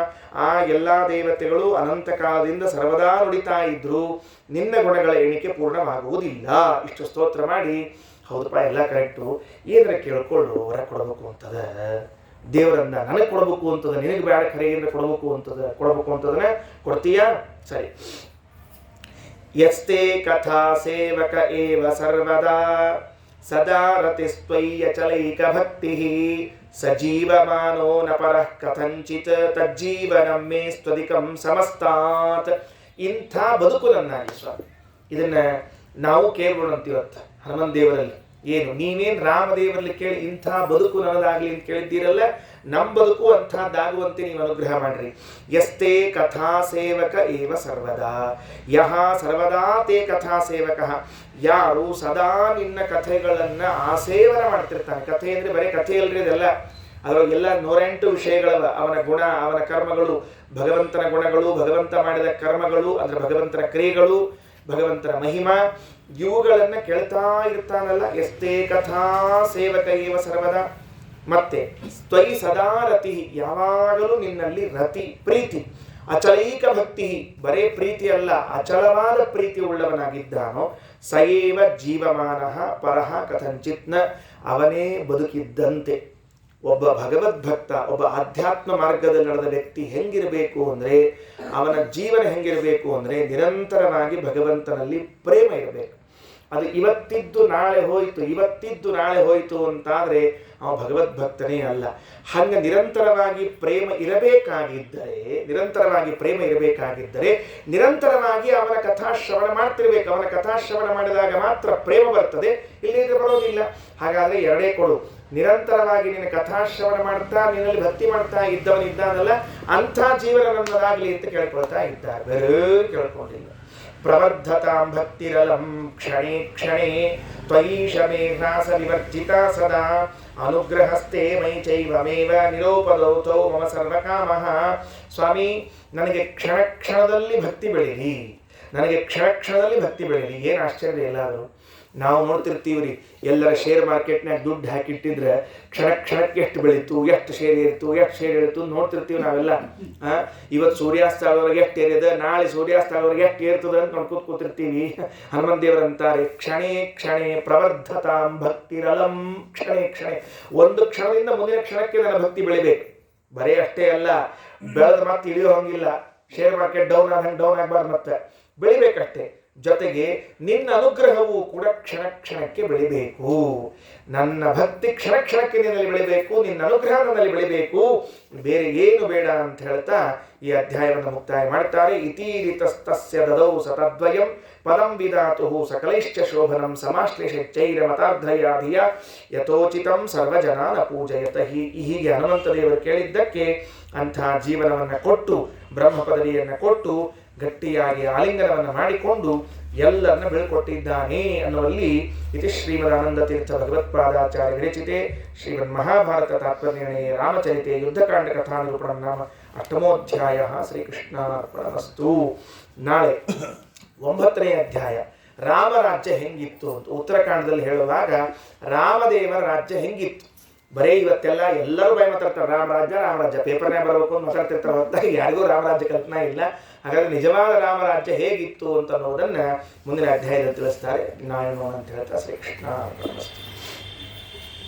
ಆ ಎಲ್ಲ ದೇವತೆಗಳು ಅನಂತ ಕಾಲದಿಂದ ಸರ್ವದಾ ನುಡಿತಾ ಇದ್ರು, ನಿನ್ನ ಗುಣಗಳ ಎಣಿಕೆ ಪೂರ್ಣವಾಗುವುದಿಲ್ಲ. ಇಷ್ಟು ಸ್ತೋತ್ರ ಮಾಡಿ, ಹೌದಪ್ಪ ಎಲ್ಲ ಕರೆಕ್ಟು, ಏನಾರ ಕೇಳ್ಕೊಳ್ಳು, ಹೊರ ಕೊಡಬೇಕು ಅಂತದ, ದೇವರನ್ನ ನನಗೆ ಕೊಡಬೇಕು ಅಂತದ, ನಿನಗೆ ಬೇಡ ಖರೆ ಏನಾರ ಕೊಡಬೇಕು ಅಂತದನ್ನ ಕೊಡ್ತೀಯಾ? ಸರಿ. ಯಸ್ತೆ ಕಥಾ ಸೇವಕ ಏವ ಸರ್ವದಾ ಸದಾ ರತಿಸ್ತ್ವಯ್ಯಚಲೈಕ ಭಕ್ತಿ, ಸಜೀವಮಾನೋ ನ ಪರಃ ಕಥಂಚಿತ್ ತಜ್ಜೀವನಂ ಮೇ ಸ್ವದಿಕಂ ಸಮಸ್ತಾತ್. ಇಂಥ ಬದುಕು ನನ್ನಾಗಿ ಸ್ವಾಮಿ. ಇದನ್ನ ನಾವು ಕೇಳ್ಬೋಣಂತೀವತ್ತ ಹನುಮಂತ ದೇವರಲ್ಲಿ. ಏನು ನೀವೇನು ರಾಮದೇವರಲ್ಲಿ ಕೇಳಿ ಇಂಥ ಬದುಕು ನನ್ನದಾಗಲಿ ಅಂತ ಕೇಳಿದ್ದೀರಲ್ಲ, ನಮ್ಮ ಬದುಕು ಅಂಥದ್ದಾಗುವಂತೆ ನೀವು ಅನುಗ್ರಹ ಮಾಡ್ರಿ. ಯಸ್ತೆ ಕಥಾ ಸೇವಕ ಏವ ಸರ್ವದಾ, ಯಹ ಸರ್ವದಾ ತೇ ಕಥಾ ಸೇವಕ, ಯಾರು ಸದಾ ನಿನ್ನ ಕಥೆಗಳನ್ನು ಆಸೇವನ ಮಾಡ್ತಿರ್ತಾನೆ. ಕಥೆ ಅಂದರೆ ಬರೀ ಕಥೆ ಅಲ್ರಿ, ಇದೆಲ್ಲ ಅದರೊಳಗೆಲ್ಲ 108 ವಿಷಯಗಳವ. ಅವನ ಗುಣ, ಅವನ ಕರ್ಮಗಳು, ಭಗವಂತನ ಗುಣಗಳು, ಭಗವಂತ ಮಾಡಿದ ಕರ್ಮಗಳು, ಅಂದರೆ ಭಗವಂತನ ಕ್ರಿಯೆಗಳು, ಭಗವಂತನ ಮಹಿಮಾ, ಇವುಗಳನ್ನು ಕೇಳ್ತಾ ಇರ್ತಾನಲ್ಲ. ಎಷ್ಟೇ ಕಥಾ ಸೇವಕ ಏವ ಸರ್ವದಾ. ಮತ್ತೆ ತ್ವಯಿ ಸದಾ ರತಿ, ಯಾವಾಗಲೂ ನಿನ್ನಲ್ಲಿ ರತಿ, ಪ್ರೀತಿ. ಅಚಲೈಕ ಭಕ್ತಿ, ಬರೇ ಪ್ರೀತಿ ಅಲ್ಲ, ಅಚಲವಾದ ಪ್ರೀತಿ ಉಳ್ಳವನಾಗಿದ್ದಾನೋ. ಸಯೇವ ಜೀವಮಾನಃ ಪರಃ ಕಥಂಚಿತ್ನ, ಅವನೇ ಬದುಕಿದ್ದಂತೆ. ಒಬ್ಬ ಭಗವದ್ಭಕ್ತ, ಒಬ್ಬ ಆಧ್ಯಾತ್ಮ ಮಾರ್ಗದಲ್ಲಿ ನಡೆದ ವ್ಯಕ್ತಿ ಹೆಂಗಿರಬೇಕು ಅಂದರೆ, ಅವನ ಜೀವನ ಹೆಂಗಿರಬೇಕು ಅಂದರೆ, ನಿರಂತರವಾಗಿ ಭಗವಂತನಲ್ಲಿ ಪ್ರೇಮ ಇರಬೇಕು. ಅದು ಇವತ್ತಿದ್ದು ನಾಳೆ ಹೋಯಿತು, ಇವತ್ತಿದ್ದು ನಾಳೆ ಹೋಯಿತು ಅಂತಾದರೆ ಅವ ಭಗವದ್ಭಕ್ತನೇ ಅಲ್ಲ. ಹಂಗೆ ನಿರಂತರವಾಗಿ ಪ್ರೇಮ ಇರಬೇಕಾಗಿದ್ದರೆ, ನಿರಂತರವಾಗಿ ಅವನ ಕಥಾಶ್ರವಣ ಮಾಡ್ತಿರ್ಬೇಕು. ಅವನ ಕಥಾಶ್ರವಣ ಮಾಡಿದಾಗ ಮಾತ್ರ ಪ್ರೇಮ ಬರ್ತದೆ, ಇಲ್ಲದಿದ್ರೆ ಬರೋದಿಲ್ಲ. ಹಾಗಾದರೆ ಎರಡೇ ಕೊಡು. ನಿರಂತರವಾಗಿ ನಿನ್ನ ಕಥಾಶ್ರವಣ ಮಾಡ್ತಾ, ನಿನ್ನಲ್ಲಿ ಭಕ್ತಿ ಮಾಡ್ತಾ ಇದ್ದವನಿದ್ದಾನಲ್ಲ, ಅಂಥ ಜೀವನ ನನ್ನದಾಗಲಿ ಅಂತ ಕೇಳ್ಕೊಳ್ತಾ ಇದ್ದಾರೆ, ಬೇರೆ ಕೇಳ್ಕೊಂಡಿಲ್ಲ. ಪ್ರವರ್ಧತಾಂ ಭಕ್ತಿರಲಂ ಕ್ಷಣೇ ಕ್ಷಣೇ ತ್ವಯೀಶ ಮೇ ಹ್ರಾಸ ವಿವರ್ಜಿತ ಸದಾ, ಅನುಗ್ರಹಸ್ತೆ ಮೈ ಚೈವಮೇವ ನಿರೋಪದೌತೌ ಮಮ ಸರ್ವಕಾಮಃ. ಸ್ವಾಮಿ, ನನಗೆ ಕ್ಷಣ ಕ್ಷಣದಲ್ಲಿ ಭಕ್ತಿ ಬೆಳೀಲಿ, ಏನು ಆಶ್ಚರ್ಯ ಎಲ್ಲಾದರೂ. ನಾವು ನೋಡ್ತಿರ್ತೀವ್ರಿ, ಎಲ್ಲರ ಶೇರ್ ಮಾರ್ಕೆಟ್ನಾಗ ದುಡ್ಡು ಹಾಕಿಟ್ಟಿದ್ರೆ ಕ್ಷಣಕ್ಕೆ ಎಷ್ಟು ಬೆಳೀತು, ಎಷ್ಟು ಶೇರ್ ಏರಿತು ನೋಡ್ತಿರ್ತೀವಿ ನಾವೆಲ್ಲ. ಇವತ್ತು ಸೂರ್ಯಾಸ್ತ ಆಗೋರಿಗೆ ಎಷ್ಟು ಏರಿದೆ, ನಾಳೆ ಸೂರ್ಯಾಸ್ತ ಆಗೋರಿಗೆ ಎಷ್ಟು ಏರ್ತದೆ ಅಂತ ನೋಡ್ಕೊತ ಕೂತಿರ್ತೀವಿ. ಹನುಮಂತ ದೇವರಂತಾರೆ, ಕ್ಷಣೇ ಕ್ಷಣೇ ಪ್ರವರ್ಧತಾಂ ಭಕ್ತಿರಲಂ ಕ್ಷಣೇ ಕ್ಷಣೇ. ಒಂದು ಕ್ಷಣದಿಂದ ಮುಂದಿನ ಕ್ಷಣಕ್ಕೆ ನನ್ನ ಭಕ್ತಿ ಬೆಳಿಬೇಕು. ಬರೀ ಅಷ್ಟೇ ಅಲ್ಲ, ಬೆಳೆದ ಮತ್ತೆ ಇಳಿಯೋ ಹಂಗಿಲ್ಲ. ಶೇರ್ ಮಾರ್ಕೆಟ್ ಡೌನ್ ಆಗಬಾರ್ದು, ಮತ್ತೆ ಬೆಳಿಬೇಕಷ್ಟೇ. ಜೊತೆಗೆ ನಿನ್ನ ಅನುಗ್ರಹವು ಕೂಡ ಕ್ಷಣಕ್ಕೆ ಬೆಳಿಬೇಕು. ನನ್ನ ಭಕ್ತಿ ಕ್ಷಣಕ್ಕೆ ನಿನ್ನಲ್ಲಿ ಬೆಳಿಬೇಕು, ನಿನ್ನ ಅನುಗ್ರಹ ನನ್ನಲ್ಲಿ ಬೆಳಿಬೇಕು, ಬೇರೆ ಏನು ಬೇಡ ಅಂತ ಹೇಳ್ತಾ ಈ ಅಧ್ಯಾಯವನ್ನು ಮುಕ್ತಾಯ ಮಾಡ್ತಾರೆ. ಇತೀರಿತಸ್ತಸ್ಯ ದದೌ ಸತದ್ವಯಂ ಪದಂ ವಿಧಾತು ಸಕಲೈಶ್ಚ ಶೋಭನಂ ಸಮಾಶ್ಲೇಷೈರ ಮತಾರ್ಧಯಾಧಿಯ ಯಥೋಚಿತಂ ಸರ್ವಜನಾನ ಪೂಜಯತ. ಹೀಗೆ ಹನುಮಂತ ದೇವರು ಕೇಳಿದ್ದಕ್ಕೆ ಅಂಥ ಜೀವನವನ್ನು ಕೊಟ್ಟು, ಬ್ರಹ್ಮ ಪದವಿಯನ್ನು ಕೊಟ್ಟು, ಗಟ್ಟಿಯಾಗಿ ಆಲಿಂಗನವನ್ನು ಮಾಡಿಕೊಂಡು ಎಲ್ಲರನ್ನ ಬೀಳ್ಕೊಟ್ಟಿದ್ದಾನೆ ಅನ್ನುವಲ್ಲಿ ಇತಿ ಶ್ರೀಮದಾನಂದ ತೀರ್ಥ ಭಗವತ್ಪಾದಾಚಾರ್ಯ ವಿರಚಿತೆ ಶ್ರೀಮನ್ ಮಹಾಭಾರತ ತಾತ್ಪರ್ಯನಿರ್ಣಯೇ ರಾಮಚರಿತೆ ಯುದ್ಧಕಾಂಡ ಕಥಾ ನಿರೂಪಣಂ ನಾಮ ಅಷ್ಟಮೋಧ್ಯಾಯ. ಶ್ರೀಕೃಷ್ಣಾರ್ಪಣಮಸ್ತು. ನಾಳೆ 9ನೇ ಅಧ್ಯಾಯ, ರಾಮರಾಜ್ಯ ಹೆಂಗಿತ್ತು ಅಂತ ಉತ್ತರಕಾಂಡದಲ್ಲಿ ಹೇಳುವಾಗ ರಾಮದೇವರ ರಾಜ್ಯ ಹೆಂಗಿತ್ತು, ಬರೀ ಇವತ್ತೆಲ್ಲ ಎಲ್ಲರೂ ಭಯ ಮಾತಾಡ್ತಾರೆ ರಾಮರಾಜ್ಯ ಪೇಪರ್ನೇ ಬರಬೇಕು ಅಂತ ಮಾತಾಡ್ತಿರ್ತಾರೆ ಹೊರತಾಗಿ ಯಾರಿಗೂ ರಾಮರಾಜ್ಯ ಕಲ್ಪನಾ ಇಲ್ಲ. ಹಾಗಾದ್ರೆ ನಿಜವಾದ ರಾಮರಾಜ್ಯ ಹೇಗಿತ್ತು ಅಂತ ಅನ್ನೋದನ್ನ ಮುಂದಿನ ಅಧ್ಯಾಯದಲ್ಲಿ ತಿಳಿಸ್ತಾರೆ. ನಾರಾಯಣ ಅಂತ ಹೇಳ್ತಾ ಶ್ರೀಕೃಷ್ಣ.